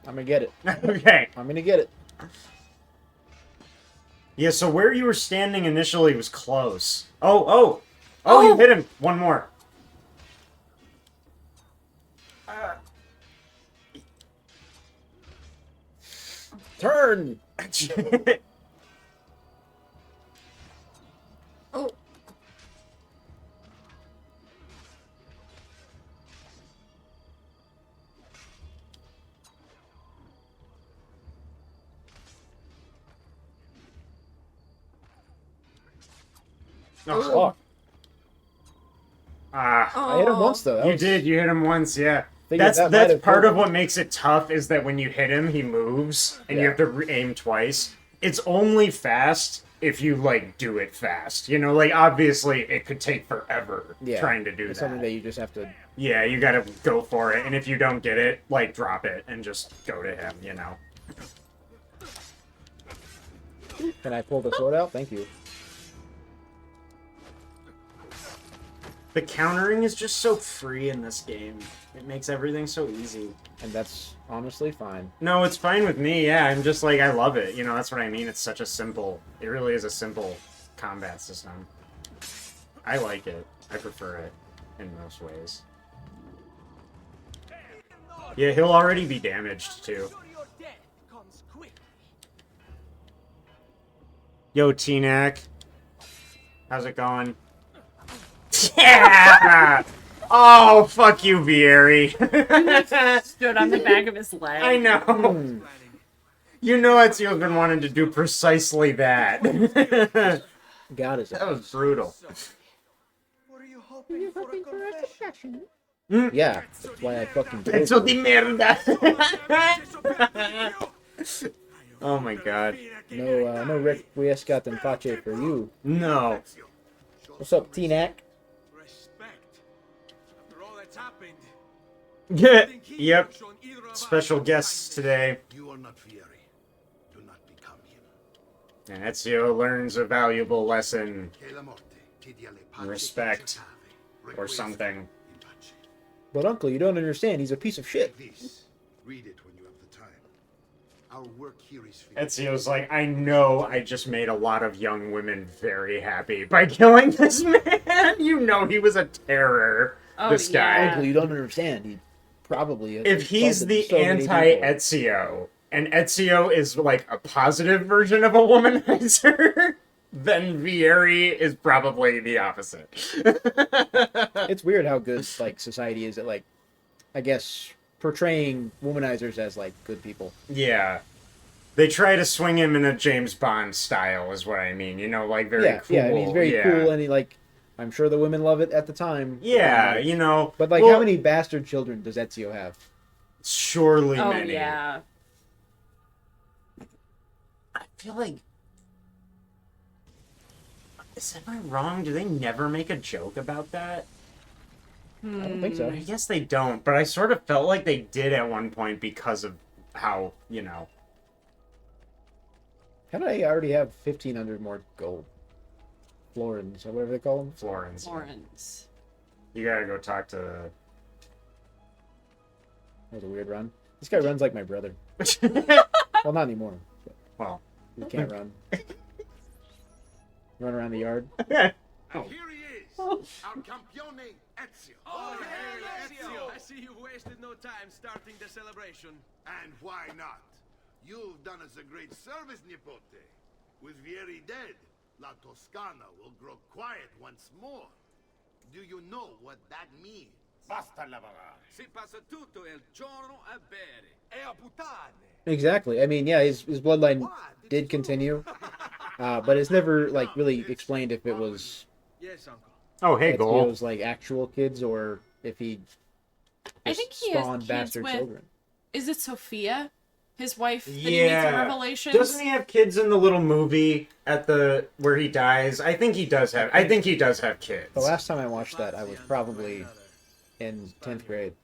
I'm gonna get it. Okay. I'm gonna get it. Yeah, so where you were standing initially was close. Oh, you hit him. One more. Turn! Oh. Oh, fuck. I hit him once, though. You hit him once, yeah. That's part of what makes it tough is that when you hit him, he moves, and you have to aim twice. It's only fast if you, like, do it fast. You know, like, obviously, it could take forever trying to do that. It's something that you just have to... Yeah, you gotta go for it, and if you don't get it, like, drop it and just go to him, you know? Can I pull the sword out? Thank you. The countering is just so free in this game. It makes everything so easy. And that's honestly fine. No, it's fine with me, yeah. I'm just like, I love it. You know, that's what I mean. It's such a simple... It really is a simple combat system. I like it. I prefer it in most ways. Yeah, he'll already be damaged, too. Yo, T-Nac. How's it going? Yeah! Oh, fuck you, Vieri. Stood on the back of his leg. I know. You know Ezio's been wanting to do precisely that. God, that was brutal. Were you hoping for a confession? Yeah, that's why I fucking did. Pezzo di merda. Oh my god. No requiescat in pace for you. No. What's up, T-Nac? Yeah, yep. Special guests today. You are not Vieri. Do not become him. And Ezio learns a valuable lesson. Respect. Or something. But Uncle, you don't understand. He's a piece of shit. Please, read it when you have the time. Our work here is Ezio's like, I know I just made a lot of young women very happy by killing this man. You know he was a terror. Oh, this guy. Uncle, you don't understand. He probably... If he's the anti-Ezio, and Ezio is like a positive version of a womanizer, then Vieri is probably the opposite. It's weird how good like society is at like, I guess, portraying womanizers as like good people. Yeah. They try to swing him in a James Bond style, is what I mean. You know, like very cool. Yeah, I mean, he's very cool, and he like... I'm sure the women love it at the time. Yeah, like, you know. But like, how many bastard children does Ezio have? Surely many. Oh, yeah. I feel like... Am I wrong? Do they never make a joke about that? I don't think so. I guess they don't, but I sort of felt like they did at one point because of how, you know... How did I already have 1,500 more gold? Florins, or whatever they call them? Florins. Florins. You gotta go talk to... That was a weird run. This guy runs like my brother. Well, not anymore. Well. He can't run. Run around the yard. And here he is, our campione Ezio. Oh, hey, Ezio! I see you wasted no time starting the celebration. And why not? You've done us a great service, Nipote. With Vieri dead, La Toscana will grow quiet once more. Do you know what that means? Basta lavorare. Si passa tutto il giorno a bere. E a puttane. Exactly. I mean, yeah, his bloodline did continue, but it's never like really explained if it was Yes, uncle. Oh, hey, Goal. Ezio's like actual kids or if he I think he has spawned kids bastard with. children. Is it Sophia, his wife? That he meets in Revelations. Doesn't he have kids in the little movie at the where he dies? I think he does have. I think he does have kids. The last time I watched that, I was probably in 10th grade.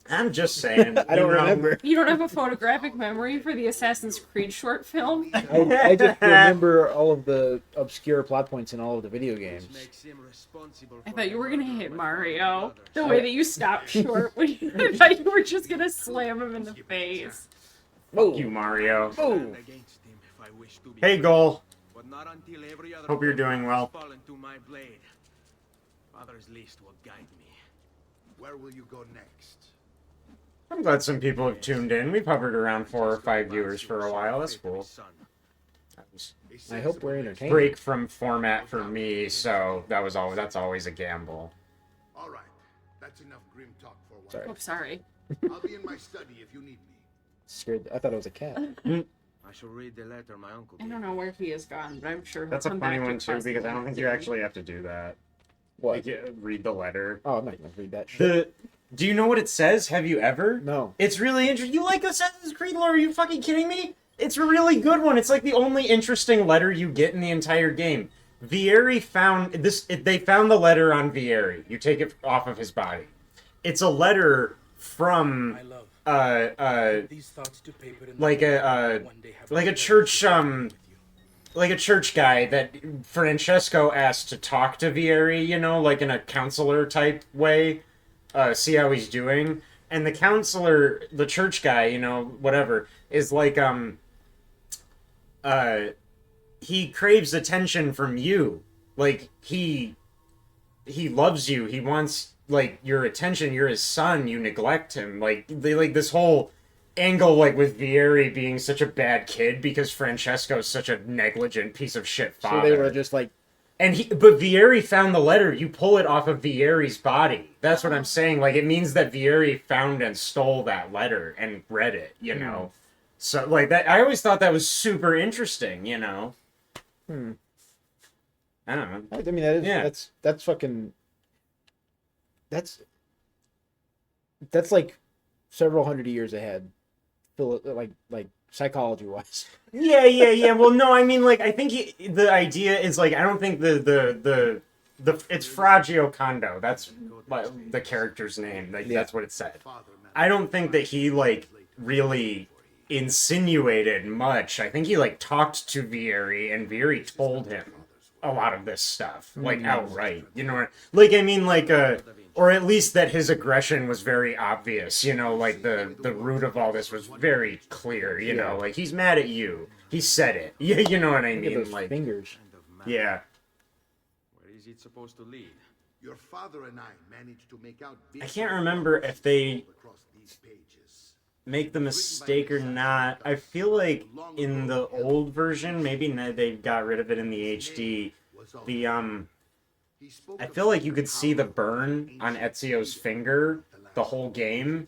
I'm just saying. I don't remember. You don't have a photographic memory for the Assassin's Creed short film? I just remember all of the obscure plot points in all of the video games. I thought you were gonna hit Mario. The way that you stopped short when you, I thought you were just gonna slam him in the face. Fuck you, Mario. Oh. Hey, Goal. But not until every other Hope you're doing well. fall into my blade. Father's list will guide me. Where will you go next? I'm glad some people have tuned in. We've hovered around 4 or 5 viewers for a while. That's cool. That was I hope we're entertained. break from format for me, so that's always a gamble. All right, that's enough grim talk for a while. Sorry. Oh, sorry. I'll be in my study if you need me. Scared. I thought it was a cat. I shall read the letter my uncle I gave don't know where he is gone, but I'm sure he'll That's a come funny back one to too, cross because the I don't think line. you actually have to do that. What? Like, read the letter. Oh, I'm not gonna read that shit. Do you know what it says? Have you ever? No. It's really interesting. You like Assassin's Creed lore? Are you fucking kidding me? It's a really good one. It's like the only interesting letter you get in the entire game. Vieri found this. They found the letter on Vieri. You take it off of his body. It's a letter from These thoughts to paper and like a church like a church guy that Francesco asked to talk to Vieri, you know, like in a counselor type way, see how he's doing. And the counselor, the church guy, you know, whatever, is like, he craves attention from you. Like, he loves you. He wants, like, your attention. You're his son. You neglect him. Like, they, like, this whole angle, like, with Vieri being such a bad kid because Francesco's such a negligent piece of shit father. So they were just like... But Vieri found the letter. You pull it off of Vieri's body. That's what I'm saying. Like, it means that Vieri found and stole that letter and read it, you know? So, like, that, I always thought that was super interesting, you know? I don't know. I mean, that's fucking... That's like several hundred years ahead. Like psychology-wise. Yeah. Well, no, I mean, like, I think the idea is, like, I don't think the it's Fragio Kondo. That's the character's name. Like, that's what it said. I don't think that he, like, really insinuated much. I think he, like, talked to Vieri, and Vieri told him a lot of this stuff, like, outright. You know, like, I mean, like, or at least that his aggression was very obvious, you know, like, the root of all this was very clear, you know, like, he's mad at you. He said it. You know what I mean? Those like, fingers. Yeah. Where is it supposed to lead? Your father and I managed to make out. I can't remember if they make the mistake or not. I feel like in the old version, maybe they got rid of it in the HD. I feel like you could see the burn on Ezio's finger the whole game,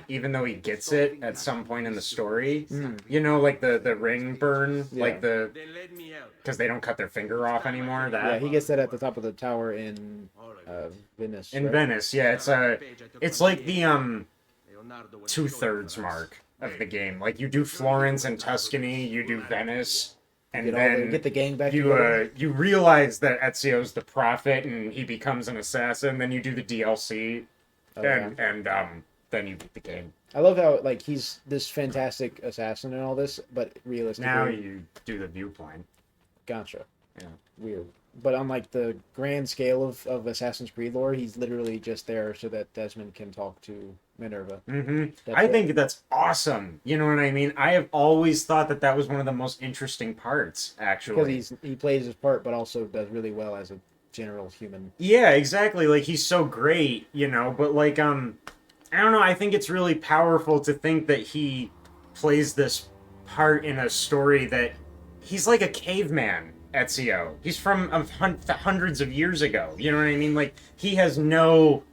even though he gets it at some point in the story. You know, like the ring burn, like because they don't cut their finger off anymore. Yeah, he gets that at the top of the tower in Venice. In right? Venice, yeah, it's like the 2/3 mark of the game. Like, you do Florence and Tuscany, you do Venice, and then get the gang back you together. you realize that Ezio's the prophet and he becomes an assassin. Then you do the DLC, and then you beat the game. I love how, like, he's this fantastic assassin and all this, but realistically... Now you do the viewpoint. Gotcha. Yeah. Weird. But on, like, the grand scale of Assassin's Creed lore, he's literally just there so that Desmond can talk to Minerva. I think that's awesome. You know what I mean? I have always thought that that was one of the most interesting parts, actually. Because he plays his part, but also does really well as a general human. Yeah, exactly. Like, he's so great, you know, but, like, I don't know, I think it's really powerful to think that he plays this part in a story that he's like a caveman. Ezio. He's from hundreds of years ago. You know what I mean? Like, he has no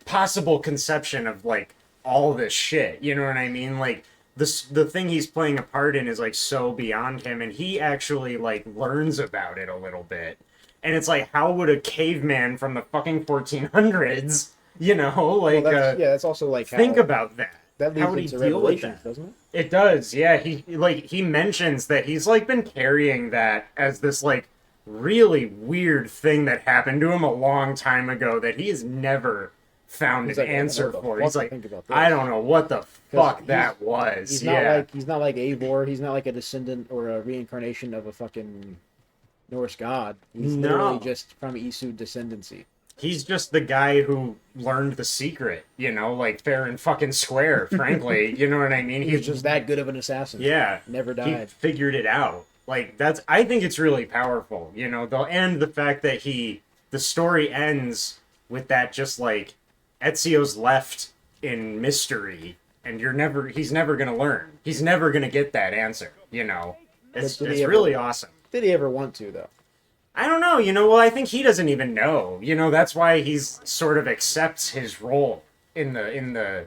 possible conception of, like, all this shit. You know what I mean? Like, the thing he's playing a part in is, like, so beyond him, and he actually, like, learns about it a little bit. And it's like, how would a caveman from the fucking 1400s, you know, like, that's also, like, think about that? That How leads would he into deal with Revelations, that? doesn't it? It does, yeah. He mentions that he's, like, been carrying that as this, like, really weird thing that happened to him a long time ago that he has never found He's an like, I don't know answer what the for. fuck He's to like, think about I this." don't know what the fuck that was. He's Yeah. not like Eivor. He's not like a descendant or a reincarnation of a fucking Norse god. He's No. literally just from Isu descendancy. He's just the guy who learned the secret, you know, like fair and fucking square, frankly. You know what I mean? He's just that good of an assassin. Yeah. Never He died. figured it out. Like, I think it's really powerful, you know, and the fact that the story ends with that just, like, Ezio's left in mystery, and he's never gonna learn. He's never gonna get that answer, you know? It's really awesome. Did he ever want to, though? I don't know, you know, well, I think he doesn't even know. You know, that's why he's sort of accepts his role in the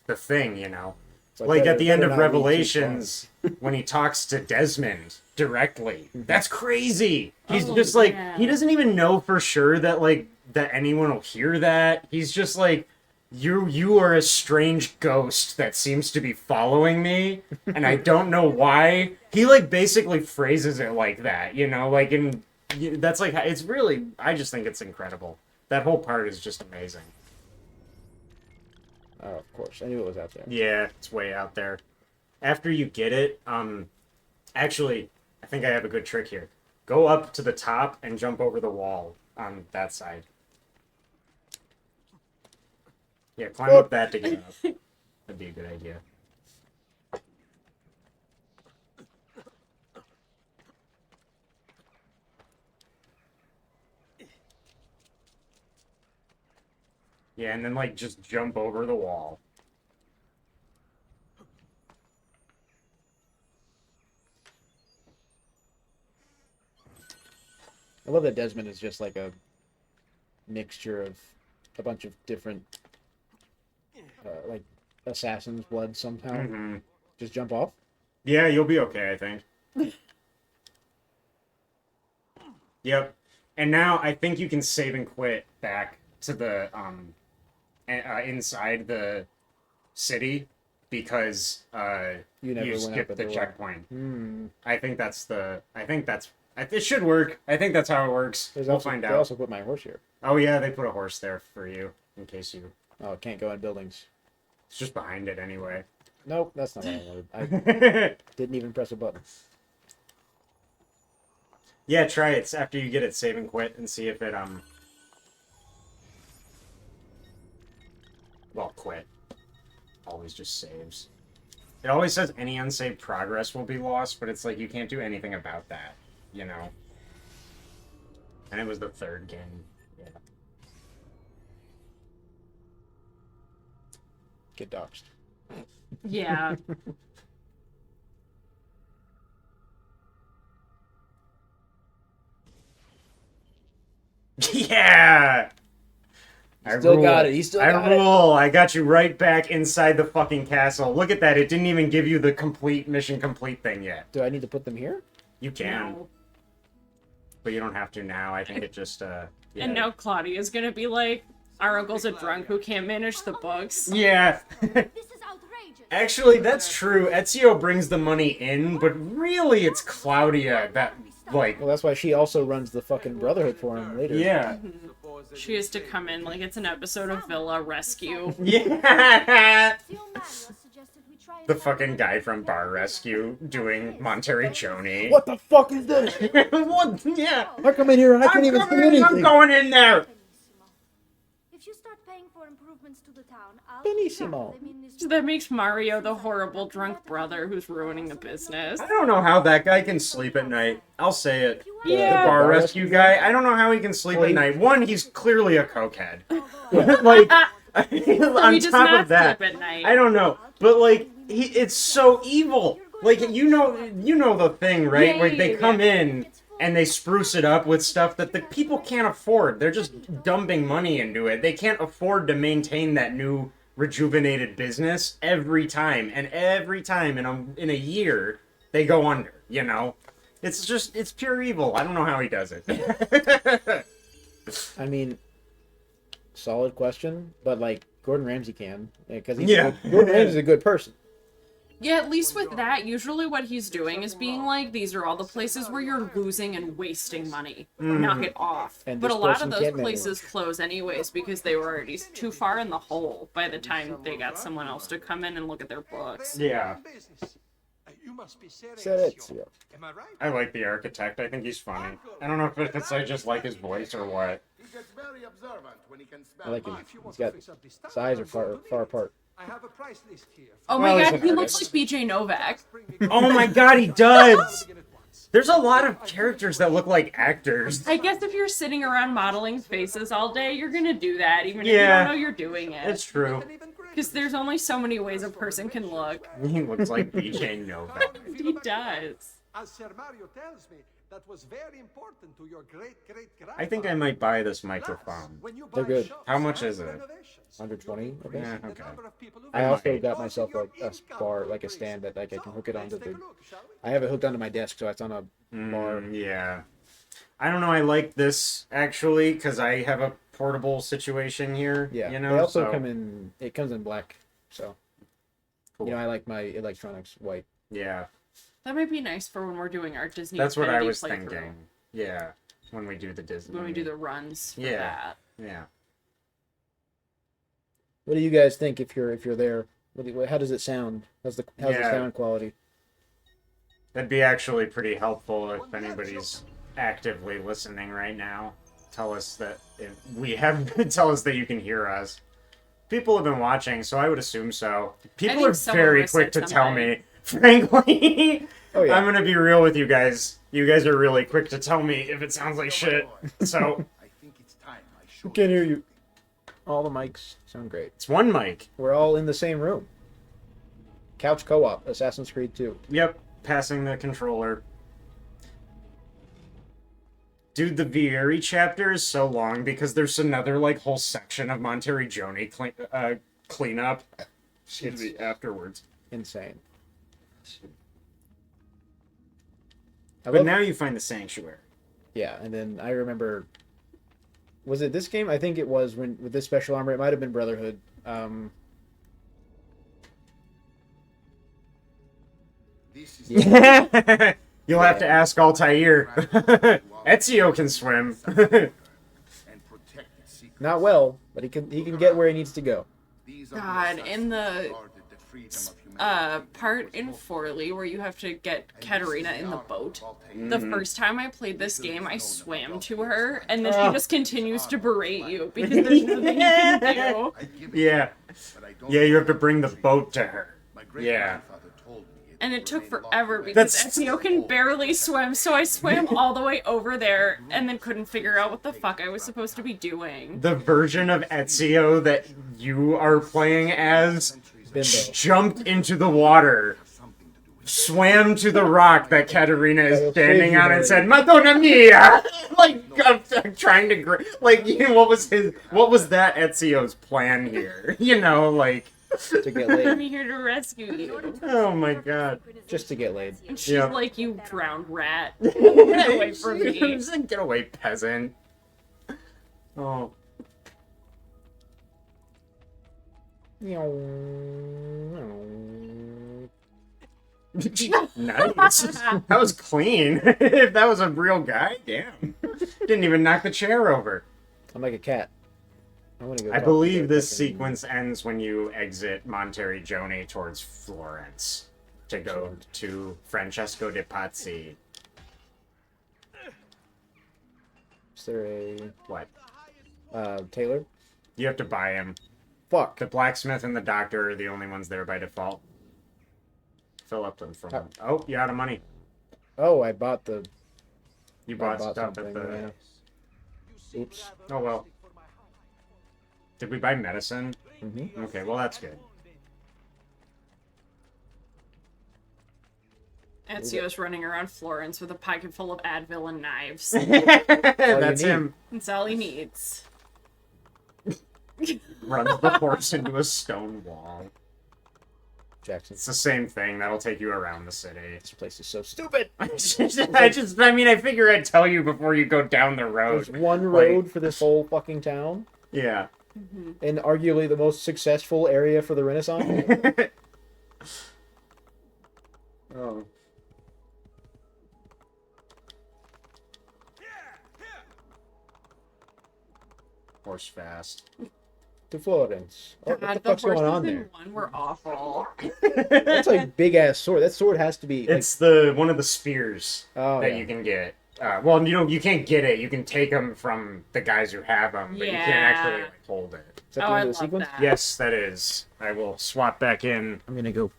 thing, you know. Like at the end of Revelations, when he talks to Desmond directly. That's crazy. He's just like, he doesn't even know for sure that, like, that anyone will hear that. He's just like, you are a strange ghost that seems to be following me, and I don't know why. He, like, basically phrases it like that, you know, like, and that's like, it's really, I just think it's incredible. That whole part is just amazing. Oh, of course. I knew it was out there. Yeah, it's way out there. After you get it, actually, I think I have a good trick here. Go up to the top and jump over the wall on that side. Yeah, climb up that to get up. That'd be a good idea. Yeah, and then, like, just jump over the wall. I love that Desmond is just like a mixture of a bunch of different, like, assassin's blood somehow. Mm-hmm. Just jump off? Yeah, you'll be okay, I think. Yep. And now I think you can save and quit back to the, inside the city because, you skipped the checkpoint. I think it should work. I think that's how it works. We'll find out. They also put my horse here. Oh yeah, they put a horse there for you, in case you... Oh, it can't go in buildings. It's just behind it anyway. Nope, that's not what I wanted. I didn't even press a button. Yeah, try it after you get it, save and quit, and see if it, well, quit. Always just saves. It always says any unsaved progress will be lost, but it's like you can't do anything about that, you know? And it was the third game. Yeah. Get doxxed. Yeah. Yeah! He still got it. He still got it. I got you right back inside the fucking castle. Look at that. It didn't even give you the complete mission complete thing yet. Do I need to put them here? You can. No. But you don't have to now. I think it just, yeah. And now Claudia's gonna be like, our uncle's a drunk who can't manage the books. Yeah. Actually, that's true. Ezio brings the money in, but really it's Claudia that, like... Well, that's why she also runs the fucking Brotherhood for him later. Yeah. She has to come in like it's an episode of Villa Rescue. Yeah! The fucking guy from Bar Rescue doing Montericcioni. What the fuck is this? What? Yeah. I come in here and I can't even see anything. I'm going in there. If you start paying for improvements to the town, I'll Benissimo. So that makes Mario the horrible drunk brother who's ruining the business. I don't know how that guy can sleep at night. I'll say it. Yeah. The Bar Rescue guy. I don't know how he can sleep at night. One, he's clearly a cokehead. Yeah. Like, So on he does top not of that, sleep at night. I don't know. But, like, it's so evil. Like, you know the thing, right? Yeah, Where yeah, they yeah, come yeah. in and they spruce it up with stuff that the people can't afford. They're just dumping money into it. They can't afford to maintain that new rejuvenated business every time. And every time in a year, they go under, you know? It's pure evil. I don't know how he does it. I mean, solid question, but like Gordon Ramsay can, because Gordon Ramsay's a good person. Yeah, at least with that, usually what he's doing is being like, these are all the places where you're losing and wasting money. Knock it off. And But a this lot person of those can't manage. places close anyways because they were already too far in the hole by the time they got someone else to come in and look at their books. Yeah. You must be Ezio. Am I right? I like the architect. I think he's funny. I don't know if it's I just like his voice or what. He gets very observant when he can smell I like him. money. He's got his eyes are far apart. I have a price list here. Oh my Well, he's god, an he looks artist. like BJ Novak. Oh my god, he does! There's a lot of characters that look like actors. I guess if you're sitting around modeling faces all day, you're gonna do that, even if you Yeah. don't know you're doing it. It's true. Because there's only so many ways a person can look. He looks like BJ Novak. He does. As Sir Mario tells me, that was very important to your great-great-grandfather. I think I might buy this microphone. When you They're buy good. shops How much and is it? renovations, 120, I guess. Yeah, the okay. number of people who I also might. got myself a bar, like a stand that like I can hook it onto the. I have it hooked onto my desk, so it's on a bar. Yeah. I don't know, I like this, actually, because I have a portable situation here. Yeah, You know, they also so- come in. It comes in black, so Cool. you know I like my electronics white. Yeah. That might be nice for when we're doing our Disney. That's what I Infinity was playthrough. thinking. Yeah. When we do the Disney. When we do the runs for Yeah. that. Yeah. What do you guys think if you're there? How does it sound? How's the Yeah. sound quality? That'd be actually pretty helpful if anybody's actively listening right now. Tell us that if we have tell us that you can hear us. People have been watching, so I would assume so. People think are someone very would've quick said to tell something. me. Frankly, Oh yeah. I'm gonna be real with you guys. You guys are really quick to tell me if it sounds like shit. So I think it's time I Who show can hear you? All the mics sound great. it's one mic. We're all in the same room. Couch co-op, Assassin's Creed 2. Yep, passing the controller. Dude, the Vieri chapter is so long because there's another like whole section of Monteriggioni cleanup. Excuse me, afterwards. Insane. But now you find the sanctuary. Yeah, and then I remember. Was it this game? I think it was when with this special armor. It might have been Brotherhood. This is Yeah. You'll have to ask Altair. Ezio can swim. and protect its secrets. Not well, but he can get where he needs to go. These are God, the in the assassins who guarded the freedom of humanity. part in Forley where you have to get Katerina in the boat. The first time I played this game, I swam to her, and then she just continues to berate you because there's nothing you can do. I give it Yeah. but I don't Yeah, you have to bring the boat to her. My Yeah. great-grandfather told me And would it took remain locked forever away. because That's- Ezio can barely swim, so I swam all the way over there and then couldn't figure out what the fuck I was supposed to be doing. The version of Ezio that you are playing as Bimbo. jumped into the water, swam to the rock that Katerina is standing on, and said, "Madonna mia!" Like I'm trying to like what was that Ezio's plan here? You know, like To get I'm laid. here to rescue you. oh my god. Just to get laid. And she's Yeah. like, you drowned rat. Get away from me. Get away, peasant. Oh. Nice. That was clean. If that was a real guy, damn. Didn't even knock the chair over. I'm like a cat. I want to go. I talk believe to this fucking- sequence ends when you exit Monteriggioni towards Florence to go to Francesco de Pazzi. Is there a What? Taylor? You have to buy him. Fuck. The blacksmith and the doctor are the only ones there by default. Fill up them from. Oh, you're out of money. Oh, I bought the. You I bought bought stuff at something, the. yeah. Oops. Oh well. Did we buy medicine? Mm-hmm. Okay, well that's good. Ezio's running around Florence with a pocket full of Advil and knives. That's him. That's all he needs. Runs the horse into a stone wall. Jackson. It's the same thing. That'll take you around the city. This place is so stupid. I figure I'd tell you before you go down the road. There's one road for this whole fucking town. Yeah. And arguably the most successful area for the Renaissance. Oh. Horse fast. To Florence. Oh, God, what the the fuck's going horses on in there? one were awful. That's like big ass sword. That sword has to be. Like... It's the one of the spears that yeah. you can get. Well, you can't get it. You can take them from the guys who have them, but you can't actually like, hold it. Is that the end of the sequence? That. Yes, that is. I will swap back in. I'm gonna go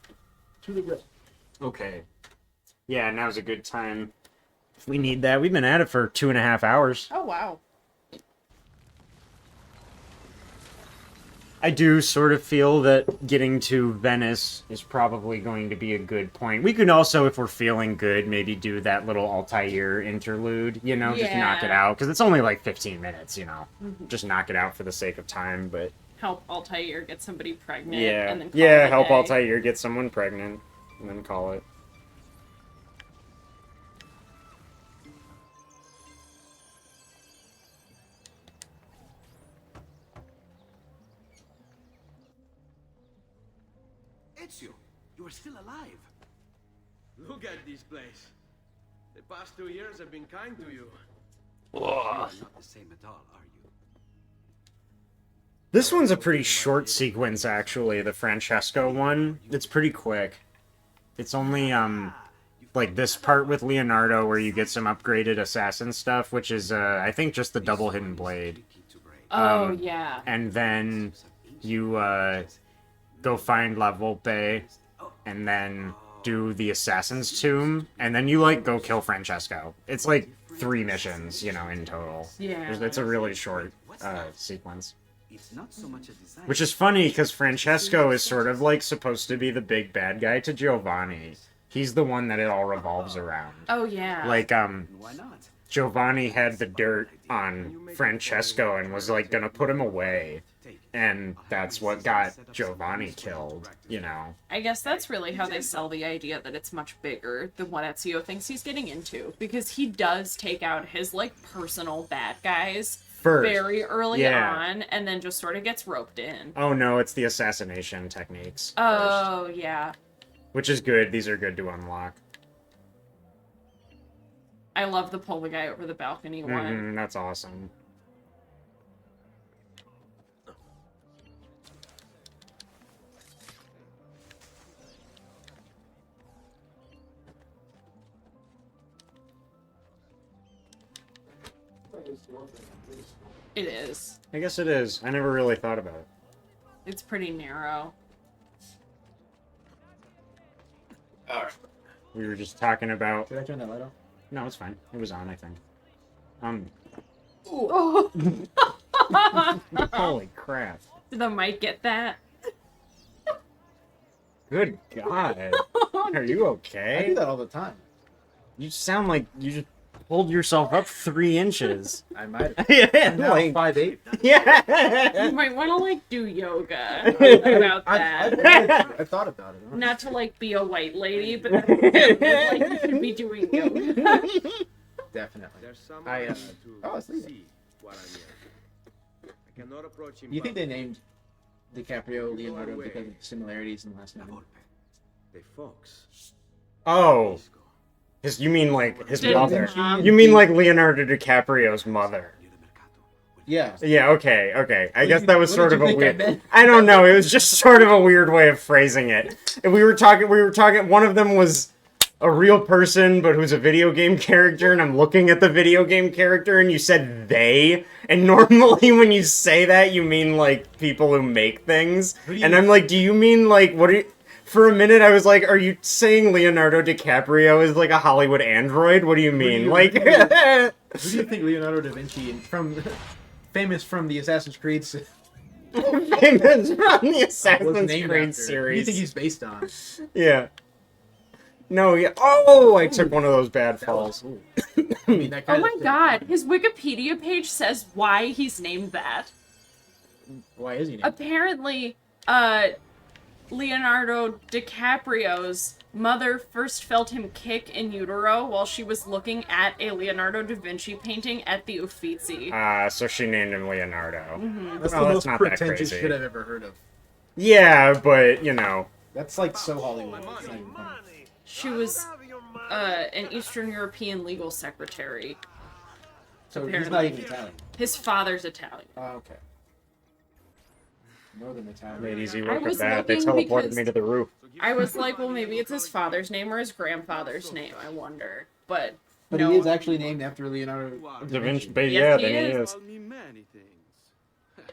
to the rest. Okay. Yeah, now's a good time. If we need that. We've been at it for 2.5 hours. Oh, wow. I do sort of feel that getting to Venice is probably going to be a good point. We could also, if we're feeling good, maybe do that little Altair interlude, just knock it out. Because it's only like 15 minutes, Just knock it out for the sake of time, but... Help Altair get somebody pregnant. Yeah, And then call it a help day. Altair get someone pregnant, and then call it. Ezio, you are still alive. Look at this place. The past 2 years have been kind to you. You are not the same at all, are you? This one's a pretty short sequence, actually, the Francesco one. It's pretty quick. It's only, like this part with Leonardo where you get some upgraded assassin stuff, which is, I think just the double hidden blade. Oh, yeah. And then you, go find La Volpe, and then do the Assassin's Tomb, and then you, like, go kill Francesco. It's, like, 3 missions, in total. Yeah. It's a really short, sequence. It's not so much a design. Which is funny, because Francesco is sort of, like, supposed to be the big bad guy to Giovanni. He's the one that it all revolves around. Oh, yeah. Like, Why not? Giovanni had the dirt on Francesco and was, like, gonna put him away. And that's what got Giovanni killed, I guess that's really how they sell the idea that it's much bigger than what Ezio thinks he's getting into. Because he does take out his, like, personal bad guys First. very early Yeah. on, and then just sort of gets roped in. Oh no, it's the assassination techniques. Oh, first. yeah. Which is good. These are good to unlock. I love the pull the guy over the balcony one. That's awesome. It is. I guess it is. I never really thought about it. It's pretty narrow. Alright. We were just talking about... Did I turn that light off? No, it's fine. It was on, I think. Oh. Holy crap. Did the mic get that? Good God. Are you okay? I do that all the time. You sound like you just pulled yourself up 3 inches. I might have. Yeah, I'm now like... 5'8". Yeah. You might want to, like, do yoga about that. I've thought about it. Not to, like, be a white lady, but like, you should be doing yoga. Definitely. There's some I, to oh, it's Leo. see what I mean. I cannot approach him. You think they named DiCaprio Leonardo because of the similarities in the last name? The fox. Oh. You mean like his Did mother. mom- You mean like Leonardo DiCaprio's mother. Yeah. Yeah, okay. I guess you- that was what sort did of you a think I weird... meant? I don't know, it was just sort of a weird way of phrasing it. And we were talking, one of them was a real person, but who's a video game character, and I'm looking at the video game character, and you said they, and normally when you say that, you mean, like, people who make things. And I'm like, do you mean, like, what are you... For a minute, I was like, are you saying Leonardo DiCaprio is like a Hollywood android? What do you mean? Who do you think Leonardo da Vinci, famous from the Assassin's Creed famous from the was Assassin's named Creed after? series. Who do you think he's based on? Yeah. No, yeah. Oh, I took one of those bad falls. I mean, that Oh kind my god, his Wikipedia page says why he's named that. Why is he named? Apparently, Leonardo DiCaprio's mother first felt him kick in utero while she was looking at a Leonardo da Vinci painting at the Uffizi. So she named him Leonardo. That's Well, the that's most not that pretentious crazy. shit I've ever heard of. Yeah, but, you know. That's like so Hollywood. It's not even funny. She was an Eastern European legal secretary. So he's not even Italian. His father's Italian. Oh, okay. Northern Italian. Made easy I work was of that. They looking teleported because- me to the roof. I was like, well, maybe it's his father's name or his grandfather's name, I wonder. But no. he is actually named after Leonardo Da Vinci, but Yes, yeah, he then he is. is. Call me many things.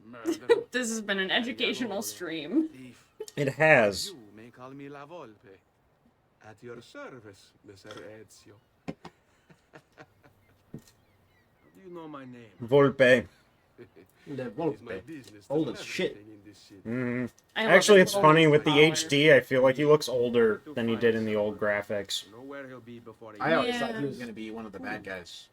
Murderer, This has been an educational stream. thief. It has. You may call me La Volpe. At your service, Mr. Ezio. How do you know my name? Volpe. Le It's my Volpe. business to Old know as shit. everything in this city. Mhm. I love Actually, his it's little funny with the collar. HD. I feel like he looks older than he did in the old graphics. Know where he'll be before he I always Yeah. thought he was going to be one of the bad guys.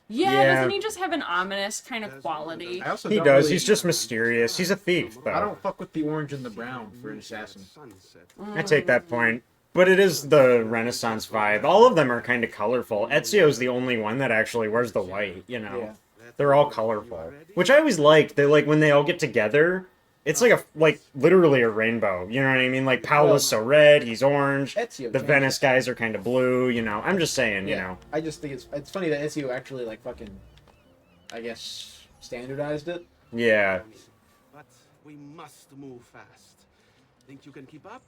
Yeah, Yeah. doesn't he just have an ominous kind of quality? I also He don't does. really- He's just mysterious. He's a thief, I though. don't fuck with the orange and the brown for an assassin. Sunset. I take that point. But it is the Renaissance vibe. All of them are kind of colorful. Ezio's the only one that actually wears the white, you know. Yeah. They're all colorful. Which I always like. They like when they all get together, it's like literally a rainbow. You know what I mean? Like Paolo's so red, he's orange. Ezio The changed Venice that. guys are kind of blue, you know. I'm just saying, you know. I just think it's funny that Ezio actually like fucking, I guess, standardized it. Yeah. But we must move fast. Think you can keep up?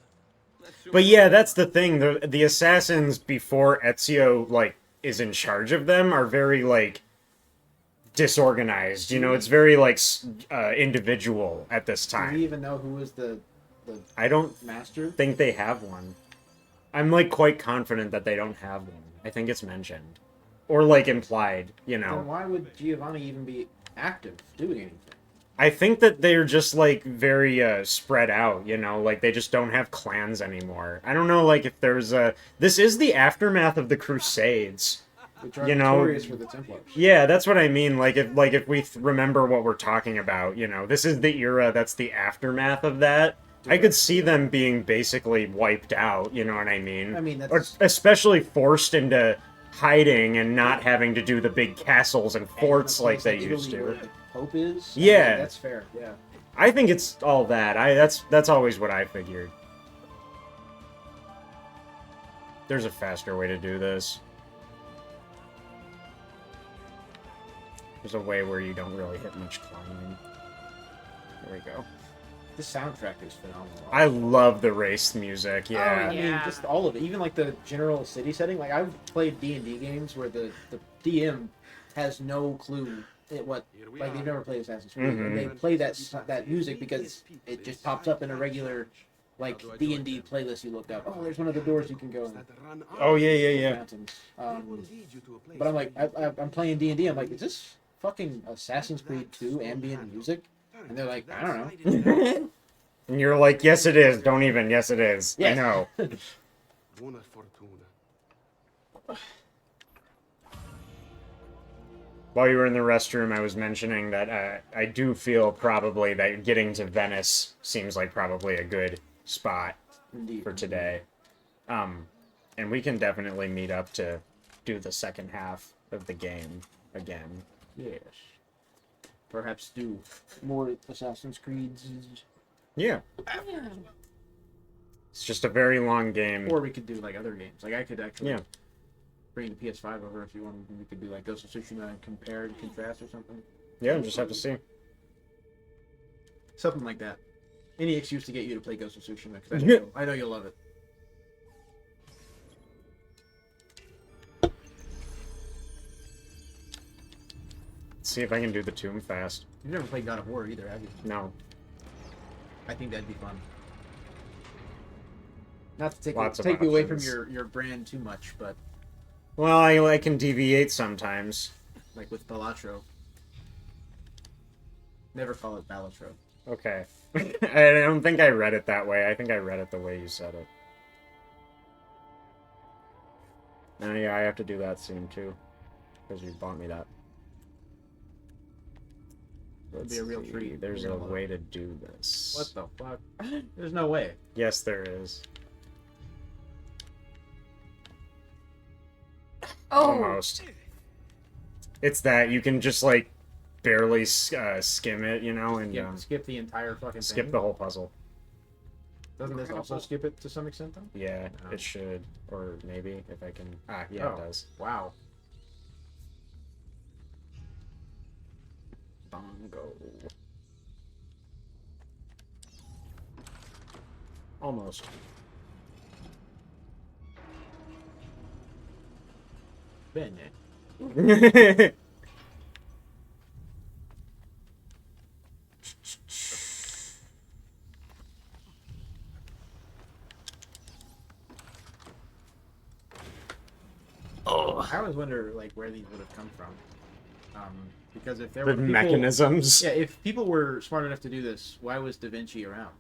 But yeah, that's the thing. The assassins before Ezio like is in charge of them are very like disorganized. You know, it's very like individual at this Do we time. even know who was the I don't master? think they have one. I'm like quite confident that they don't have one. I think it's mentioned or like implied. You Then know, why would Giovanni even be active doing anything? I think that they're just like very spread out. You know, like they just don't have clans anymore. I don't know, like if there's a. This is the aftermath of the Crusades. Which are You know, notorious for the Templars. Yeah, that's what I mean. Like if we remember what we're talking about, you know, this is the era that's the aftermath of that. I could see them being basically wiped out. You know what I mean? I mean, or that's especially forced into hiding and not having to do the big castles and forts like they used Italy where to. the Pope is. I Yeah. mean, that's fair. Yeah. I think it's all that. That's always what I figured. There's a faster way to do this. There's a way where you don't really hit much climbing. There we go. The soundtrack is phenomenal. I love the race music, yeah. Oh, I mean, Yeah. just all of it. Even like the general city setting. Like I've played D&D games where the DM has no clue at what. Like they've never played Assassin's Creed, Mhm. and they play that music because it just pops up in a regular like D&D playlist you look up. Oh, there's one of the doors you can go in. Oh, yeah. Mountains. But I'm like, I'm playing D&D. I'm like, is this fucking Assassin's Creed 2 ambient music? And they're like, I don't know. And you're like, yes it is, don't even, yes it is. Yes. I know. Buona fortuna. While you were in the restroom, I was mentioning that I do feel probably that getting to Venice seems like probably a good spot Indeed. for today. And we can definitely meet up to do the second half of the game again. Yes. Perhaps do more Assassin's Creeds. Yeah. Yeah. It's just a very long game. Or we could do like other games. Like I could actually Yeah. bring the PS5 over if you wanted. We could do like Ghost of Tsushima and compare and contrast or something. Yeah, just have to see. Something like that. Any excuse to get you to play Ghost of Tsushima because Yeah. I know you'll love it. See if I can do the tomb fast. You've never played God of War either, have you? No. I think that'd be fun. Not to take Lots of take you away from options. your brand too much, but Well, I can deviate sometimes. like with Balatro. Never call it Balatro. Okay. I don't think I read it that way. I think I read it the way you said it. And yeah, I have to do that soon too. Because you bought me that. It'd be a real treat. There's a way to do this. What the fuck? There's no way. Yes, there is. Oh. Almost. It's that you can just like barely skim it, you know, and skip the entire fucking skip thing? the whole puzzle. Doesn't this also skip it to some extent though? Yeah, No. it should, or maybe if I can. Yeah, Oh, it does. Wow. Bongo. Almost. Bene. Oh. I always wonder like where these would have come from. Because if there The were people, mechanisms. Yeah, if people were smart enough to do this, why was Da Vinci around?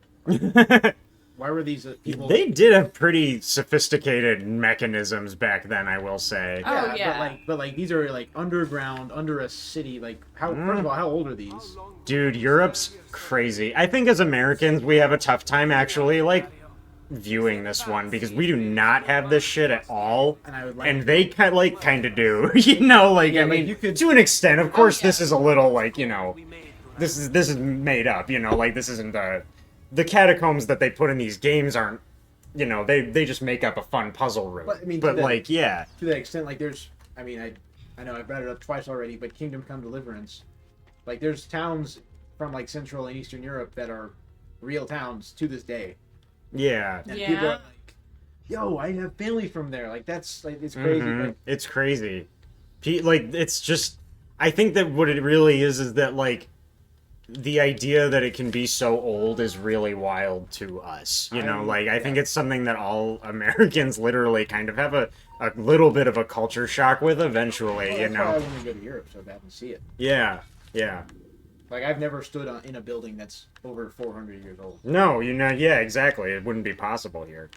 Why were these people? They did have pretty sophisticated mechanisms back then, I will say. Oh, yeah. But like these are like underground, under a city. Like how? First of all, how old are these? Dude, Europe's crazy. I think as Americans, we have a tough time actually, like, viewing this one because we do not have this shit at all, And I would like. and they kind of do. You know, like Yeah, I like, mean, you could- to an extent. Of course, yeah. this is a little like, you know, this is made up. You know, like this isn't the catacombs that they put in these games aren't. You know, they just make up a fun puzzle room. But, I mean, but to that- like, yeah. To that extent, like there's. I mean, I know I've read it up twice already, but Kingdom Come Deliverance, like there's towns from like Central and Eastern Europe that are real towns to this day. Yeah. And Yeah. people are like, yo, I have family from there. Like that's like it's crazy. Mhm. Like, It's crazy. Like it's just. I think that what it really is that like the idea that it can be so old is really wild to us. You know, like I think it's something that all Americans literally kind of have a little bit of a culture shock with eventually. well, You that's why I know. want to go to Europe so bad and see it. Yeah. Yeah. Like I've never stood in a building that's over 400 years old. No, you know. Yeah, exactly. It wouldn't be possible here.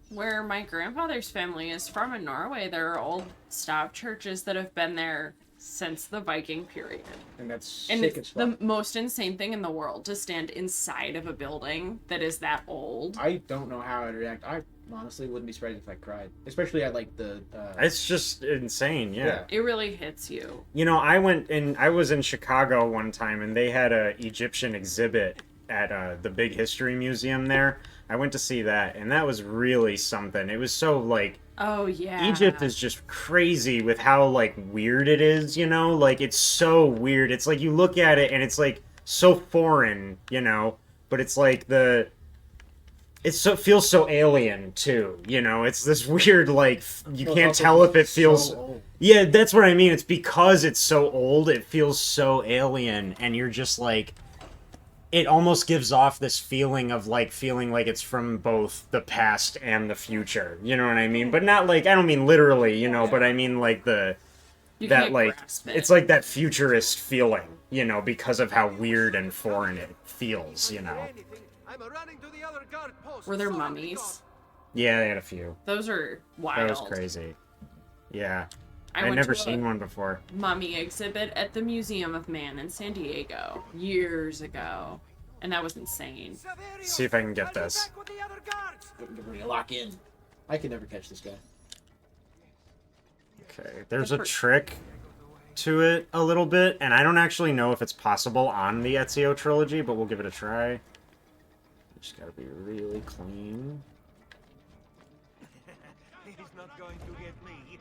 Where my grandfather's family is from in Norway, there are old stave churches that have been there since the Viking period. And that's And sick as it's fuck. the most insane thing in the world to stand inside of a building that is that old. I don't know how I'd react. I honestly wouldn't be surprised if I cried, especially at like the. It's just insane. Yeah. It really hits you. You know, I was in Chicago one time, and they had a Egyptian exhibit at the big history museum there. I went to see that, and that was really something. It was so like Oh, yeah. Egypt is just crazy with how like weird it is, you know? Like it's so weird. It's like you look at it and it's like so foreign, you know, but it's like it feels so alien too, you know? It's this weird like you Well, can't it's tell also if it feels so old. Yeah, that's what I mean. It's because it's so old, it feels so alien, and you're just like it almost gives off this feeling of like feeling like it's from both the past and the future. You know what I mean? But not like I don't mean literally, you know, but I mean like You that can't like grasp it. it's like that futurist feeling, you know, because of how weird and foreign it feels, you know. I'm running to the other guard post. Were there mummies? Yeah, they had a few. Those are wild. That was crazy. Yeah. I I'd went never to a seen one before. mummy exhibit at the Museum of Man in San Diego years ago, and that was insane. See if I can get this. Lock in. I could never catch this guy. Okay, there's a trick to it a little bit, and I don't actually know if it's possible on the Ezio trilogy, but we'll give it a try. Just gotta be really clean. He's not going to get me.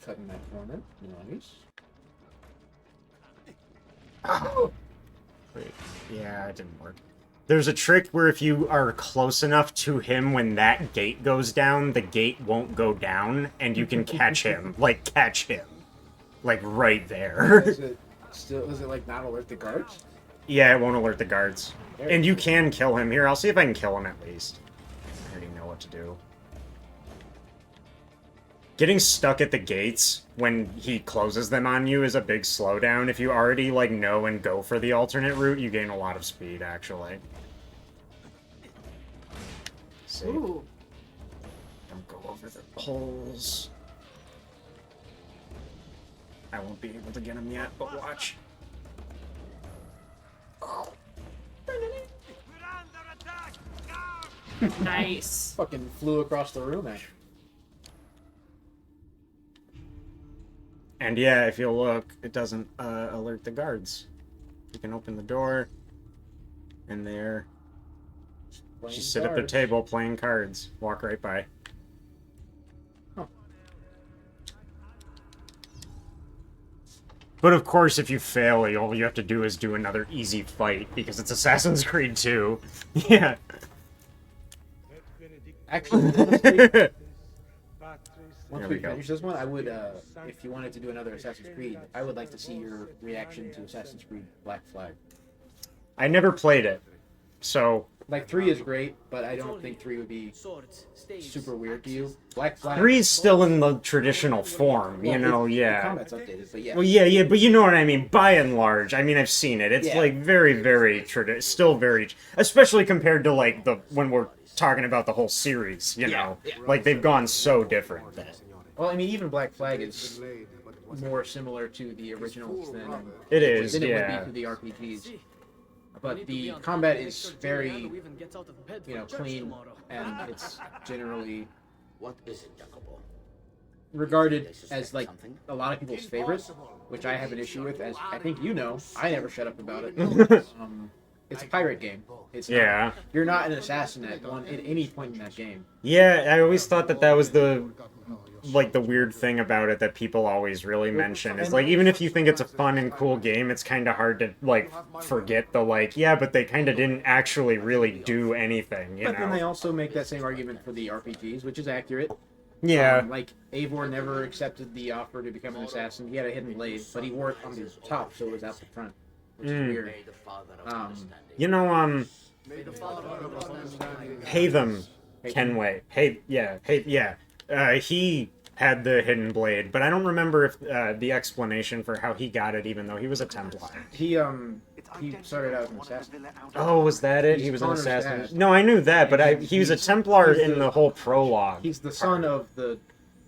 Cutting that corner. Nice. Wait, yeah, it didn't work. There's a trick where if you are close enough to him when that gate goes down, the gate won't go down, and you can catch him. Like, catch him. Like, right there. Is it like not alert the guards? Yeah, it won't alert the guards. There And you you can kill him. Here, I'll see if I can kill him at least. I already know what to do. Getting stuck at the gates when he closes them on you is a big slowdown. If you already, like, know and go for the alternate route, you gain a lot of speed, actually. See? Ooh. go over the holes. I won't be able to get him yet, but watch. Oh. Nice. Fucking flew across the room, actually. And yeah, if you'll look, it doesn't alert the guards. You can open the door, and there. Just sit at their table playing cards. Walk right by. Huh. But of course, if you fail, all you have to do is do another easy fight, because it's Assassin's Creed 2. Yeah. Actually, honestly, once There we we go. finish this one, I would, if you wanted to do another Assassin's Creed, I would like to see your reaction to Assassin's Creed Black Flag. I never played it, so... Like, 3 is great, but I don't think 3 would be super weird to you. Black Flag... 3's still in the traditional form, you Well, know, the yeah. combat's updated, but yeah. Well, yeah, but you know what I mean, by and large. I mean, I've seen it. It's, Yeah. like, very, very still very... Especially compared to, like, when we're talking about the whole series, you know? Yeah. Like, they've gone so different. Well, I mean, even Black Flag is more similar to the originals than It is, than it yeah. would be to the RPGs. But the combat is very, you know, clean, and it's generally regarded as, like, a lot of people's favorite, which I have an issue with, as I think you know. I never shut up about it. It's a pirate game. It's not, Yeah. You're not an assassin at any point in that game. Yeah, I always thought that was the weird thing about it that people always really mention is, like, even if you think it's a fun and cool game, it's kind of hard to, like, forget the, like, yeah, but they kind of didn't actually really do anything, you But then they know? also make that same argument for the RPGs, which is accurate. Yeah. Like, Eivor never accepted the offer to become an assassin. He had a hidden blade, but he wore it on the top, so it was out the front, which is weird. You know, Hatham Kenway. He had the hidden blade, but I don't remember if the explanation for how he got it, even though he was a Templar. He started out as an assassin. Oh, was that it? He was an Connor's assassin. dad. No, I knew that, but he was a Templar in the whole prologue. He's the son of the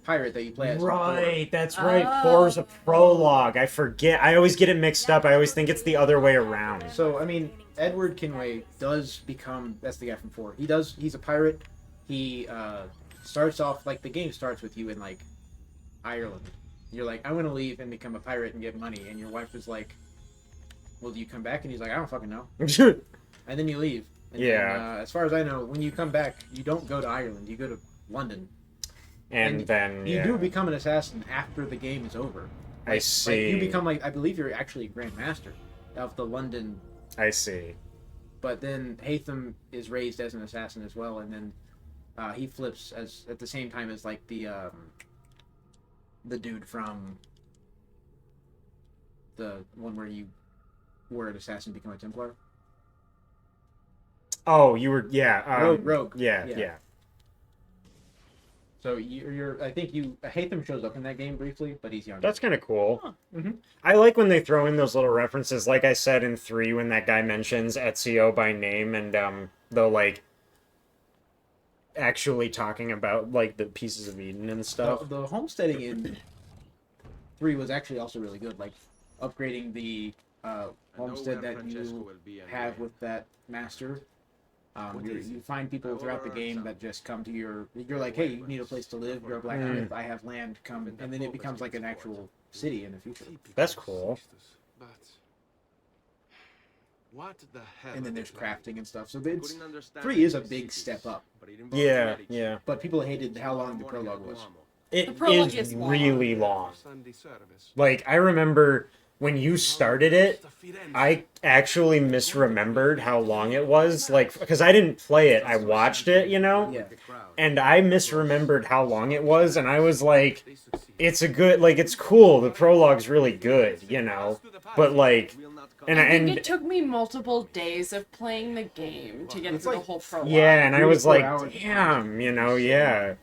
pirate that you play as. Right, that's right. 4's a prologue. I forget. I always get it mixed up. I always think it's the other way around. So, I mean, Edward Kenway does become... That's the guy from 4. He's a pirate. He starts off... Like, the game starts with you in, like, Ireland. You're like, I want to leave and become a pirate and get money. And your wife is like, well, do you come back? And he's like, I don't fucking know. And then you leave. And Yeah. then, as far as I know, when you come back, you don't go to Ireland. You go to London. And then, you yeah. do become an assassin after the game is over. I see. You become, like, I believe you're actually Grand Master of the London. I see. But then Hatham is raised as an assassin as well, and then he flips as at the same time as, like, the dude from the one where you were an assassin become a Templar. Oh, you were, yeah. Rogue. Yeah. So I think Hatham shows up in that game briefly, but he's younger. That's kind of cool. Huh. Mm-hmm. I like when they throw in those little references, like I said in 3 when that guy mentions Ezio by name and the, like, actually talking about, like, the pieces of Eden and stuff. The homesteading in 3 was actually also really good, like upgrading the homestead that you have with that master. You find people throughout the game that just come to you're like, hey, you need a place to live, you're a blacksmith, I have land, come, and then it becomes like an actual city in the future. That's cool. What the hell? And then there's crafting and stuff. So 3 is a big step up. Yeah. But people hated how long the prologue was. It prologue is is long. really long. Like, I remember when you started it, I actually misremembered how long it was. Like, because I didn't play it, I watched it, you know? Yeah. And I misremembered how long it was, and I was like, it's a good, like, it's cool, the prologue's really good, you know? But, like, I think it took me multiple days of playing the game to get through the whole prologue. yeah, and I was 3 to 4 like, hours. damn, you know, yeah.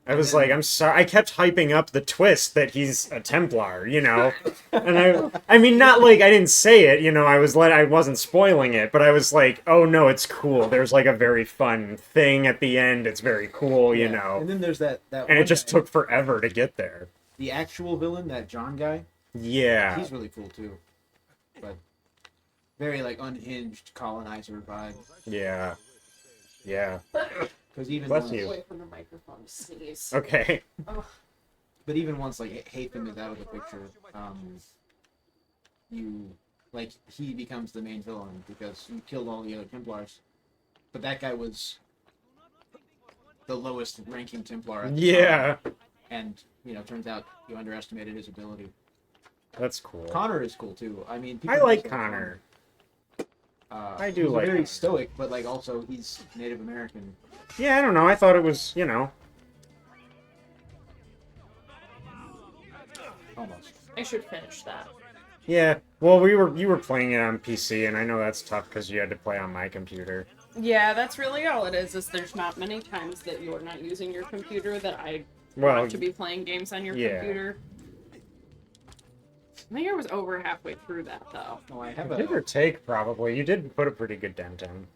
I was like, I'm sorry. I kept hyping up the twist that he's a Templar, you know, and I mean, not like I didn't say it, you know. I wasn't spoiling it, but I was like, oh no, it's cool. There's like a very fun thing at the end. It's very cool, you know. And then there's that and it just took forever to get there. The actual villain, that John guy. Yeah. He's really cool too, but very like unhinged colonizer vibe. Yeah. Yeah. Because even Bless once, you. Away from the microphone to sneeze. Okay. Oh. But even once like Hatham is out of the picture, he becomes the main villain because you killed all the other Templars. But that guy was the lowest ranking Templar at the time. And turns out you underestimated his ability. That's cool. Connor is cool too. I mean, I like Connor. I do he's like very Connor. stoic, but like also he's Native American. Yeah, I don't know. I thought it was, you know. Almost. I should finish that. Yeah. Well, you were playing it on PC, and I know that's tough because you had to play on my computer. Yeah, that's really all it is there's not many times that you're not using your computer that I Well, want to be playing games on your computer. I think I was over halfway through that, though. Oh, I have Give or take, probably. You did put a pretty good dent in.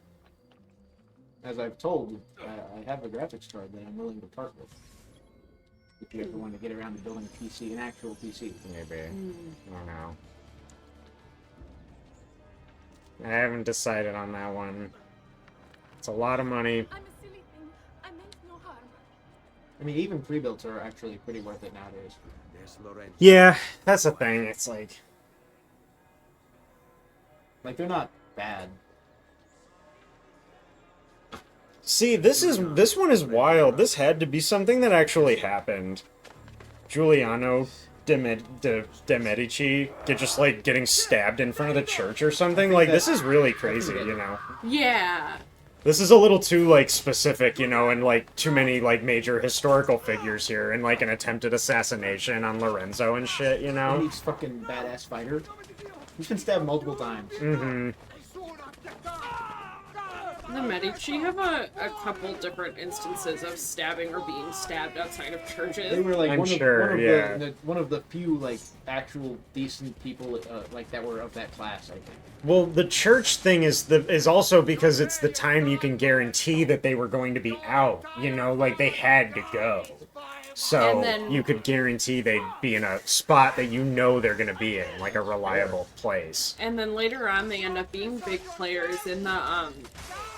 As I've told, I have a graphics card that I'm willing to part with. If you ever want to get around to building a PC, an actual PC. Maybe. I don't know. I haven't decided on that one. It's a lot of money. I'm a silly thing. I meant no harm. I mean, even pre-builts are actually pretty worth it nowadays. Yeah, that's the thing. It's like they're not bad. See, this one is wild. This had to be something that actually happened. Giuliano de Medici just like getting stabbed in front of the church or something. Like, this is really crazy, you know. Yeah. This is a little too like specific, you know, and like too many like major historical figures here, and like an attempted assassination on Lorenzo and shit, you know. And he's fucking badass fighter. He's been stabbed multiple times. Mm-hmm. The Medici have a couple different instances of stabbing or being stabbed outside of churches. They were like I'm one sure, one of the few like actual decent people like that were of that class, I think. Well, the church thing is also because it's the time you can guarantee that they were going to be out. You know, like they had to go, so And then- you could guarantee they'd be in a spot that you know they're going to be in, like a reliable place. And then later on, they end up being big players in the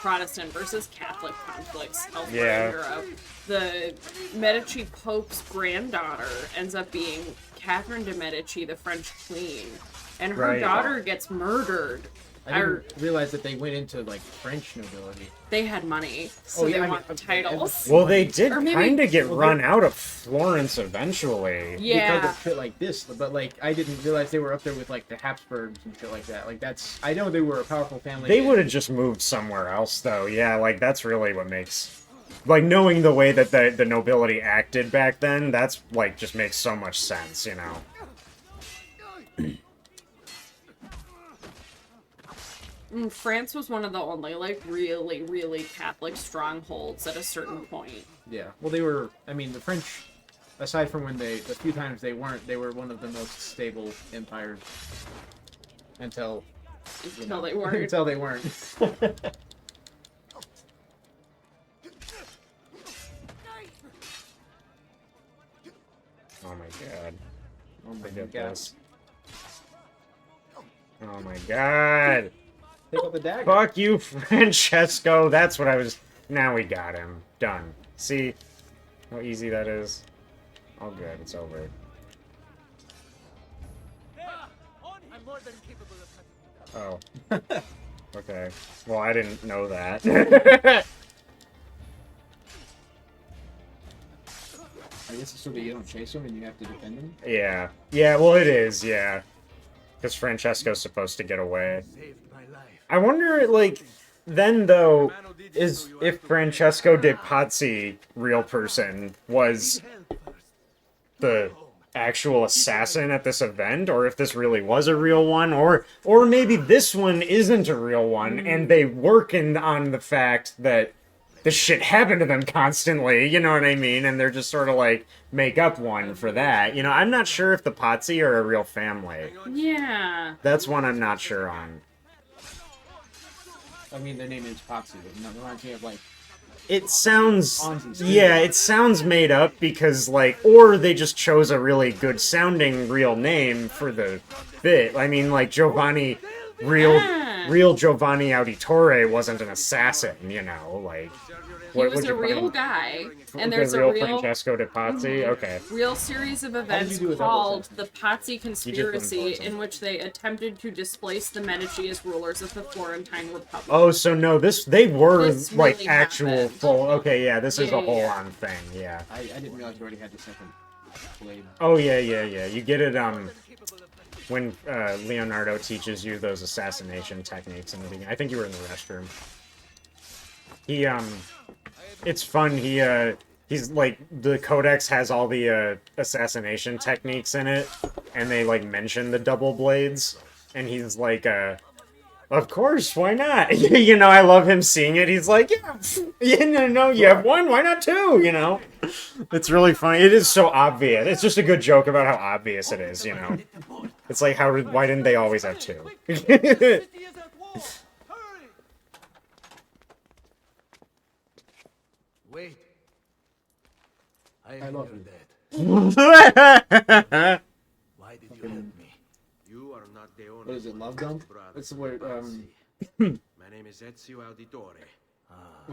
Protestant versus Catholic conflicts elsewhere in Europe. The Medici Pope's granddaughter ends up being Catherine de Medici, the French queen, and her daughter gets murdered. I didn't realize that they went into like French nobility. They had money, so they want the titles. Well, they did Or maybe- kind of get run out of Florence eventually. Yeah. Because of shit like this, but like I didn't realize they were up there with like the Habsburgs and shit like that. Like I know they were a powerful family. They would have just moved somewhere else, though. Yeah, like that's really what makes, like knowing the way that the nobility acted back then. That's like just makes so much sense, you know. France was one of the only like really, really Catholic strongholds at a certain point. Yeah. Well, they were. I mean, the French, aside from when the few times they weren't, they were one of the most stable empires until They weren't. until they weren't. Oh my god. Oh my Look at god. this. Oh my god. Pick up the dagger. Fuck you, Francesco. That's what I was. Now we got him. Done. See how easy that is? All good. It's over. I'm more than capable of cutting it up. Oh. Okay. Well, I didn't know that. I guess it's so that you don't chase him and you have to defend him. Yeah. Yeah, well, it is, yeah. Because Francesco's supposed to get away. I wonder, like, then, though, is if Francesco de Pazzi, real person, was the actual assassin at this event, or if this really was a real one, or maybe this one isn't a real one, and they work on the fact that this shit happened to them constantly, you know what I mean? And they're just sort of like make up one for that. You know, I'm not sure if the Pazzi are a real family. Yeah. That's one I'm not sure on. I mean, their name is Potsy, but it reminds me of like. It sounds, Ponzi yeah, it sounds made up because, like, or they just chose a really good sounding real name for the bit. I mean, like, Giovanni, real Giovanni Auditore wasn't an assassin, you know, like. He was a real guy, and there's the a real Francesco de Pazzi? Okay. real series of events called the Pazzi Conspiracy, in which they attempted to displace the Medici as rulers of the Florentine Republic. Oh, so no, they were, This like, really actual happened. full, okay, yeah, this is Yeah, a whole yeah. on thing, yeah. I didn't realize you already had the second blade. Oh, yeah. You get it, when Leonardo teaches you those assassination techniques in the beginning. I think you were in the restroom. He, it's fun, he's like, the codex has all the, assassination techniques in it, and they, like, mention the double blades, and he's like, of course, why not? You know, I love him seeing it, he's like, yeah, you have one, why not two, you know? It's really funny, it is so obvious, it's just a good joke about how obvious it is, you know? It's like, why didn't they always have two? Wait. I love you. That. Why did you help me? You are not the only. What is it, Love Gun? That's where, My name is Ezio Auditore.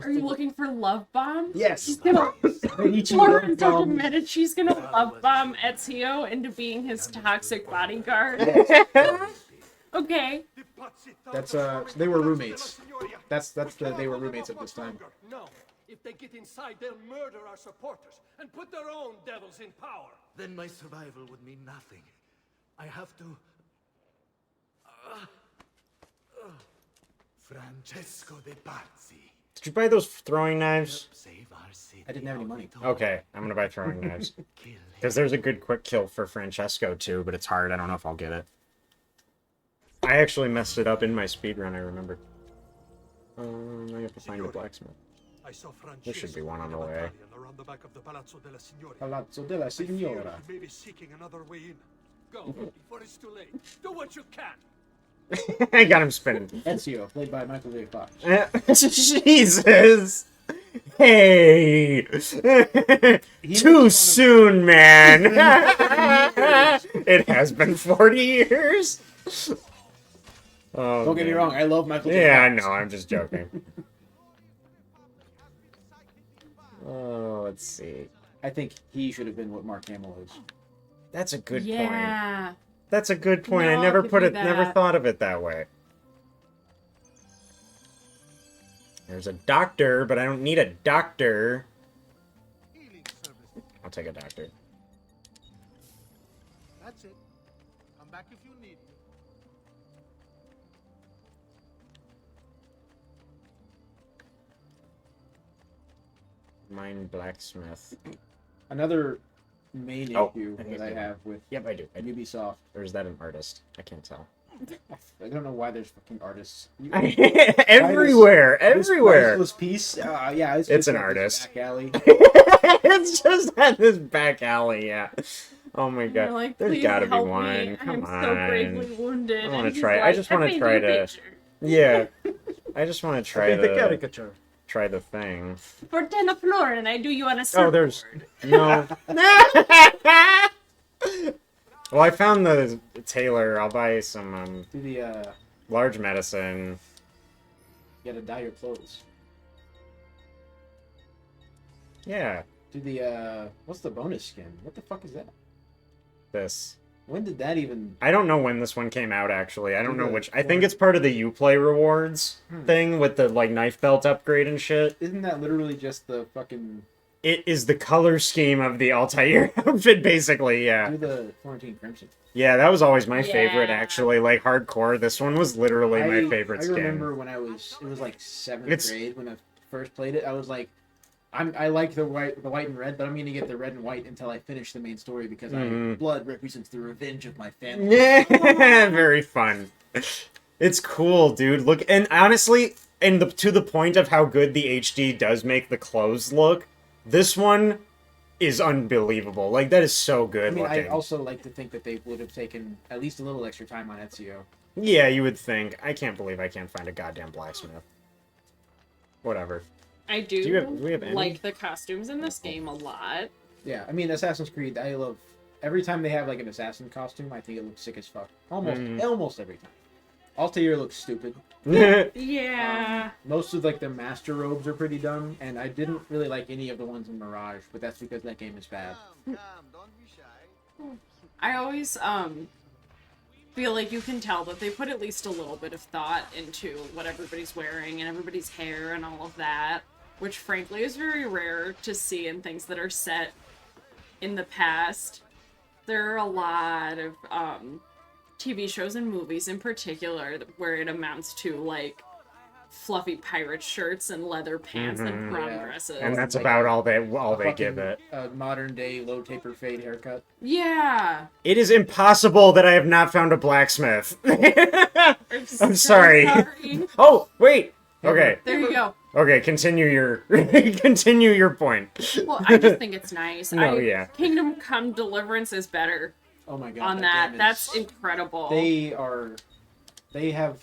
Are you looking for Love Bomb? Yes. She's gonna. Medici Lorenzo Love de Bomb. Medici's gonna love bomb Ezio into being his toxic bodyguard. Okay. That's they were roommates. They were roommates at this time. No. If they get inside, they'll murder our supporters and put their own devils in power. Then my survival would mean nothing. I have to... Francesco de Pazzi. Did you buy those throwing knives? Save our city. I didn't have any money. Okay, I'm gonna buy throwing knives. Because there's a good quick kill for Francesco too, but it's hard. I don't know if I'll get it. I actually messed it up in my speedrun, I remember. I have to find a blacksmith. I saw There should be one on the way. around the back of the Palazzo della Signoria. Palazzo della Signora. He may be seeking another way in. Go before it's too late. Do what you can. I got him spinning. Ezio, played by Michael J. Fox. Jesus! Hey! Too soon, man! It has been 40 years! Oh, Don't get me man. wrong, I love Michael J. Yeah, I Fox. know, I'm just joking. Oh, let's see. I think he should have been what Mark Hamill is. That's a good point. Yeah. That's a good point. No, I I'll never give put you it, never that. thought of it that way. There's a doctor, but I don't need a doctor. I'll take a doctor. That's it. Come back if you need me. Mine blacksmith. Another main Oh, issue I think that I I do. have with Yep, I do. Ubisoft. Or is that an artist? I can't tell. I don't know why there's fucking artists. Everywhere, This everywhere. priceless piece. Yeah, It's just an at this artist. Back alley. It's just at this back alley, yeah. Oh my And god. you're like, There's "Please gotta be help one. me. Come I'm on. so gravely wounded." I wanna And he's try. I like, just wanna painted try a to. picture. Yeah. I just wanna try paint the caricature. Try the thing. For 10 a floor, and I do you on a Oh, surfboard. there's no. Well, I found the tailor. I'll buy some Do the large medicine. you gotta dye your clothes. Yeah, Do the what's the bonus skin? What the fuck is that? this. When did that even? I don't know when this one came out. Actually, I don't know the which. I think it's part of the Uplay rewards thing with the like knife belt upgrade and shit. Isn't that literally just the fucking? It is the color scheme of the Altair outfit, basically. Yeah, Do the Florentine Crimson. yeah. That was always my favorite. Yeah. Actually, like hardcore. This one was literally my favorite I skin. remember when it was like 7th It's- grade when I first played it. I was like, I like the white and red, but I'm gonna get the red and white until I finish the main story because blood represents the revenge of my family. Yeah, very fun. It's cool, dude. Look, and honestly, and to the point of how good the HD does make the clothes look, this one is unbelievable. Like, that is so good I mean, looking. I also like to think that they would have taken at least a little extra time on Ezio. Yeah, you would think. I can't believe I can't find a goddamn blacksmith. Whatever. I do, do we have any? like the costumes in this game a lot. Yeah, I mean, Assassin's Creed, I love... Every time they have, like, an assassin costume, I think it looks sick as fuck. Almost every time. Altair looks stupid. Yeah. Most of, like, the master robes are pretty dumb, and I didn't really like any of the ones in Mirage, but that's because that game is bad. I always feel like you can tell that they put at least a little bit of thought into what everybody's wearing and everybody's hair and all of that, which frankly is very rare to see in things that are set in the past. There are a lot of TV shows and movies in particular where it amounts to like fluffy pirate shirts and leather pants and prom dresses. And that's about all they give it. A modern day low taper fade haircut. Yeah. It is impossible that I have not found a blacksmith. I'm sorry. Oh, wait. Okay. There you go. Okay, continue your point. Well, I just think it's nice. Yeah. Kingdom Come Deliverance is better. Oh my god. On that. That's incredible. They have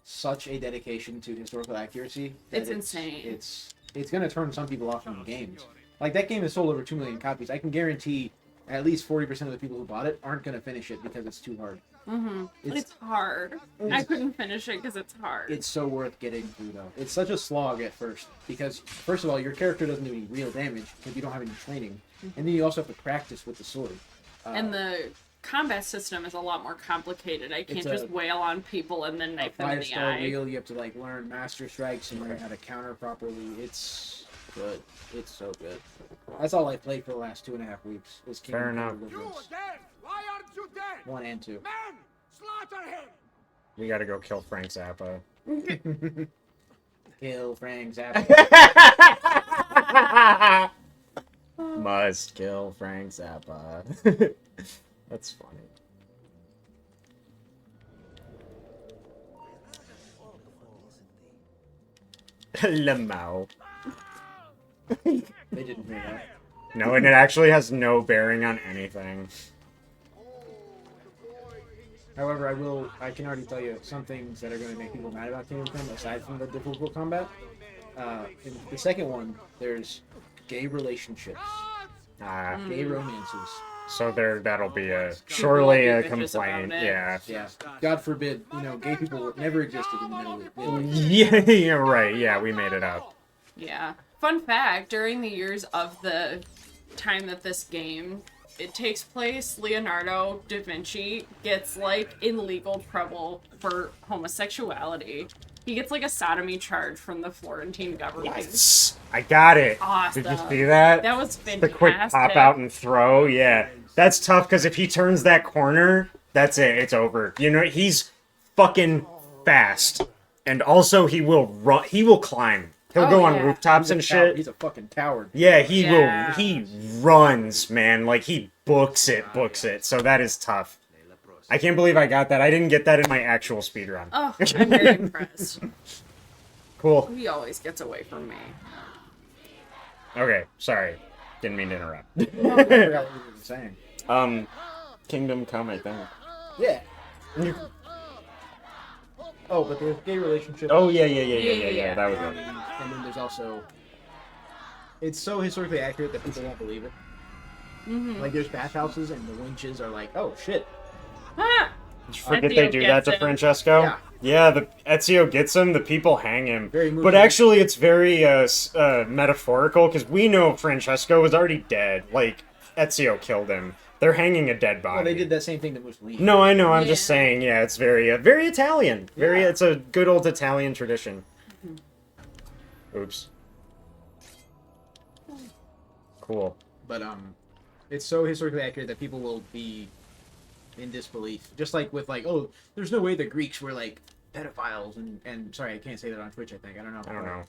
such a dedication to historical accuracy. It's insane. It's gonna turn some people off from games. Like, that game has sold over 2 million copies. I can guarantee at least 40% of the people who bought it aren't gonna finish it because it's too hard. It's hard. I couldn't finish it because it's hard. It's so worth getting through, though. It's such a slog at first, because, first of all, your character doesn't do any real damage, because you don't have any training. And then you also have to practice with the sword. And the combat system is a lot more complicated. I can't just wail on people and then knife them in the 5-star eye. reel, you have to, like, learn master strikes and learn how to counter properly. It's good. It's so good. That's all I played for the last 2.5 weeks. Was Kingdom Fair Come enough. Deliverance. Why aren't you dead? 1 and 2. Men, slaughter him! We gotta go kill Frank Zappa. Kill Frank Zappa. Must kill Frank Zappa. That's funny. Lamau. They didn't hear that. No, and it actually has no bearing on anything. However, I can already tell you some things that are going to make people mad about Kingdom Come, aside from the difficult combat. In the second one, there's gay relationships. Gay romances. So that'll be surely a bitches about complaint. it. Yeah. God forbid, gay people never existed in the Middle East. Yeah, right. Yeah, we made it up. Yeah. Fun fact, during the years of the time that this game it takes place, Leonardo da Vinci gets like in legal trouble for homosexuality. He gets like a sodomy charge from the Florentine government. Yes, I got it. Awesome. Did you see that? That was fantastic. The quick pop out and throw. Yeah, that's tough because if he turns that corner, that's it. It's over. He's fucking fast, and also he will run. He will climb. He'll go on rooftops and shit. He's a fucking coward. Yeah, he will. He runs, man. Like, he books it. So that is tough. I can't believe I got that. I didn't get that in my actual speedrun. Oh, I'm very impressed. Cool. He always gets away from me. Okay, sorry. Didn't mean to interrupt. I forgot what you were saying. Kingdom Come, I think. Yeah. Oh, but there's gay relationships. Oh, yeah. That was it. And then there's also... It's so historically accurate that people won't believe it. Like, there's bathhouses and the winches are like, oh, shit. Ah! Did you forget they do that to Francesco? Yeah. Yeah, the Ezio gets him, the people hang him. Very moving. But actually, it's very metaphorical, because we know Francesco was already dead. Like, Ezio killed him. They're hanging a dead body. Well, they did that same thing to Mussolini. No, I know. I'm just saying. Yeah, it's very Italian. It's a good old Italian tradition. Oops. Cool. But it's so historically accurate that people will be in disbelief. Just like with oh, there's no way the Greeks were like pedophiles and sorry, I can't say that on Twitch. I don't know.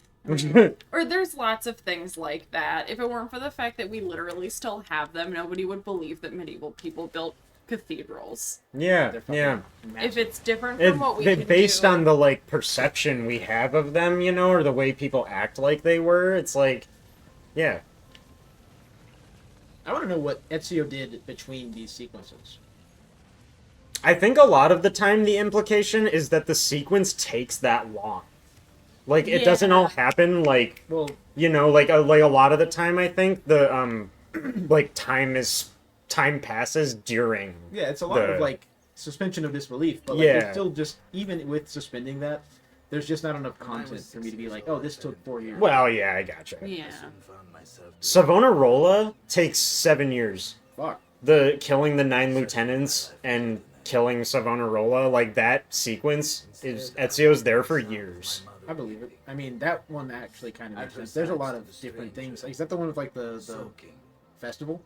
Or there's lots of things like that. If it weren't for the fact that we literally still have them, nobody would believe that medieval people built cathedrals. Yeah, yeah. If it's different from what we can based do, on the like perception we have of them, you know, or the way people act like they were, it's like, yeah. I want to know what Ezio did between these sequences. I think a lot of the time the implication is that the sequence takes that long. Like, it doesn't all happen, like, well, you know, like a lot of the time I think the, like, time passes during. Yeah, it's a lot of, like, suspension of disbelief, but, like, it's still just, even with suspending that, there's just not enough content for me to be like, oh, this took 4 years. Well, yeah, I gotcha. Yeah. Savonarola takes 7 years. Fuck. Killing the 9 lieutenants and killing Savonarola, like, that sequence, Ezio's there for years. I believe it. I mean, that one actually kind of makes sense. There's a lot of different things. Is that the one with, like, the festival?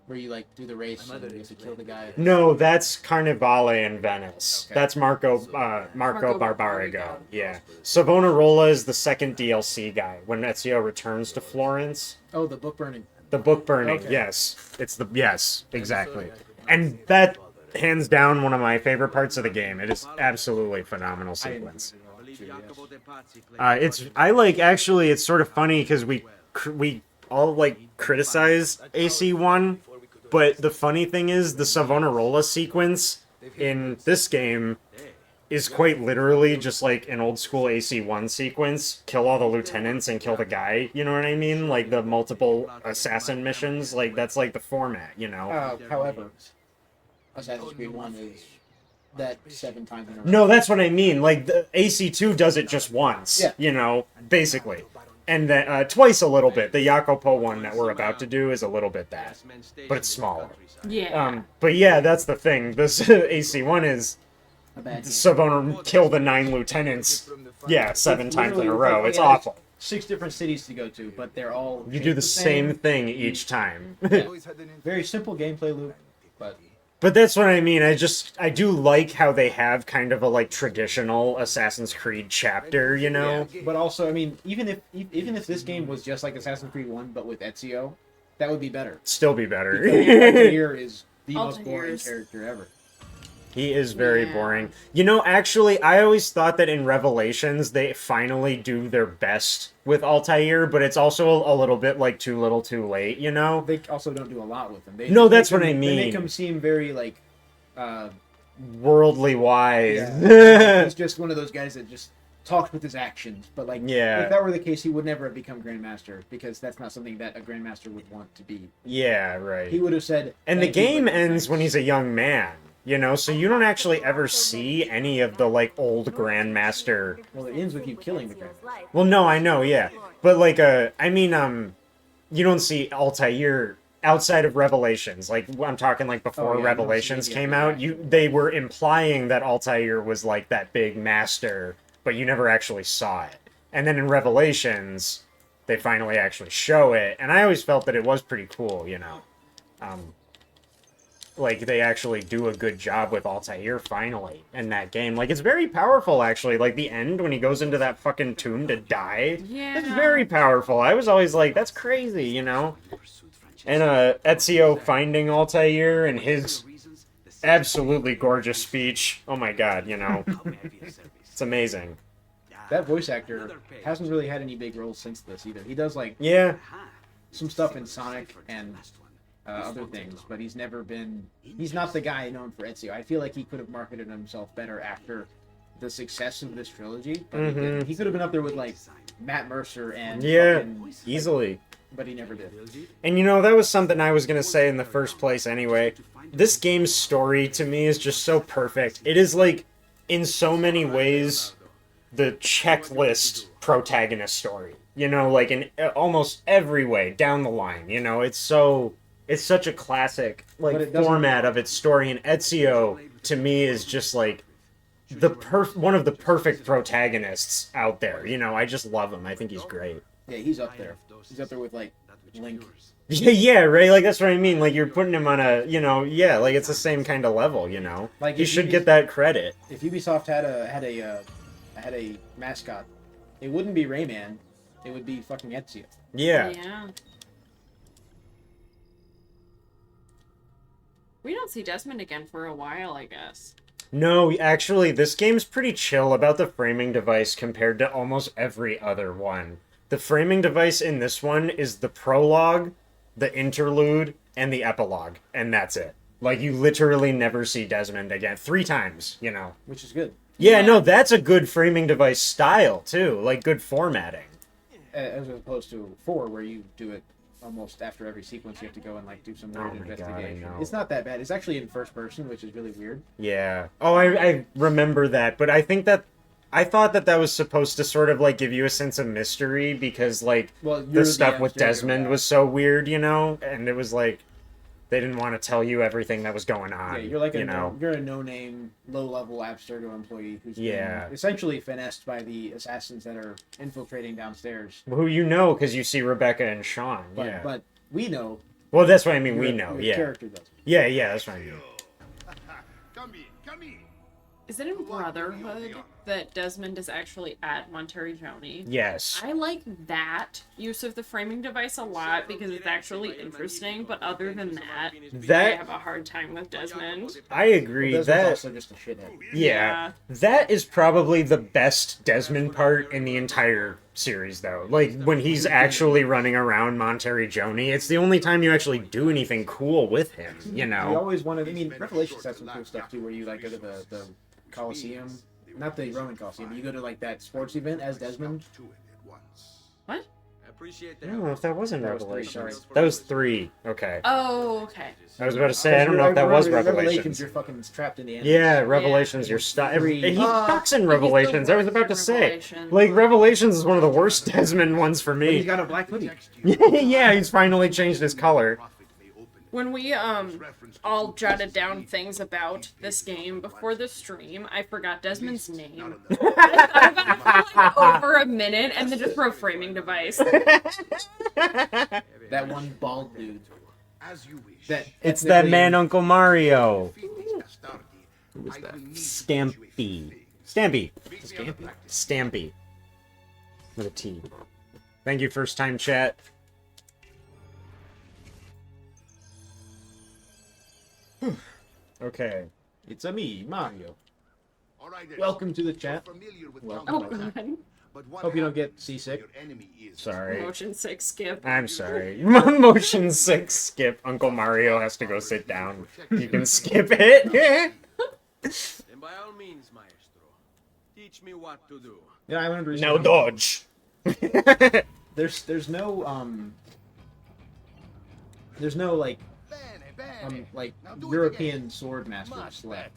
Where you, like, do the race and you have to kill the guy? No, that's Carnivale in Venice. Okay. That's Marco Barbarigo. Yeah. Savonarola is the second DLC guy, when Ezio returns to Florence. Oh, the book burning. The book burning, okay. Yes. Yes, exactly. And that, hands down, one of my favorite parts of the game. It is absolutely phenomenal sequence. It's sort of funny because we all like criticize AC1, but the funny thing is the Savonarola sequence in this game is quite literally just like an old school AC1 sequence. Kill all the lieutenants and kill the guy, you know what I mean? Like the multiple assassin missions, like that's like the format, you know? However, Assassin's Creed 1 is that 7 times in a row. No, that's what I mean. Like, the AC2 does it just once, yeah. You know, basically. And then twice a little bit. The Jacopo one that we're about to do is a little bit that, but it's smaller. Yeah. But yeah, that's the thing. This AC1 is Savona kill the 9 lieutenants. Yeah, 7 times in a row. It's awful. 6 different cities to go to, but they're all... You do the same thing each time. Yeah. Very simple gameplay loop, But that's what I mean. I do like how they have kind of a like traditional Assassin's Creed chapter, you know. Yeah. But also, I mean, even if this game was just like Assassin's Creed 1 but with Ezio, that would be better. Still be better. Altair is the most boring character ever. He is very boring. You know, actually, I always thought that in Revelations they finally do their best with Altair, but it's also a little bit like too little too late, you know? They also don't do a lot with him. That's what I mean. They make him seem very, like... worldly wise. Yeah. He's just one of those guys that just talks with his actions. But, like, if that were the case, he would never have become Grandmaster, because that's not something that a Grandmaster would want to be. Yeah, right. He would have said... And the game ends when he's a young man. You know, so you don't actually ever see any of the, like, old Grandmaster... Well, it ends with you killing the Grandmaster. Well, no, I know, yeah. But, like, you don't see Altair outside of Revelations. Like, I'm talking, like, before Revelations came out. They were implying that Altair was, like, that big master, but you never actually saw it. And then in Revelations, they finally actually show it, and I always felt that it was pretty cool, you know. Like, they actually do a good job with Altair, finally, in that game. Like, it's very powerful, actually. Like, the end, when he goes into that fucking tomb to die, it's very powerful. I was always like, that's crazy, you know? And, Ezio finding Altair and his absolutely gorgeous speech. Oh my god, you know? It's amazing. That voice actor hasn't really had any big roles since this, either. He does, like, some stuff in Sonic and... other things, but he's never been... He's not the guy known for Ezio. I feel like he could have marketed himself better after the success of this trilogy. But he could have been up there with, like, Matt Mercer and... easily. But he never did. And, you know, that was something I was going to say in the first place anyway. This game's story, to me, is just so perfect. It is, like, in so many ways, the checklist protagonist story. You know, like, in almost every way, down the line. You know, it's such a classic, like, format of its story, and Ezio, to me, is just, like, one of the perfect protagonists out there. You know, I just love him. I think he's great. Yeah, he's up there. He's up there with, like, Link. Yeah, right? Like, that's what I mean. Like, you're putting him on a, you know, like, it's the same kind of level, you know? Like, he should get that credit. If Ubisoft had a mascot, it wouldn't be Rayman. It would be fucking Ezio. Yeah. We don't see Desmond again for a while, I guess. No, actually, this game's pretty chill about the framing device compared to almost every other one. The framing device in this one is the prologue, the interlude, and the epilogue, and that's it. Like, you literally never see Desmond again. 3 times, you know. Which is good. Yeah, no, that's a good framing device style, too. Like, good formatting. As opposed to 4, where you do it almost after every sequence. You have to go and, like, do some weird investigation. God, I know. It's not that bad. It's actually in first person, which is really weird. Yeah. Oh, I remember that, but I think that... I thought that was supposed to sort of, like, give you a sense of mystery, because, like, the stuff with Desmond was so weird, you know? And it was, like... They didn't want to tell you everything that was going on. Yeah, you're like you know? you're a no-name, low-level Abstergo employee who's been essentially finessed by the assassins that are infiltrating downstairs. Who you know because you see Rebecca and Sean. But we know. Well, that's what I mean. We know. Your character does. Yeah, that's what I mean. Come in. Is it in Brotherhood that Desmond is actually at Monteriggioni? Yes. I like that use of the framing device a lot because it's actually interesting, but other than that, I have a hard time with Desmond. I agree. Well, Desmond's also just a shithead. Yeah. That is probably the best Desmond part in the entire series, though. Like, when he's actually running around Monteriggioni, it's the only time you actually do anything cool with him, you know? We always wanted... I mean, Revelations has some cool stuff, too, where you, like, go to the Coliseum. Not the Roman Coliseum. You go to, like, that sports event as Desmond. What? I don't know if that wasn't Revelations. Sorry. That was 3. Okay. Oh, okay. I was about to say, I don't know if that was Revelations. You're fucking trapped in the end. Yeah, Revelations, you're stuck. He sucks in Revelations. I was about to say. Like, Revelations is one of the worst Desmond ones for But me. he's got a black hoodie. Yeah, he's finally changed his color. When we all jotted down things about this game before the stream, I forgot Desmond's name. I thought about it for like over a minute and then just wrote framing device. That one bald dude. It's that man, Uncle Mario. Who is that? Stampy. Stampy. With a T. Thank you, first time chat. Okay. It's a me, Mario. Welcome to the chat. God. Hope you don't get seasick. Sorry. Motion 6 skip. I'm sorry. Motion 6 skip. Uncle Mario has to go sit down. You can skip it. Then by all means, maestro, teach me what to do. Yeah, I learned Now dodge. There's no like European sword masters left.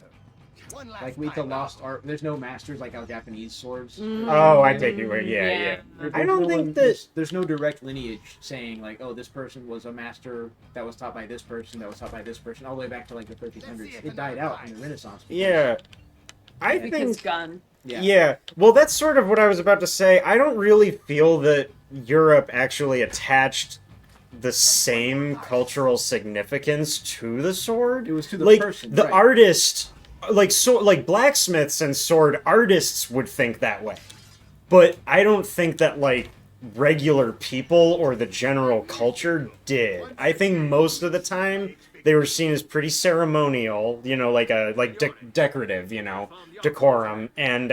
Like with the lost art, there's no masters like how Japanese swords. Oh, I take it away. Yeah. I don't think that there's no direct lineage saying like, oh, this person was a master that was taught by this person, that was taught by this person, all the way back to like the 1300s. It died out in the Renaissance. Yeah. I think His gun. Yeah. Well, that's sort of what I was about to say. I don't really feel that Europe actually attached the same cultural significance to the sword. It was to the like, person. The right. artist, like blacksmiths and sword artists would think that way. But I don't think that, like, regular people or the general culture did. I think most of the time they were seen as pretty ceremonial, you know, like decorative, you know, decorum, and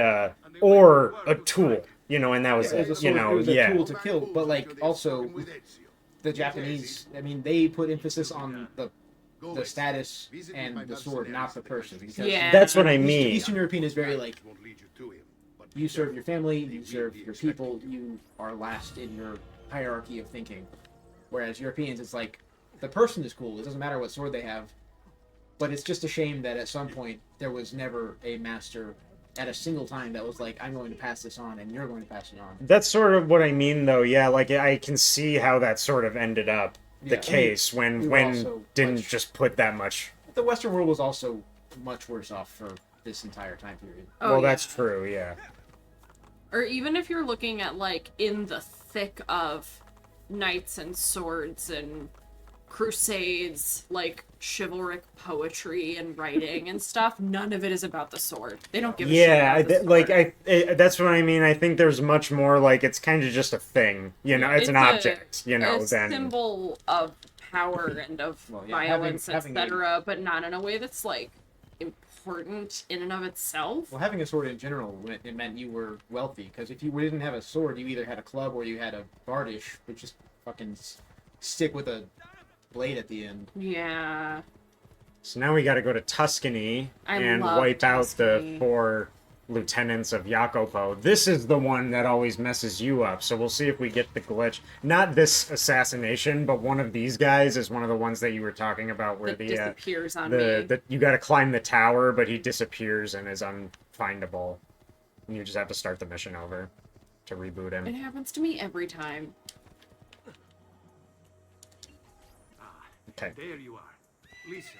or a tool, you know, and that was It was a tool to kill, but like also the Japanese, I mean, they put emphasis on the status and the sword, not the person. Because that's what I mean. Eastern European is very like, you serve your family, you serve your people, you are last in your hierarchy of thinking. Whereas Europeans, it's like, the person is cool, it doesn't matter what sword they have. But it's just a shame that at some point, there was never a master at a single time that was like, I'm going to pass this on, and you're going to pass it on. That's sort of what I mean, though, yeah, like, I can see how that sort of ended up the case when didn't just put that much... The Western world was also much worse off for this entire time period. Well, that's true, yeah. Or even if you're looking at, like, in the thick of knights and swords and crusades, like, chivalric poetry and writing and stuff, none of it is about the sword. They don't give a shit about the sword. That's what I mean. I think there's much more, like, it's kind of just a thing, you know, it's an object, you know, a symbol of power and of Well, yeah, violence, having a- etc., but not in a way that's like important in and of itself. Well, having a sword in general, it meant you were wealthy. Because if you didn't have a sword, you either had a club or you had a bardish, which just fucking stick with a blade at the end. Yeah. So now we got to go to Tuscany and love wipe out Tuscany. the 4 lieutenants of Jacopo. This is the one that always messes you up, so we'll see if we get the glitch. Not this assassination, but one of these guys is one of the ones that you were talking about where That disappears on you got to climb the tower, but he disappears and is unfindable. And you just have to start the mission over to reboot him. It happens to me every time. Okay. There you are. Lisa.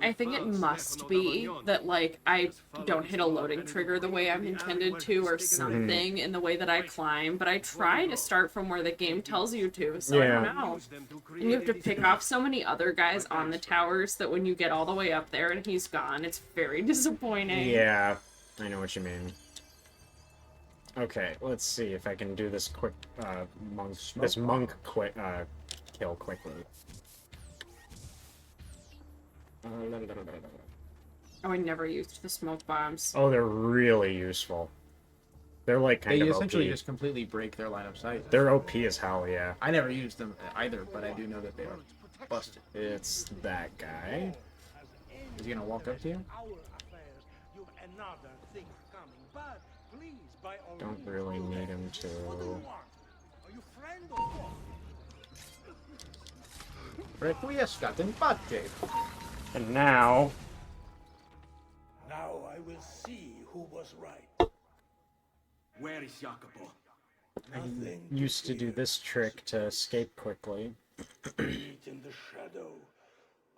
I think it must be that, like, I don't hit a loading trigger the way I'm intended to or something in the way that I climb, but I try to start from where the game tells you to, so I don't know. And you have to pick off so many other guys on the towers that when you get all the way up there and he's gone, it's very disappointing. Yeah, I know what you mean. Okay, let's see if I can do this quick monk kill quickly. Oh, I never used the smoke bombs. Oh, they're really useful. They're like kind They of essentially OP. just completely break their line of sight. They're OP as hell, yeah. I never used them either, but I do know that they are busted. It's that guy. Is he gonna walk up to you? Don't really need him to. Requiescat in pace. And now, Now I will see who was right. Where is Jacopo? Nothing used to do this trick to escape quickly. in the shadow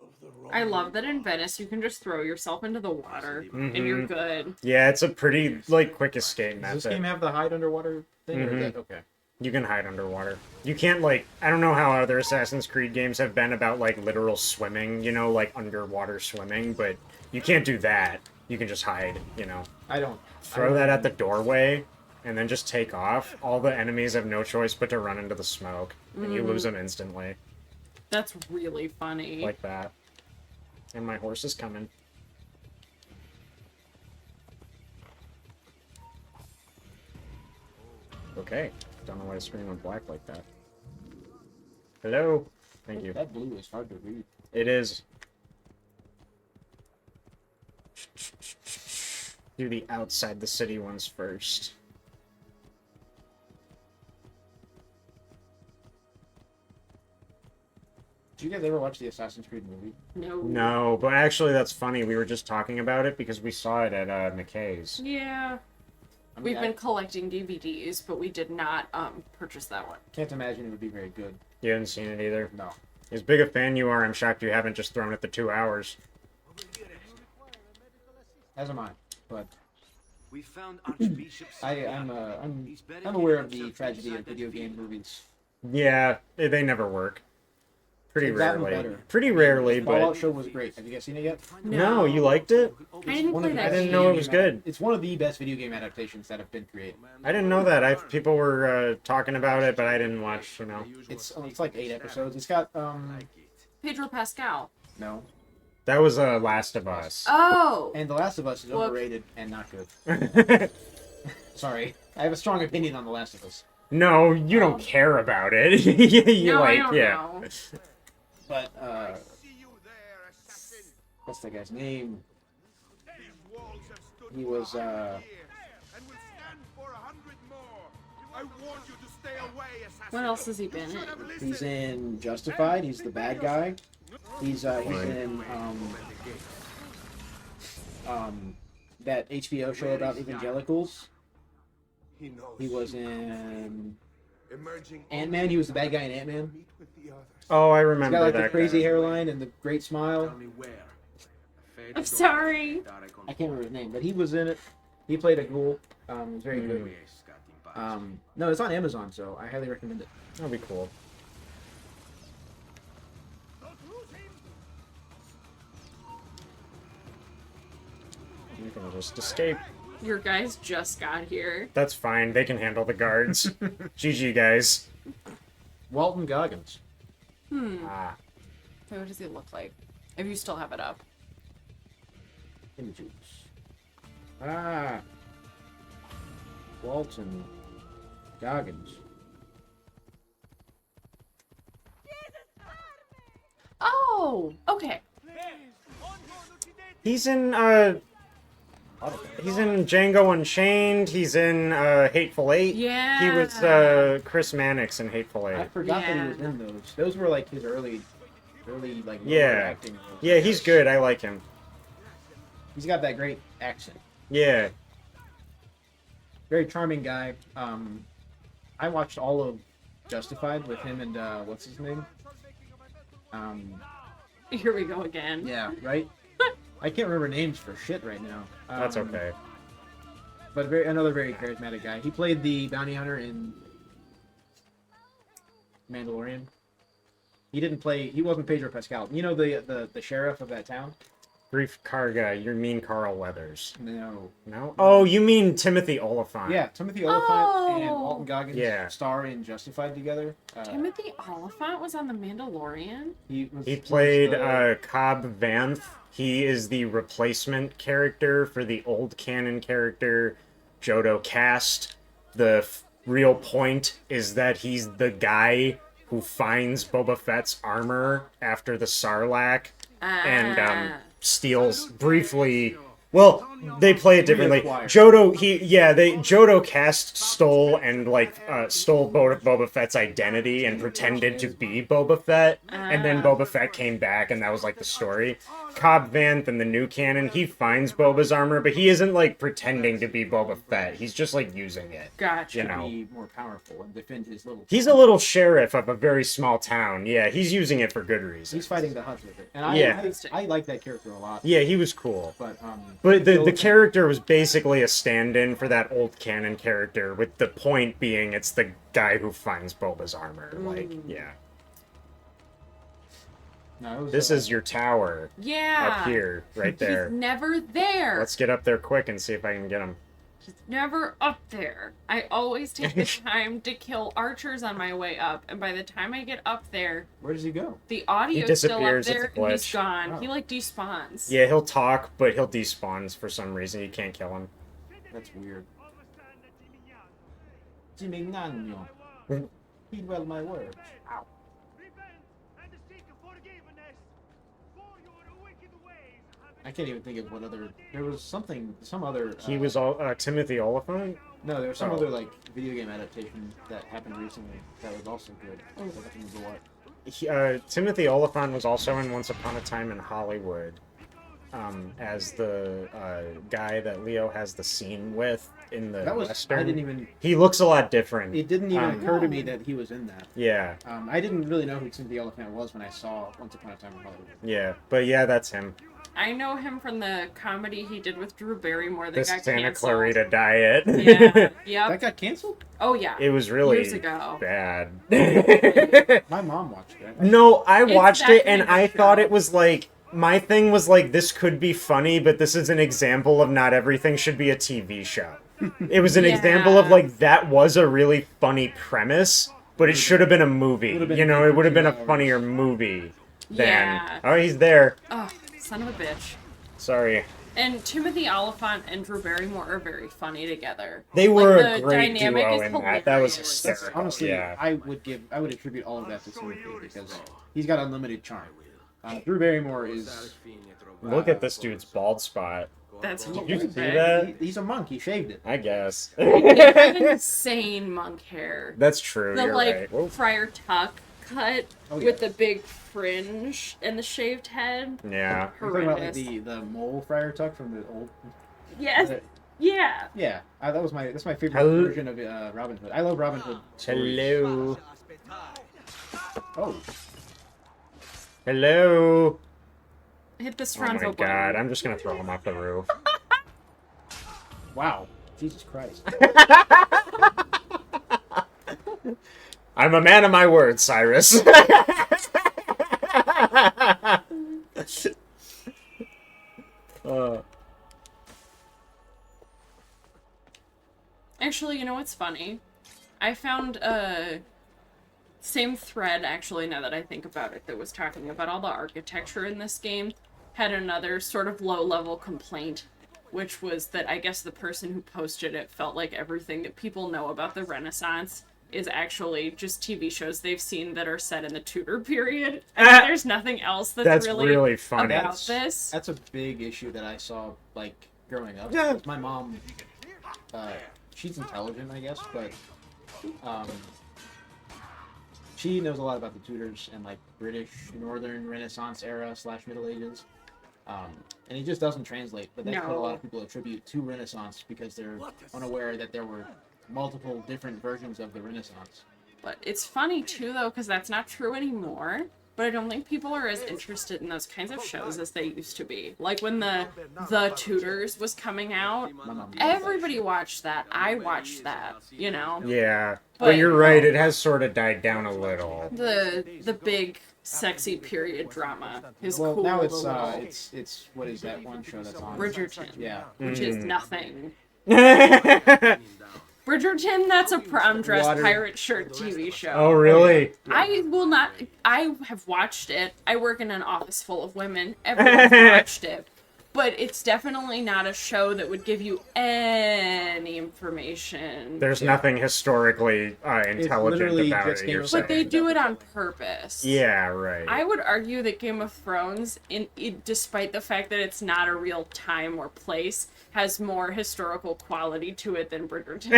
of the I love that in Venice you can just throw yourself into the water and you're good. Yeah, it's a pretty like quick escape Does method. this game have the hide underwater thing? Or is that, okay. You can hide underwater. You can't, like, I don't know how other Assassin's Creed games have been about, like, literal swimming, you know, like underwater swimming, but you can't do that. You can just hide, you know. Throw that at the doorway, and then just take off. All the enemies have no choice but to run into the smoke, and you lose them instantly. That's really funny. Like that. And my horse is coming. Okay. Don't know why the screen went black like that. Hello? Thank you. That blue is hard to read. It is. Do the outside the city ones first. Did you guys ever watch the Assassin's Creed movie? No. No, but actually that's funny. We were just talking about it because we saw it at McKay's. Yeah. We've been collecting DVDs, but we did not purchase that one. Can't imagine it would be very good. You haven't seen it either? No. As big a fan you are, I'm shocked you haven't just thrown it the 2 hours. As am I, but We found Archbishop I'm aware of the tragedy of video game movies. Yeah, they never work. Pretty They've gotten rarely. better. Pretty rarely, Fallout but... show was great. Have you guys seen it yet? No, you liked it? I didn't play that I didn't game. know it was good. It's one of the best video game adaptations that have been created. I didn't know that. People were talking about it, but I didn't watch, you know. It's like 8 episodes. It's got Pedro Pascal. no. That was Last of Us. Oh! And The Last of Us is Whoops. overrated and not good. Sorry. I have a strong opinion on The Last of Us. No, you don't care about it. You No, I like, don't yeah. know. But what's that guy's name? He was What else has he been in? he's in Justified. He's the bad guy. He's in that HBO show about evangelicals. He was in Ant-Man. He was the bad guy in Ant-Man. Oh, I He's remember got like that the crazy guy. hairline and the great smile. I'm sorry. I can't remember his name, but he was in it. He played a ghoul. It was very good. No, it's on Amazon, so I highly recommend it. That'll be cool. You can just escape. Your guys just got here. That's fine. They can handle the guards. GG, guys. Walton Goggins. Hmm. Ah. Wait, what does he look like? If you still have it up. Images. Ah. Walton. Goggins. Oh, okay. He's in Django Unchained. He's in Hateful Eight. Yeah. He was Chris Mannix in Hateful Eight. I forgot that he was in those. Those were like his early like lower Yeah. acting roles. Yeah, he's good. I like him. He's got that great accent. Yeah. Very charming guy. I watched all of Justified with him and what's his name? Here we go again. Yeah, right. I can't remember names for shit right now. That's okay. But another very charismatic guy. He played the bounty hunter in Mandalorian. He wasn't Pedro Pascal. You know the sheriff of that town? Grief Karga, you mean Carl Weathers. No. No? Oh, you mean Timothy Oliphant. Yeah, Timothy Oliphant and Walton Goggins star in Justified together. Timothy Oliphant was on The Mandalorian? He played Cobb Vanth. He is the replacement character for the old canon character Jodo Cast. The real point is that he's the guy who finds Boba Fett's armor after the Sarlacc and steals briefly. Well, they play it differently. Jodo Cast stole and stole Boba Fett's identity and pretended to be Boba Fett, and then Boba Fett came back, and that was like the story. Cobb Vanth in the new canon, he finds Boba's armor, but he isn't like pretending to be Boba Fett. He's just like using it. Gotcha. You know, be more powerful and defend his little. He's a little sheriff of a very small town. Yeah, he's using it for good reasons. He's fighting the Hutt with it, and I like that character a lot. Yeah, he was cool. But the character was basically a stand-in for that old canon character, with the point being it's the guy who finds Boba's armor. Like, yeah. No, this is your tower. Yeah. Up here, right there. He's never there. Let's get up there quick and see if I can get him. He's never up there. I always take the time to kill archers on my way up, and by the time I get up there, where does he go? The audio's still up there, and he's gone. Oh. He like despawns. Yeah, he'll talk, but he'll despawn for some reason. You can't kill him. That's weird. Gimignano. Heed well my words. Ow. I can't even think of what other. There was some other. He was Timothy Oliphant. No, there was some other like video game adaptation that happened recently that was also good. I can't remember what. Timothy Oliphant was also in Once Upon a Time in Hollywood, as the guy that Leo has the scene with in the Western. I didn't even. He looks a lot different. It didn't even occur to me that he was in that. Yeah. I didn't really know who Timothy Oliphant was when I saw Once Upon a Time in Hollywood. Yeah, but yeah, that's him. I know him from the comedy he did with Drew Barrymore that This got Santa canceled. Clarita Diet. Yeah. Yep. That got canceled? Oh yeah. It was really years ago. bad. My mom watched it. No, I watched that it kind and of I show. thought it was like, my thing was like, this could be funny, but this is an example of not everything should be a TV show. It was an example of like, that was a really funny premise, but it should have been a movie. You know, it would have been a funnier movie than. Yeah. Oh, he's there. Oh, son of a bitch. Sorry. And Timothy Oliphant and Drew Barrymore are very funny together. They were like, a great duo dynamic in is that. That was hilarious. hysterical. Honestly, yeah. I would attribute all of that to Timothy because he's got unlimited charm. Drew Barrymore is. Look at this dude's bald spot. That's Did you see horrific. that? He's a monk. He shaved it. I guess. He had insane monk hair. That's true. The You're like right. Whoa. Friar Tuck cut with the big fringe and the shaved head. Yeah. You're talking about like Horrendous. the mole Friar Tuck from the old. Yes. Yeah. Yeah, that's my favorite Hello. version of Robin Hood. I love Robin Hood. stories. Hello. Oh. Hello. Hit the Oh Stronzo my button. god, I'm just gonna throw him off the roof. Wow. Jesus Christ. I'm a man of my word, Cyrus. Actually, you know what's funny? I found same thread, actually, now that I think about it, that was talking about all the architecture in this game, had another sort of low-level complaint, which was that I guess the person who posted it felt like everything that people know about the Renaissance is actually just TV shows they've seen that are set in the Tudor period. And there's nothing else that's really funny about this. That's a big issue that I saw, like, growing up. Yeah. My mom, she's intelligent, I guess, but she knows a lot about the Tudors and, like, British Northern Renaissance era / Middle Ages. And it just doesn't translate, but that's what a lot of people attribute to Renaissance because they're unaware that there were multiple different versions of the Renaissance. But it's funny, too, though, because that's not true anymore. But I don't think people are as interested in those kinds of shows as they used to be. Like when the Tudors was coming out, everybody watched that. I watched that, you know? Yeah. But you're right, it has sort of died down a little. The big sexy period drama is cool. Now it's what is that one show that's on? Bridgerton. Yeah. Which is nothing. Bridgerton, that's a prom dress pirate shirt TV show. Oh, really? I will not. I have watched it. I work in an office full of women. Everyone's watched it. But it's definitely not a show that would give you any information. There's nothing historically intelligent about it. You're saying. But they do it on purpose. Yeah, right. I would argue that Game of Thrones, despite the fact that it's not a real time or place, has more historical quality to it than Bridgerton.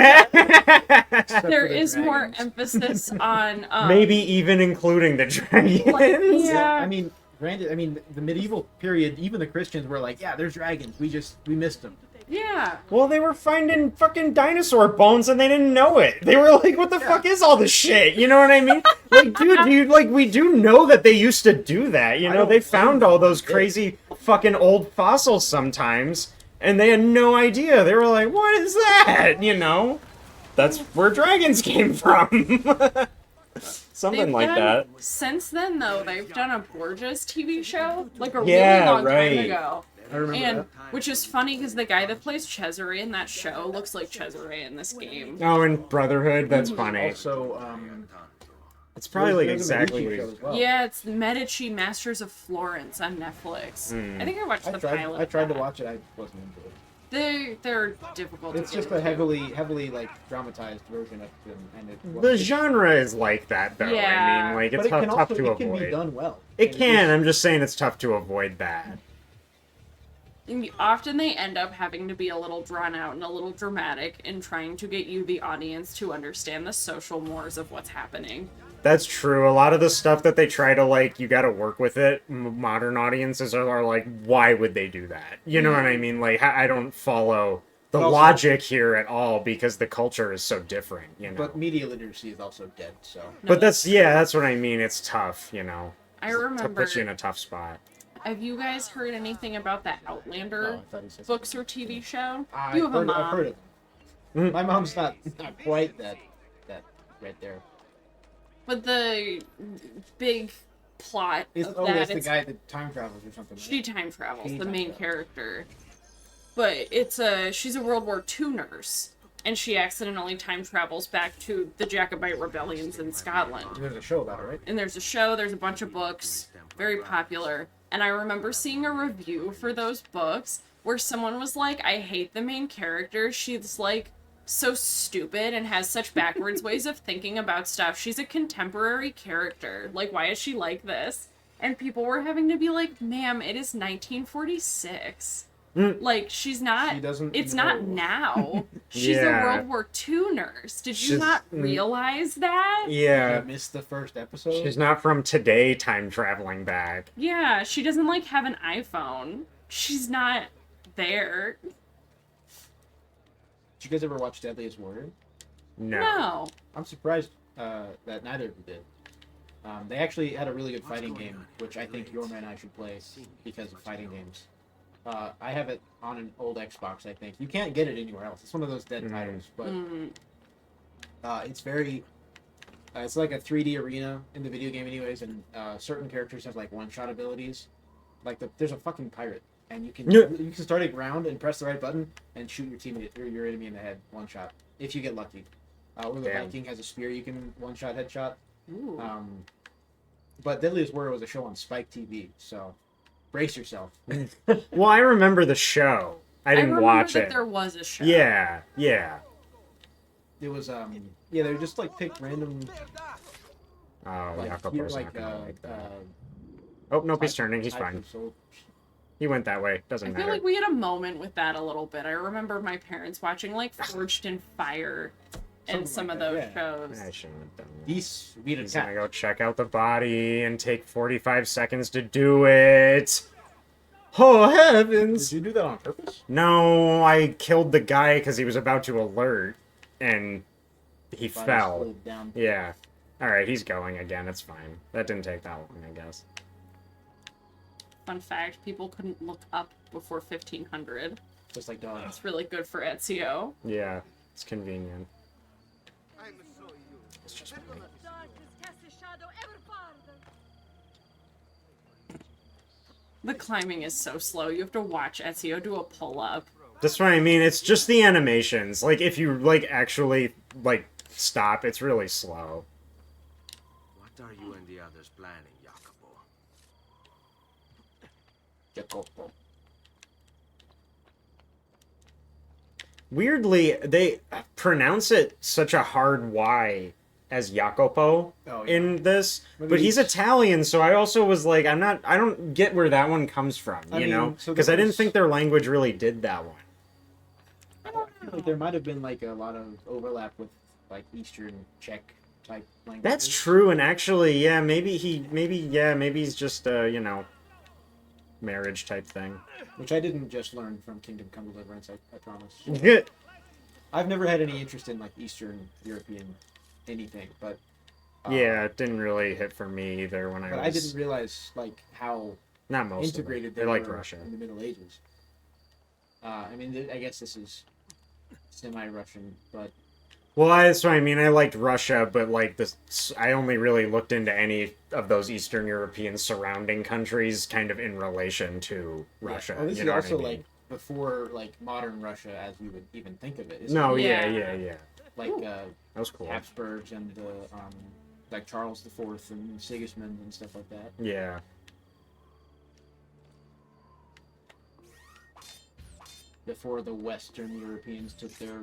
There is more emphasis on maybe even including the dragons. Yeah. I mean, granted, the medieval period, even the Christians were like, yeah, there's dragons. We missed them. Yeah. Well, they were finding fucking dinosaur bones and they didn't know it. They were like, what the fuck is all this shit? You know what I mean? Like, dude, like, we do know that they used to do that. You know, they found all those crazy fucking old fossils sometimes and they had no idea. They were like, what is that? You know? That's where dragons came from. Something like that. Since then, though, they've done a Borgias TV show, like a Yeah, really long right. time ago. I remember that. Which is funny because the guy that plays Cesare in that show looks like Cesare in this game. Oh, and Brotherhood, that's funny. Also, it's probably like there's a exactly Medici what show he's... as well. Yeah, it's Medici Masters of Florence on Netflix. I think I watched the pilot. I tried to watch it. I wasn't into it. They're difficult. It's to just get a into. heavily like dramatized version of them, and it The genre is like that, though. Yeah. I mean, like, it's but it can tough also, to it can be avoid. done well. It can. I'm just saying it's tough to avoid that. And often they end up having to be a little drawn out and a little dramatic in trying to get you, the audience, to understand the social mores of what's happening. That's true. A lot of the stuff that they try to, like, you gotta work with it, modern audiences are like, why would they do that? You know what I mean? Like, I don't follow the also, logic here at all because the culture is so different, you know? But media literacy is also dead, so... But that's what I mean. It's tough, you know? I It remember... puts you in a tough spot. Have you guys heard anything about the Outlander No, I thought he said books or TV show? I've You have a heard mom. of it. My mom's not quite that right there. But the big plot of that... That's the guy that time travels or something. She time travels, She the time main travels. character. But she's a World War II nurse, and she accidentally time travels back to the Jacobite rebellions in Scotland. There's a show about it, right? And there's a show, there's a bunch of books, very popular. And I remember seeing a review for those books where someone was like, I hate the main character. She's like so stupid and has such backwards ways of thinking about stuff. She's a contemporary character. Like, why is she like this? And people were having to be like, ma'am, it is 1946. Like, she's not, She doesn't it's know. not now. She's Yeah. a World War II nurse. Did you She's- not realize that? Yeah. I missed the first episode. She's not from today time traveling back. Yeah, she doesn't, like, have an iPhone. She's not there. Did you guys ever watch Deadliest Warrior? No. I'm surprised that neither of you did. They actually had a really good fighting game, which I think Yorma and I should play because of fighting games. I have it on an old Xbox, I think. You can't get it anywhere else. It's one of those dead titles, but it's very... it's like a 3D arena in the video game anyways, and certain characters have like one-shot abilities. Like, there's a fucking pirate, and you can start a round and press the right button and shoot your teammate or your enemy in the head one shot, if you get lucky. Or the Damn. Viking has a spear you can one-shot headshot. Ooh. But Deadliest Warrior was a show on Spike TV, so brace yourself. Well, I remember the show. I didn't watch that it. There was a show. Yeah, yeah. It was yeah, they just like picked random. Oh, like, Jacopo's here, not gonna like that. uh, Oh, nope, he's type- turning. He's type fine. of soul. He went that way. Doesn't I matter. feel like we had a moment with that a little bit. I remember my parents watching like Forged in Fire and some of those shows. I shouldn't have done that. He's beat He's gonna go check out the body and take 45 seconds to do it. Oh, heavens! Did you do that on purpose? No, I killed the guy because he was about to alert, and he Body fell. slowed down. Yeah. Alright, he's going again. It's fine. That didn't take that long, I guess. Fun fact, people couldn't look up before 1500. Just like dogs. It's really good for Ezio. Yeah, it's convenient. It's just me. The climbing is so slow. You have to watch Ezio do a pull-up. That's what I mean. It's just the animations. Like, if you, like, actually, like, stop, it's really slow. What are you and the others planning, Jacopo? Jacopo. Weirdly, they pronounce it such a hard Y as Jacopo in this, Maybe but he's it's- Italian, so I also was like, I don't get where that one comes from, I you mean, know? so Because I didn't there's- think their language really did that one. Like, there might have been like a lot of overlap with like Eastern Czech type languages. That's true, and actually, yeah, maybe he's just you know, marriage type thing. Which I didn't just learn from Kingdom Come Deliverance, I promise. Good. I've never had any interest in like Eastern European anything, but Yeah, it didn't really hit for me either when I but was... I didn't realize like how Not most integrated of them. they They liked were Russia. in the Middle Ages. I mean, I guess this is semi-Russian, but Well, that's what I mean. I liked Russia, but like this, I only really looked into any of those Eastern European surrounding countries, kind of in relation to Russia. Well, this you is know also what I mean? like before like modern Russia as we would even think of it. It's No, like, yeah. like That was cool. Habsburgs and the like Charles IV and Sigismund and stuff like that. Yeah. Before the Western Europeans took their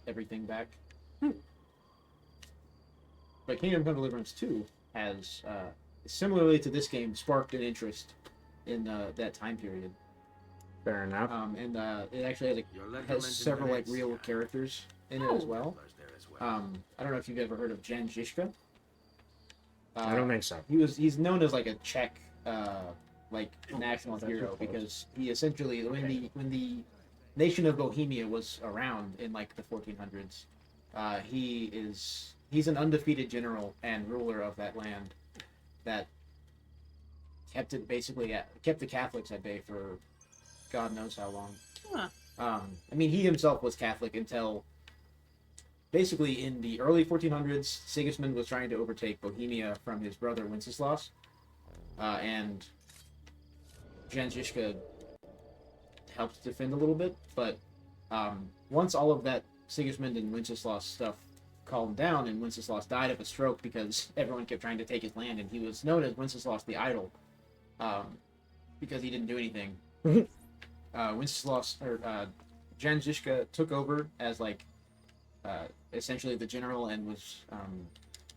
everything back. But Kingdom Come Deliverance 2 has, similarly to this game, sparked an interest in that time period. Fair enough. And it actually has several like real characters in it as well. I don't know if you've ever heard of Jan Žižka. I don't think so. He's known as like a Czech like national hero because he essentially when the nation of Bohemia was around in like the 1400s, he's an undefeated general and ruler of that land that kept the Catholics at bay for God knows how long. Huh. I mean, he himself was Catholic until basically in the early 1400s. Sigismund was trying to overtake Bohemia from his brother Wenceslaus, and Jan Žižka helped defend a little bit. But once all of that Sigismund and Wenceslaus stuff calmed down, and Wenceslaus died of a stroke because everyone kept trying to take his land, and he was known as Wenceslaus the Idle because he didn't do anything. Jan Žižka took over as like essentially the general and was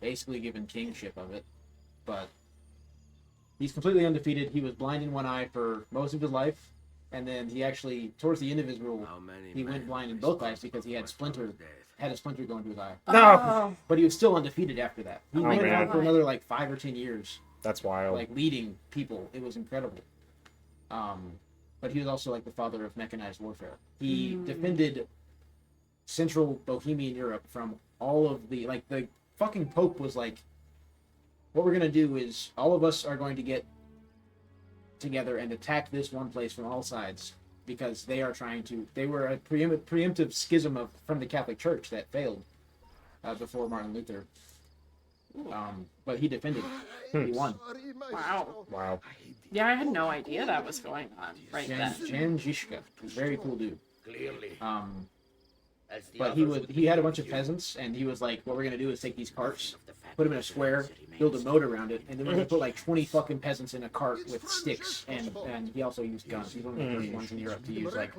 basically given kingship of it, but he's completely undefeated. He was blind in one eye for most of his life, and then he actually, towards the end of his rule, he went blind in both eyes because he had a splinter going to his eye. No! But he was still undefeated after that. He went on for another like 5 or 10 years. That's wild. Like leading people. It was incredible. But he was also like the father of mechanized warfare. He defended central Bohemian Europe from all of the fucking Pope was like, what we're gonna do is all of us are going to get together and attack this one place from all sides because they were a preemptive schism from the Catholic Church that failed before Martin Luther. But he defended. He won. Wow. Yeah, I had no idea that was going on then. Jan Žižka, very cool dude. But he had a bunch of peasants, and he was like, "What we're gonna do is take these carts put them in a square, build a moat around it, and then we're gonna put like 20 fucking peasants in a cart with sticks, and he also used guns. He's one of the first ones in Europe to use like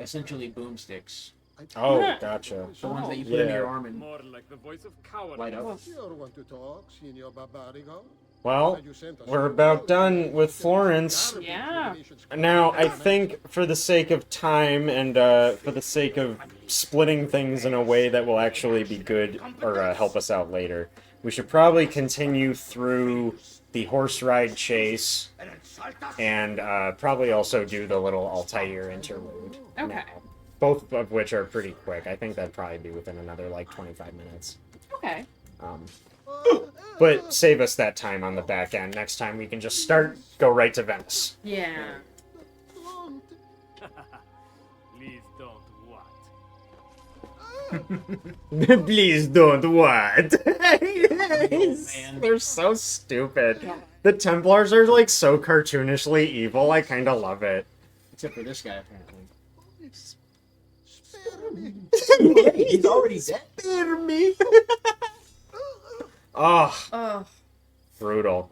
essentially boomsticks. Oh, gotcha. The ones that you put in your arm and More like the voice of light up. Well, we're about done with Florence. Yeah. Now, I think for the sake of time and for the sake of splitting things in a way that will actually be good or help us out later, we should probably continue through the horse ride chase and probably also do the little Altair interlude. Okay. now. Both of which are pretty quick. I think that'd probably be within another, like, 25 minutes. Okay. But save us that time on the back end. Next time we can just go right to Venice. Yeah. Please don't what? Please don't what? man. They're so stupid. The Templars are, like, so cartoonishly evil. I kind of love it. Except for this guy, apparently. He's already dead. Spare me. Oh, Oh. brutal.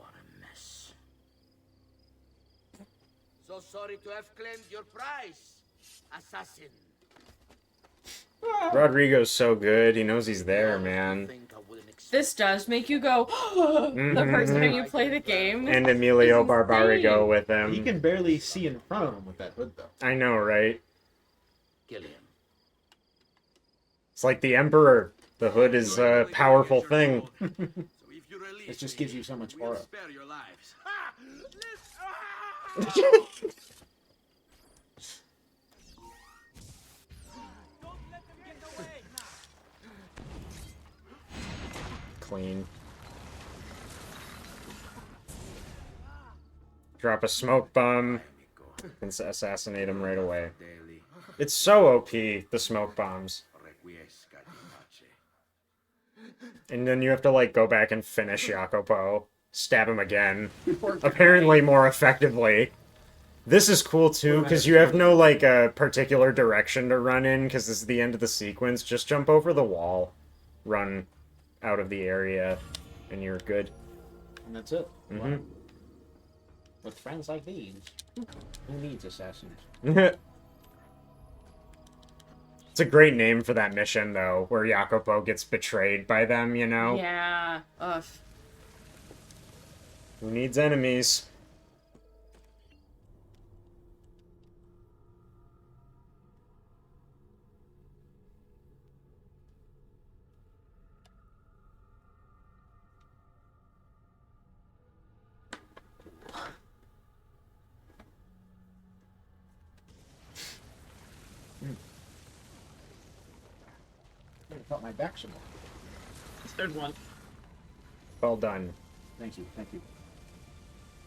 So sorry to have claimed your prize, assassin. Rodrigo's so good. He knows he's there, man. This does make you go the first time you play the game. And Emilio It's Barbarigo insane. with him. You can barely see in front of him with that hood, though. I know, right? Kill him. It's like the Emperor. The hood is a powerful thing. It just gives you so much aura. Spare your lives. Clean. Drop a smoke bomb and assassinate him right away. It's so OP, the smoke bombs. And then you have to, like, go back and finish Jacopo. Stab him again. Apparently more effectively. This is cool, too, because you have no, like, particular direction to run in, because this is the end of the sequence. Just jump over the wall. Run out of the area, and you're good. And that's it. Mm-hmm. With friends like these, who needs assassins? It's a great name for that mission, though, where Jacopo gets betrayed by them, you know? Yeah. Ugh. Who needs enemies? I felt my back some more. Third one. Well done. Thank you, thank you.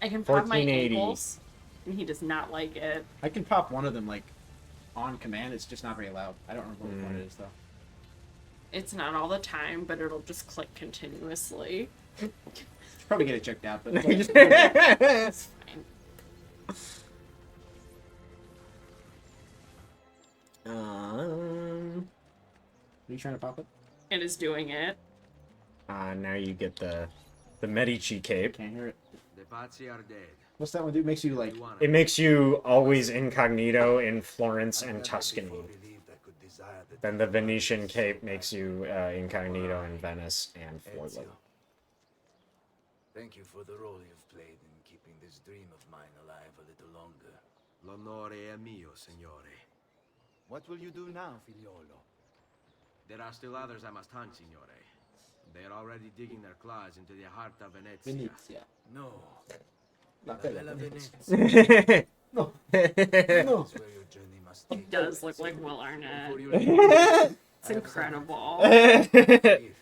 I can pop my 1480. ankles, and he does not like it. I can pop one of them, like, on command. It's just not very loud. I don't remember which one it is, though. It's not all the time, but it'll just click continuously. Should probably get it checked out, but... It's fine. Are you trying to pop it? It is doing it. Now you get the Medici cape. Can't hear it. The Pazzi are dead. What's that one do? Makes you, like... It makes you always incognito in Florence and Tuscany. Then the Venetian cape makes you incognito in Venice and Florida. Thank you for the role you've played in keeping this dream of mine alive a little longer. L'onore è mio, signore. What will you do now, figliolo? There are still others I must hunt, signore. They are already digging their claws into the heart of Venezia. Venezia. No. La Bella Venezia. Venezia. No. No. That's where your journey must He take does you. look like Will Arnett. Before you leave, It's incredible. leave.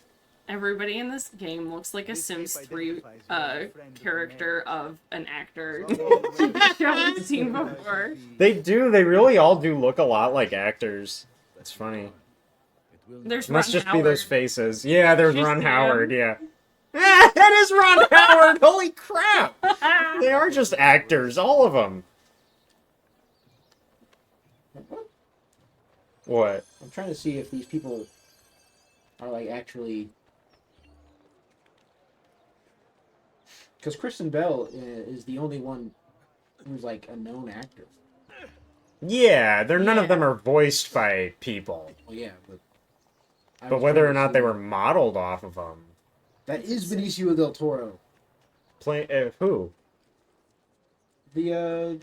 Everybody in this game looks like a Sims 3 character of an actor I haven't seen before. They do. They really all do look a lot like actors. It's funny. There's Must Ron just Howard. be those faces. Yeah, there's She's Ron him. Howard. Yeah. That is Ron Howard. Holy crap! They are just actors, all of them. What? I'm trying to see if these people are, like, actually Because Kristen Bell is the only one who's like a known actor. Yeah, none of them are voiced by people. Well, yeah, but But whether or not they were modeled off of them. That is Benicio del Toro. Who? The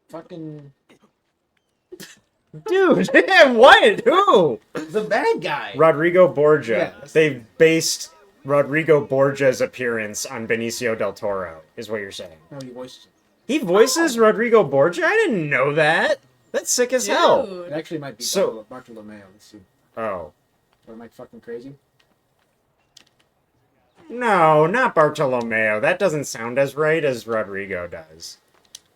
fucking dude. What? Who? The bad guy. Rodrigo Borgia. Yeah. They based Rodrigo Borgia's appearance on Benicio del Toro, is what you're saying. No, he voices him. He voices Rodrigo Borgia? I didn't know that. That's sick as hell. It actually might be Bartolomeo. Let's see. Oh. Or am I fucking crazy? No, not Bartolomeo. That doesn't sound as right as Rodrigo does.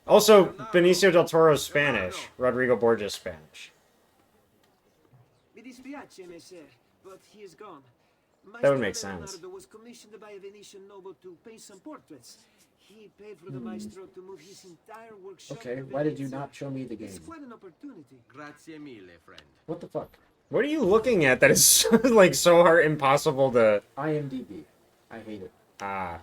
Also, Benicio del Toro's Spanish. Rodrigo Borgia's Spanish. Mi dispiace, messer, but he is gone. That would make sense. Leonardo was commissioned by a Venetian noble to paint some portraits. He paid for the maestro to move his entire workshop. Okay, to why did you Venezia. not show me the game? It's quite an opportunity. Grazie mille, friend. What the fuck? What are you looking at that is like so hard, impossible to... IMDb. I hate it. Ah.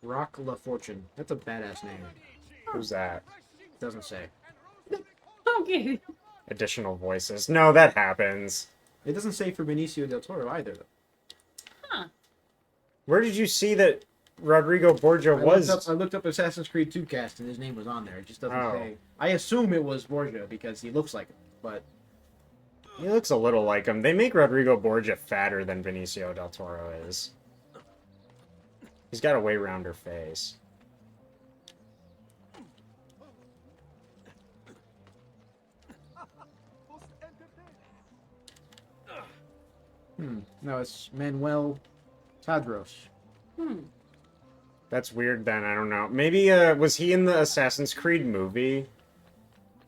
Rock La Fortune. That's a badass name. Who's that? Doesn't say. Okay. Additional voices. No, that happens. It doesn't say for Benicio del Toro either, though. Huh. Where did you see that Rodrigo Borgia was? I looked up Assassin's Creed 2 cast and his name was on there. It just doesn't Oh. say. I assume it was Borgia because he looks like him, but He looks a little like him. They make Rodrigo Borgia fatter than Benicio del Toro is. He's got a way rounder face. no, it's Manuel Tadros. That's weird then, I don't know. Maybe, was he in the Assassin's Creed movie?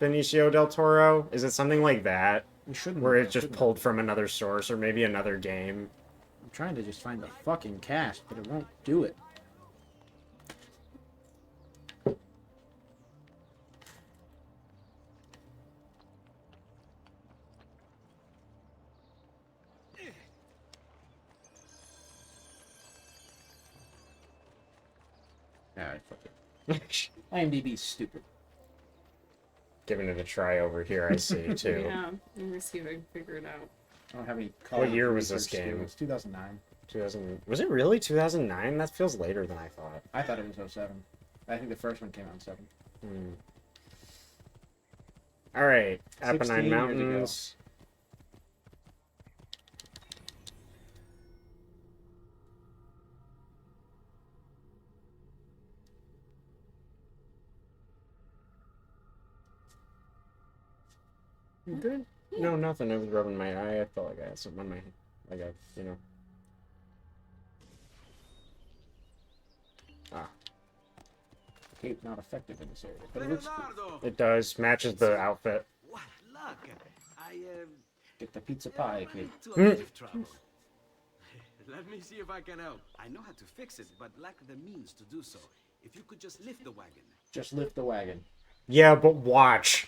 Benicio del Toro? Is it something like that? It shouldn't. Where be, it's just shouldn't pulled from another source, or maybe another game? be. I'm trying to just find the fucking cast, but it won't do it. Alright, fuck it. IMDb's stupid. Giving it a try over here, I see, too. Yeah, let me see if I can figure it out. I don't have any. What year was this game? It's 2009. 2000. Was it really 2009? That feels later than I thought. I thought it was 07. I think the first one came out in 7. Alright, 16 Apennine years ago. Mountains. You good? No, nothing. I was rubbing my eye. I felt like I had something on my, like I, you know. Ah. Cape not effective in this area, but it looks cool. It does. Matches the outfit. What luck! I Get the pizza pie, Cape. into a bit of trouble. Let me see if I can help. I know how to fix it, but lack the means to do so. If you could just lift the wagon. Just lift the wagon. Yeah, but watch.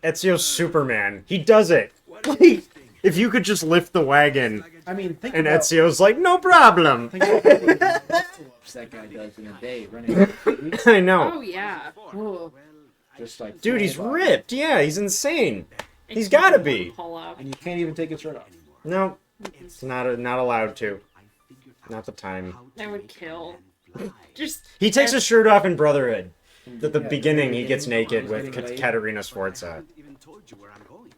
Ezio's Superman. He does it. Like, if you could just lift the wagon. I mean, think and about, Ezio's like, no problem. think about how many pull-ups that guy does in a day running. I know. Oh, yeah. Ooh. Just like Dude, he's full body. ripped. Yeah, he's insane. He's gotta be. Pull up. And you can't even take his shirt off. No, it's not allowed to. Not the time. That would kill. Just He takes his shirt off in Brotherhood. At the Yeah, beginning, he beginning, gets naked he's with getting laid. Katerina Sforza. Even told you where I'm going.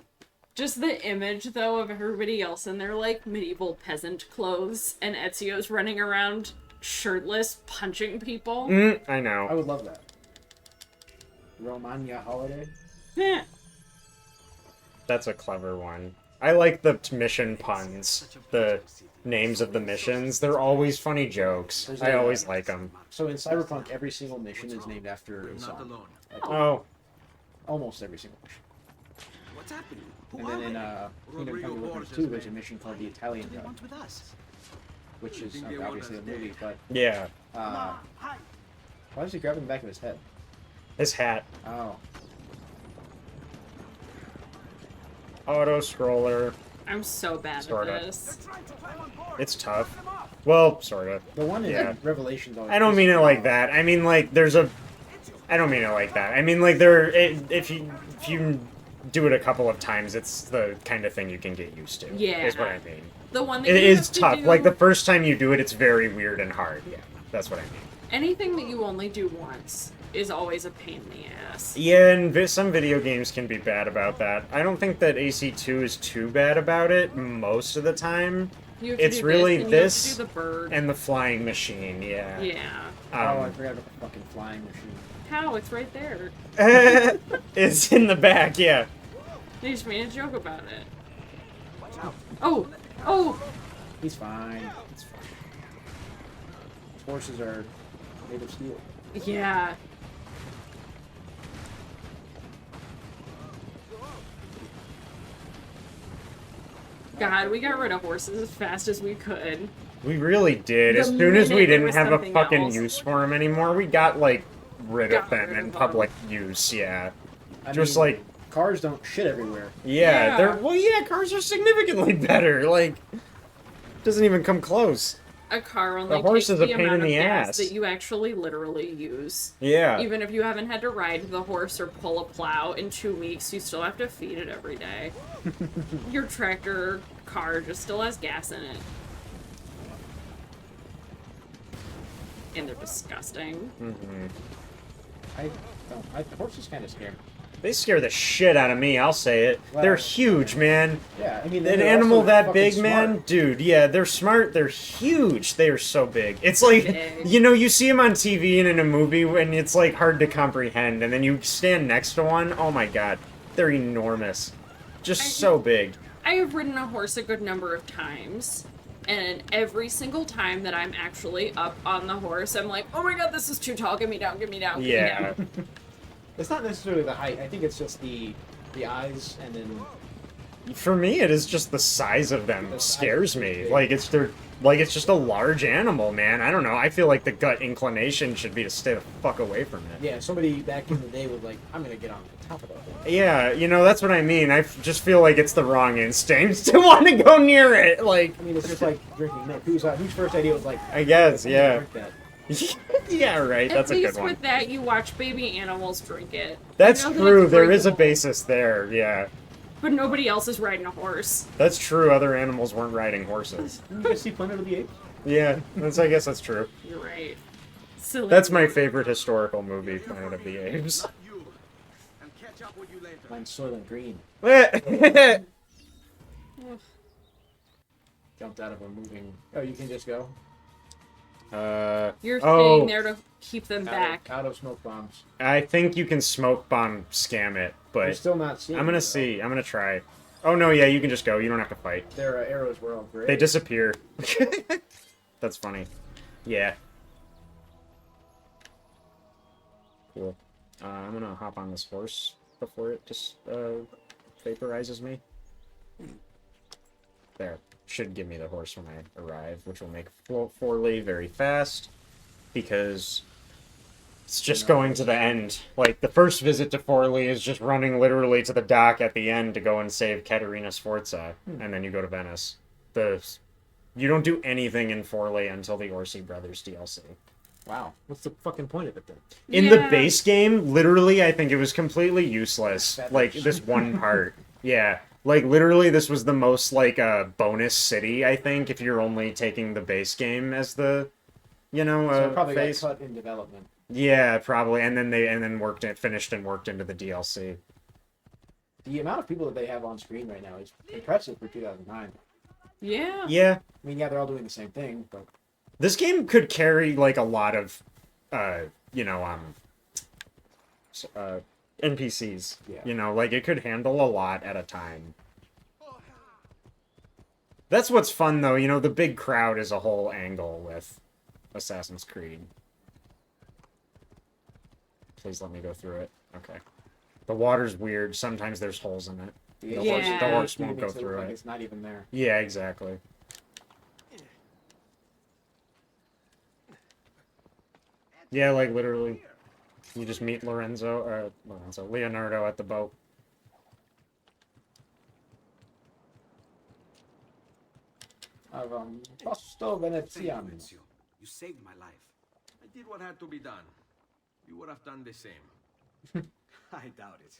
just the image though of everybody else in their like medieval peasant clothes and Ezio's running around shirtless punching people. I know. I would love that. Romagna Holiday. Yeah. That's a clever one. I like the mission puns. The names of the missions. They're always funny jokes. I always like them. So in Cyberpunk, every single mission is named after a song. Like, Oh. almost every single mission. What's happening? Who And are then in they? Kingdom Come Deliverance 2, there's a mission called the Italian Job, Want with us? which is Think they want obviously a us movie, dead? but Yeah. why is he grabbing the back of his head? His hat. Oh. Auto scroller. I'm so bad Sorta. at this. It's tough. Well, sorta. The one in Yeah. Revelations. I don't mean it like that. I mean like there's a. I don't mean it like that. I mean like if you do it a couple of times, it's the kind of thing you can get used to. Yeah. Is what I mean. The one that It you is have to tough. do- Like the first time you do it, it's very weird and hard. Yeah, that's what I mean. Anything that you only do once is always a pain in the ass. Yeah, and some video games can be bad about that. I don't think that AC2 is too bad about it most of the time. You have to It's do really this, and you have to do the bird. and the flying machine, yeah. Yeah. Oh, I forgot about the fucking flying machine. How? It's right there. It's in the back, yeah. They just made a joke about it. Oh! Oh! He's fine. It's fine. Horses are made of steel. Yeah. God, we got rid of horses as fast as we could. We really did. The As soon as we minute there didn't was have a something fucking else. use for them anymore, we got, like, rid of Got them rid in of public use, yeah. I Just mean, like, cars don't shit everywhere. yeah, Yeah. they're, well, yeah, cars are significantly better, like, doesn't even come close. A car only The horse takes is a the pain amount in the of gas ass. that you actually literally use. Yeah. Even if you haven't had to ride the horse or pull a plow in 2 weeks, you still have to feed it every day. Your tractor car just still has gas in it. And they're disgusting. Horses kind of scare me. They scare the shit out of me, I'll say it. Well, They're huge, man. Yeah, I mean, An they're animal also that fucking big, smart. man, dude, yeah, they're smart, they're huge, they are so big. It's like, Big. you know, you see them on TV and in a movie, and it's like hard to comprehend, and then you stand next to one, oh my god, they're enormous. Just so big. I have ridden a horse a good number of times, and every single time that I'm actually up on the horse, I'm like, oh my god, this is too tall, get me down, get me down, get Yeah. me down. It's not necessarily the height. I think it's just the eyes and then. For me, it is just the size of them The size scares is me. big. Like, it's just a large animal, man. I don't know, I feel like the gut inclination should be to stay the fuck away from it. Yeah, somebody back in the day was like, I'm gonna get on the top of that thing. Yeah, you know, that's what I mean. Just feel like it's the wrong instinct to want to go near it. Like, I mean, it's just like drinking milk. Whose first idea was like, I guess, I'm gonna yeah. drink that. Yeah, right. That's At a least good one. with that, you watch baby animals drink it. That's You know that true. it's There is a drinkable, basis there. Yeah, but nobody else is riding a horse. that's true. Other animals weren't riding horses. You guys see Planet of the Apes? Yeah, I guess that's true. You're right. Silly. That's my favorite historical movie, Planet of the Apes. You. And catch up with you later. Mine's Soylent Green. Jumped out of a moving. Oh, you can just go. You're oh, staying there to keep them back. Out of smoke bombs. I think you can smoke bomb scam it, I'm but still not seeing. I'm gonna it, though. see. I'm gonna try. Oh no, yeah, you can just go. You don't have to fight. Their arrows were all gray. They disappear. That's funny. Yeah. Cool. I'm gonna hop on this horse before it just vaporizes me. There. Should give me the horse when I arrive, which will make Forley very fast, because it's just going to the end. Like, the first visit to Forley is just running literally to the dock at the end to go and save Caterina Sforza, and then you go to Venice. You don't do anything in Forley until the Orsi Brothers DLC. Wow. What's the fucking point of it then? In the base game, literally, I think it was completely useless. Feathers. Like, this one part. Yeah. Like, literally, this was the most, like, bonus city, I think, if you're only taking the base game as the, you know, So it probably phase. got cut in development. Yeah, probably. And then finished and worked into the DLC. The amount of people that they have on screen right now is impressive for 2009. Yeah. Yeah. I mean, yeah, they're all doing the same thing, but This game could carry, like, a lot of, NPCs. Yeah. You know, like, it could handle a lot at a time. That's what's fun, though. You know, the big crowd is a whole angle with Assassin's Creed. Please let me go through it. Okay. The water's weird. Sometimes there's holes in it. The The horse won't go makes it look through like it. It's not even there. Yeah, exactly. Yeah, like literally. You just meet Leonardo at the boat. Posto Veneziano. Ezio. You saved my life. I did what had to be done. You would have done the same. I doubt it.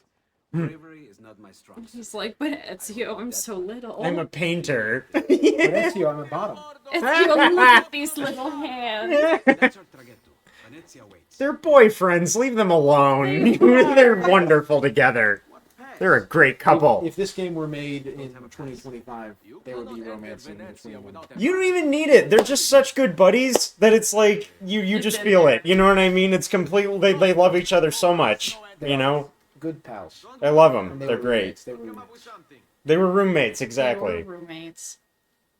Bravery is not my strong suit. He's like, but Ezio, I'm so little. I'm a painter. But Ezio on the bottom. Ezio, look at these little hands. That's our traghetto. Venezia waits. They're boyfriends. Leave them alone. They're wonderful together. They're a great couple. If this game were made in 2025, there would be romance in between them. You don't even need it. They're just such good buddies that it's like you just feel it. You know what I mean? It's completely they love each other so much. You know? Good pals. I love them. And They're great. roommates. They were roommates. They were roommates, exactly. They were roommates.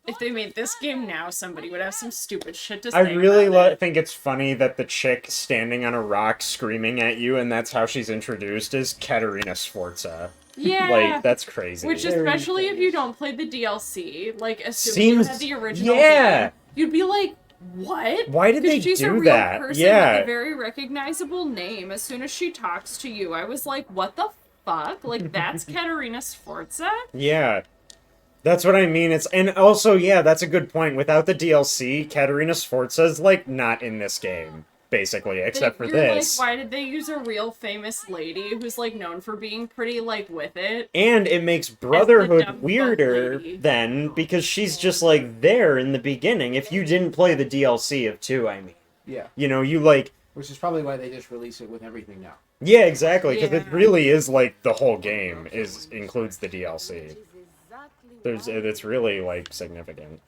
If they made this game now, somebody would have some stupid shit to say. I really about it. think it's funny that the chick standing on a rock screaming at you, and that's how she's introduced, is Katerina Sforza. Yeah. Like, that's crazy. Which, especially if you don't play the DLC, like, assuming Seems- you had the original yeah. game, you'd be like, what? Why did 'Cause they she's a do real that? person Yeah. with a very recognizable name. As soon as she talks to you, I was like, what the fuck? Like, that's Katerina Sforza? Yeah. That's what I mean. And also, yeah, that's a good point. Without the DLC, Katerina Sforza's, like, not in this game, basically, except for You're this. like, why did they use a real famous lady who's, like, known for being pretty, like, with it? And it makes dumb Brotherhood fuck weirder lady. then, because she's just, like, there in the beginning. If you didn't play the DLC of 2, I mean. Yeah. You know, you, like... Which is probably why they just release it with everything now. Yeah, exactly, because it Yeah. really is, like, the whole game includes the DLC. It's really, like, significant.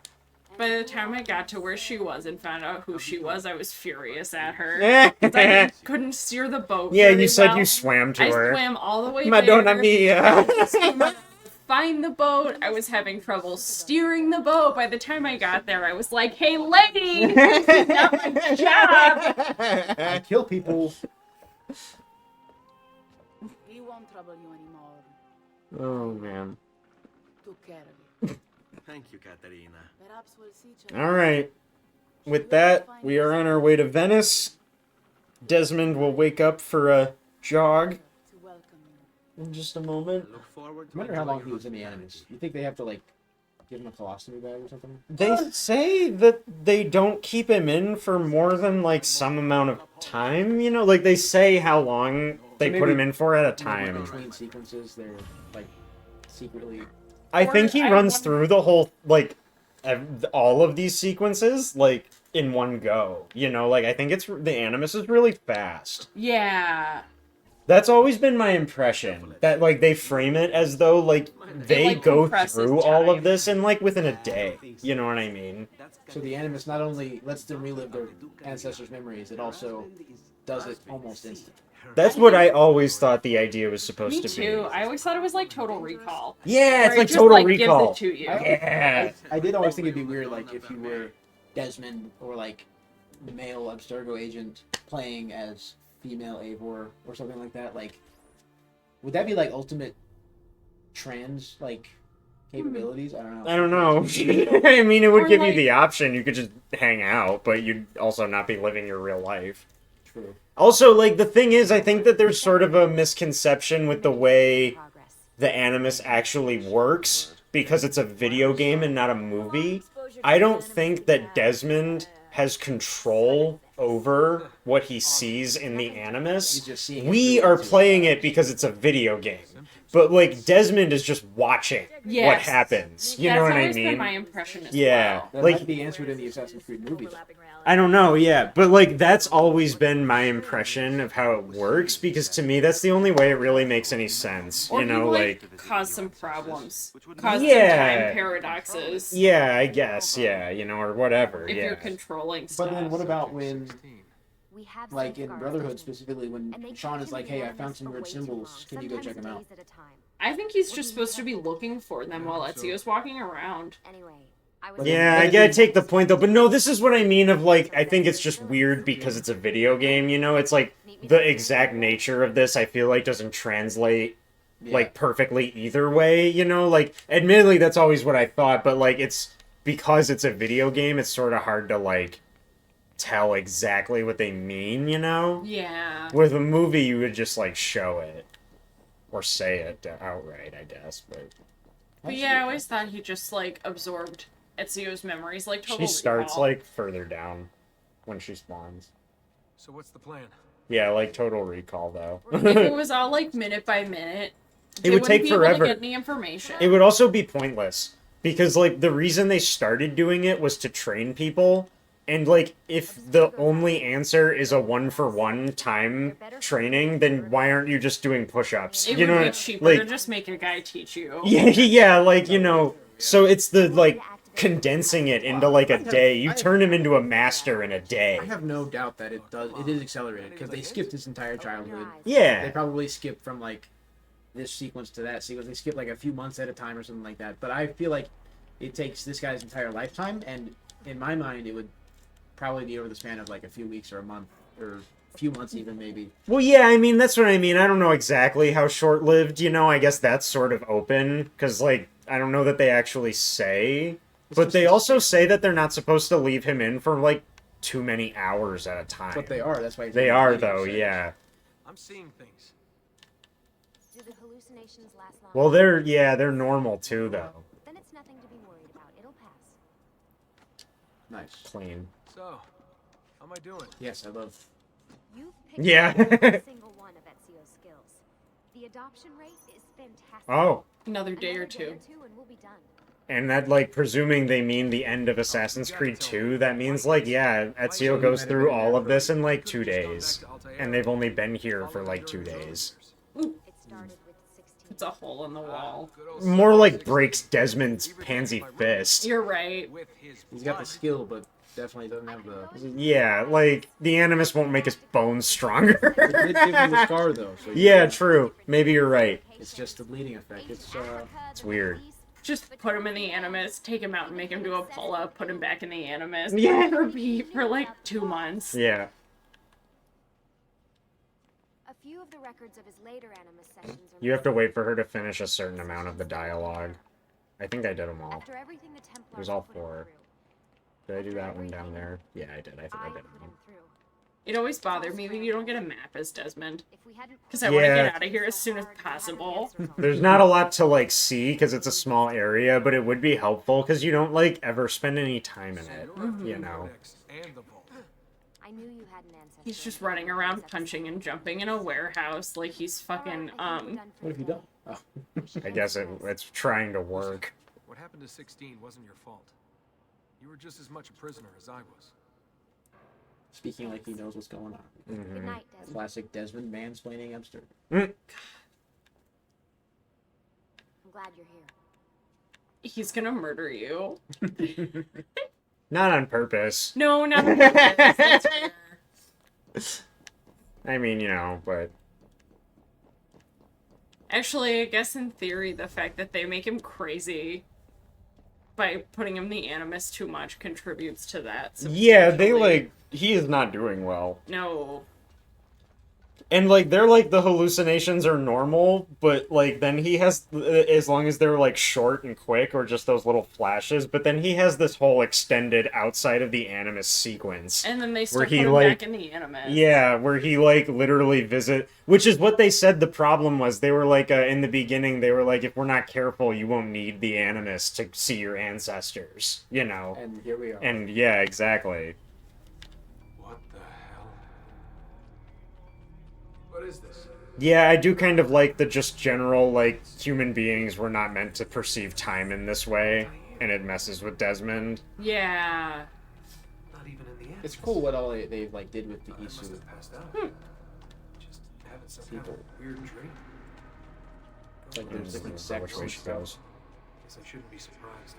By the time I got to where she was and found out who she was, I was furious at her. 'Cause I couldn't steer the boat. Yeah, very you said well. you swam to I her. swam all the way Madonna there. mia. Find the boat. I was having trouble steering the boat. By the time I got there, I was like, "Hey, lady, this is not my job." I kill people. He won't trouble you anymore. Oh, man. Took care of you. Thank you, Katerina. Perhaps we'll see each other. Alright. With that, we are on our way to Venice. Desmond will wake up for a jog To welcome you. in just a moment. Look forward I to wonder how long he enjoying was in the your Animus. You think they have to, like, give him a colostomy bag or something? They say that they don't keep him in for more than, like, some amount of time, you know? Like, they say how long they So put maybe- him in for at a Maybe time. between sequences, they're, like, secretly... I Or think he I runs wonder- through the whole, like, all of these sequences, like, in one go. You know, like, I think the Animus is really fast. Yeah. That's always been my impression. That, like, they frame it as though, like, they like, go compresses through all of time. this in, like, within a day. You know what I mean? So the Animus not only lets them relive their ancestors' memories, it also does it almost instantly. That's what I always thought the idea was supposed Me to too. be. I always thought it was like Total Recall. Yeah, Where it's it like just, Total like, Recall. Gives it to you. Yeah. I did always think it'd be weird, like, if you were Desmond or, like, male Abstergo agent playing as female Eivor or something like that. Like, would that be, like, ultimate trans, like, capabilities? I don't know. I don't know. I mean, it would Or, give you like- the option. You could just hang out, but you'd also not be living your real life. True. Also, like, the thing is, I think that there's sort of a misconception with the way the Animus actually works, because it's a video game and not a movie. I don't think that Desmond has control over what he sees in the Animus. He's just seeing it We through are his playing it because it's a video game. But, like, Desmond is just watching what Yes. happens. You That's know what I always been mean? my impression as Yeah. well. That Like, might be answered in the Assassin's Creed movie. though. I don't know, yeah, but like that's always been my impression of how it works, because to me that's the only way it really makes any sense. Or You know, he'd, like cause some problems, cause Yeah. some time paradoxes. yeah, I guess, yeah, you know, or whatever. If Yeah. you're controlling stuff. But then what about when, We have like, in safeguards, Brotherhood specifically, when and they Sean is like, hey, I continue found some for weird way too symbols, long, can you go check sometimes them out? days at a time. I think he's just supposed to be looking for them while Ezio's walking around. Anyway, Yeah, I gotta take the point though, but no, this is what I mean of like, I think it's just weird because it's a video game, you know? It's like, the exact nature of this, I feel like, doesn't translate, like, perfectly either way, you know? Like, admittedly, that's always what I thought, but like, it's, because it's a video game, it's sort of hard to, like, tell exactly what they mean, you know? Yeah. With a movie, you would just, like, show it. Or say it outright, I guess, but... But yeah, I always thought he just, like, absorbed Ezio's memories, like, Total She starts, Recall. like, further down when she spawns. So what's the plan? Yeah, like Total Recall, though. If it was all, like, minute by minute, It would take be able forever. to get any information. It would also be pointless. Because, like, the reason they started doing it was to train people. And, like, if the only answer is a 1-for-1 time training, then why aren't you just doing push-ups? It You know, would be cheaper like, to just make a guy teach you. yeah, yeah, like, you know, so it's the, like, condensing it into, like, a day. You turn him into a master in a day. I have no doubt that it is accelerated, because they skipped his entire childhood. Yeah. They probably skipped from, like, this sequence to that sequence. They skipped, like, a few months at a time or something like that. But I feel like it takes this guy's entire lifetime, and in my mind, it would probably be over the span of, like, a few weeks or a month, or a few months even, maybe. Well, yeah, I mean, that's what I mean. I don't know exactly how short-lived, you know, I guess that's sort of open, because, like, I don't know that they actually say, but they also say that they're not supposed to leave him in for, like, too many hours at a time. That's what they are, that's why... They are, though, yeah. I'm seeing things. Do the hallucinations last long? Well, they're normal, too, though. Then it's nothing to be worried about. It'll pass. Nice. Clean. So, how am I doing? Yes, I love... You've picked Yeah. up every single one of Ezio's skills. The adoption rate is fantastic. Oh. Another day or two. And we'll be done. And that, like, presuming they mean the end of Assassin's Creed 2, that means, like, yeah, Ezio goes through all of this in, like, 2 days. And they've only been here for, like, 2 days. It's a hole in the wall. More like breaks Desmond's pansy fist. You're right. He's got the skill, but definitely doesn't have the... Yeah, like, the Animus won't make his bones stronger. It did give him the scar, though. So Yeah, true. Maybe you're right. It's just the bleeding effect. It's weird. Just put him in the Animus, take him out and make him do a pull-up, put him back in the Animus. Yeah. Repeat for like 2 months. Yeah. A few of the records of his later Animus sessions are You have to wait for her to finish a certain amount of the dialogue. I think I did them all. after everything the Templars It was all put him 4. Did I do that one down there? Yeah, I did. I think I did them. It always bothered me that you don't get a map as Desmond. Because I want to Yeah. get out of here as soon as possible. There's not a lot to, like, see, because it's a small area, but it would be helpful, because you don't, like, ever spend any time in it, you know? I knew you had an ancestor. He's just running around punching and jumping in a warehouse like he's fucking, What have you done? Oh. I guess it's trying to work. What happened to 16 wasn't your fault. You were just as much a prisoner as I was. Speaking like he knows what's going on. Good night, Desmond. Classic Desmond mansplaining Epster. I'm glad you're here. he's gonna murder you. Not on purpose. No, not on purpose. That's fair. I mean, you know, but... Actually, I guess in theory, the fact that they make him crazy by putting him in the Animus too much contributes to that. Yeah, they, like... He is not doing well. No. And, like, they're, like, the hallucinations are normal, but, like, then he has, as long as they're, like, short and quick, or just those little flashes, but then he has this whole extended outside of the Animus sequence. And then they still where put he, him like, back in the Animus. Yeah, where he, like, literally which is what they said the problem was. They were, like, in the beginning, they were like, if we're not careful, you won't need the Animus to see your ancestors, you know? And here we are. And, yeah, exactly. What is this? Yeah, I do kind of like the just general, like, human beings were not meant to perceive time in this way, and it messes with Desmond. Yeah. Not even in the end. It's cool what all they like did with the I must Isu have passed out. Just having some kind people. of weird dream. It's like there's different Which sects way and she stuff. goes. Guess I shouldn't be surprised.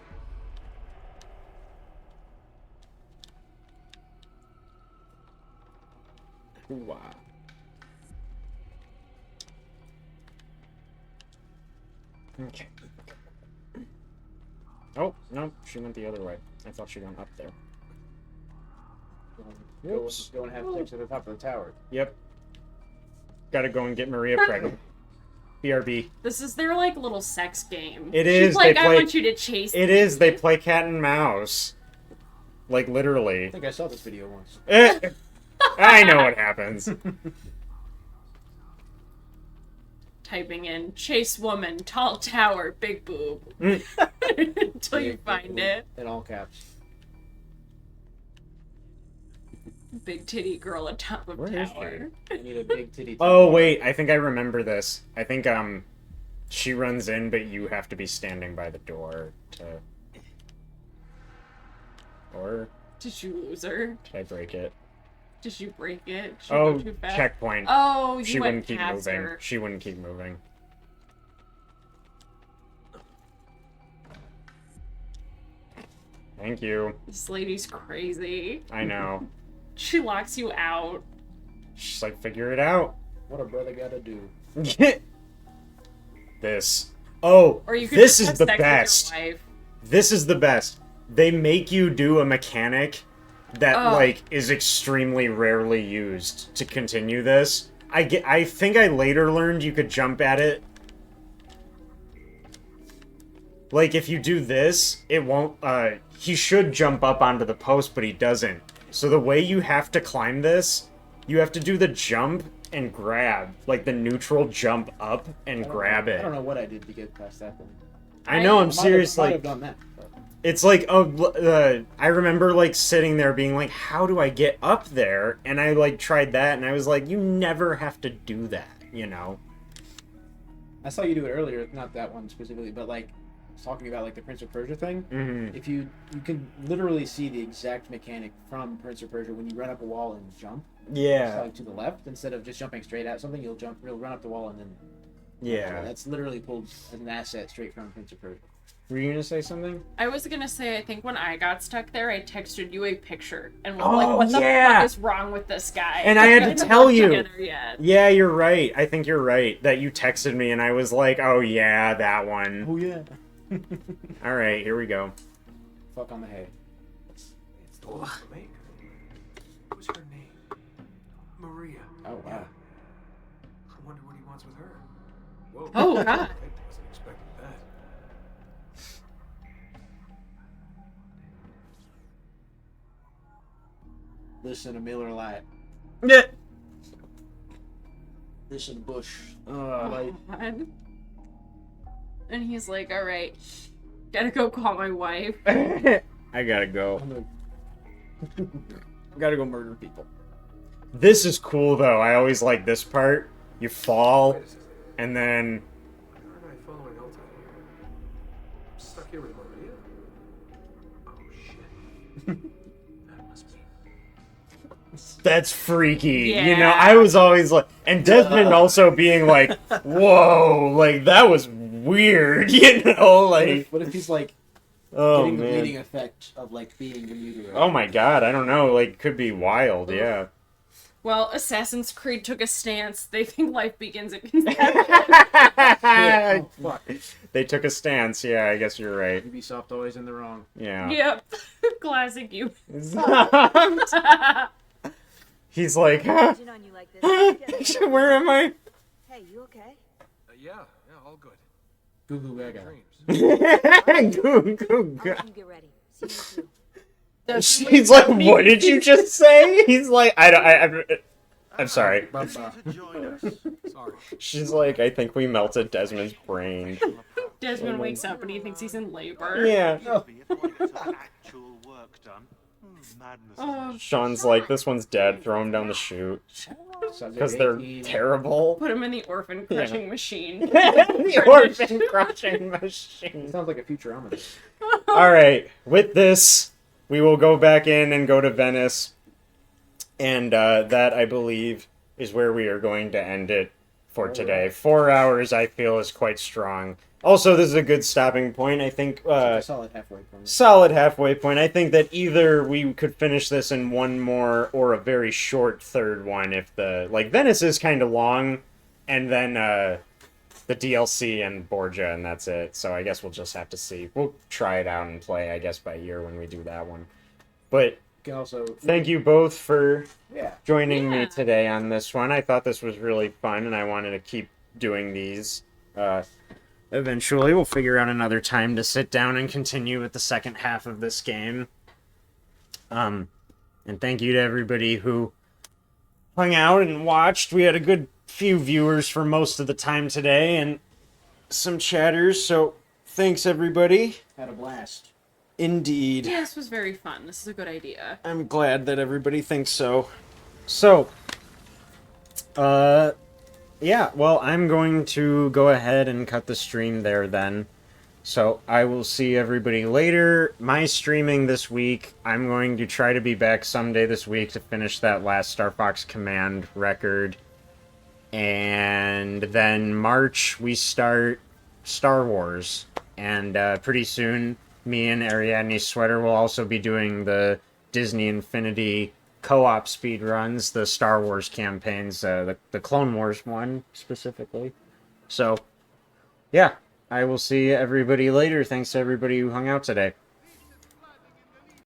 Wow. Okay. Oh, no, she went the other way. I thought she went up there. Go and have sex at the top of the tower. Yep. Gotta go and get Maria pregnant. BRB. This is their, like, little sex game. It is. She's like, they play, I want you to chase It me. is. They play cat and mouse. Like, literally. I think I saw this video once. I know what happens. Typing in, chase woman, tall tower, big boob. Until you find it. In all caps. Big titty girl atop of Where is tower. I need a big titty. Oh, wait. I think I remember this. I think, she runs in, but you have to be standing by the door to... Or... Did you lose her? Did I break it? Did you break it? Did you go Oh, too fast? checkpoint. Oh, you She went wouldn't keep past moving. her. She wouldn't keep moving. Thank you. This lady's crazy. I know. She locks you out. She's like, figure it out. What a brother gotta do. This. Oh, Or you could this just is have the sex with best. your wife. This is the best. They make you do a mechanic that, Oh. like, is extremely rarely used to continue this. I think I later learned you could jump at it. Like, if you do this, it won't, he should jump up onto the post, but he doesn't. So the way you have to climb this, you have to do the jump and grab. Like, the neutral jump up and grab it. I don't know what I did to get past that one. I know, I'm might serious, have like... done that. But... It's like, I remember, like, sitting there being like, how do I get up there? And I, like, tried that, and I was like, you never have to do that, you know? I saw you do it earlier, not that one specifically, but, like, talking about, like, the Prince of Persia thing. Mm-hmm. If you can literally see the exact mechanic from Prince of Persia when you run up a wall and jump. Yeah. Just, like, to the left, instead of just jumping straight at something, you'll run up the wall and then... Yeah. That's literally pulled as an asset straight from Prince of Persia. Were you gonna say something? I was gonna say, I think when I got stuck there, I texted you a picture and was Oh, like, what the yeah. fuck is wrong with this guy? And I had to haven't tell worked you. together yet. Yeah, you're right. I think you're right. That you texted me, and I was like, oh yeah, that one. Oh, yeah. Alright, here we go. Fuck on the hay. It's the one from Maker. What's her name? Maria. Oh, wow. Yeah. I wonder what he wants with her. Whoa. Oh, God. I wasn't expecting that. Listen to Miller Lite. Yeah. Listen to Bush. God. And he's like, alright, gotta go call my wife. I gotta go. Gotta go murder people. This is cool, though. I always like this part. You fall, and then... Why aren't I following Alta here? I'm stuck here with Maria? Oh, shit. That must be... That's freaky. Yeah. You know, I was always like... And Desmond also being like, whoa, like, that was weird, you know? Like... What if he's, like, Oh, getting the man. bleeding effect of, like, being the mutilator? Oh my god, I don't know. Like, could be wild, yeah. Well, Assassin's Creed took a stance. They think life begins at Oh, fuck. They took a stance, yeah, I guess you're right. Ubisoft always in the wrong. Yeah. Yep. Classic you. He's like, huh? Imagine on you like this. Where am I? Hey, you okay? Yeah, all good. Goo Goo Gaga. Dreams. Goo, goo, I'll goo. let you get ready. See you too. She's like, what did you just say? He's like, I'm sorry. Sorry. She's like, I think we melted Desmond's brain. Desmond wakes up and he thinks he's in labor. Yeah. Actual work done. Madness. Oh, Sean's like, this one's dead, throw him down the chute. Because they're terrible. put him in the orphan crushing machine. The orphan crushing machine. Sounds like a Futurama. Alright, with this, we will go back in and go to Venice. And that, I believe, is where we are going to end it for today. 4 hours, I feel, is quite strong. Also, this is a good stopping point. I think Solid halfway point. solid halfway point. I think that either we could finish this in one more or a very short third one if the... Like, Venice is kind of long, and then the the DLC and Borgia, and that's it. So I guess we'll just have to see. We'll try it out and play, I guess, by ear when we do that one. But Can also thank you both for Yeah. joining me today on this one. I thought this was really fun, and I wanted to keep doing these. Eventually, we'll figure out another time to sit down and continue with the second half of this game. And thank you to everybody who hung out and watched. We had a good few viewers for most of the time today, and some chatters, so thanks everybody. Had a blast. Indeed. Yeah, this was very fun. This is a good idea. I'm glad that everybody thinks so. So, yeah, well, I'm going to go ahead and cut the stream there then. So, I will see everybody later. My streaming this week, I'm going to try to be back someday this week to finish that last Star Fox Command record. And then March, we start Star Wars. And pretty soon, me and Ariadne Sweater will also be doing the Disney Infinity co-op speed runs, the Star Wars campaigns, the Clone Wars one specifically. So, yeah, I will see everybody later. Thanks to everybody who hung out today.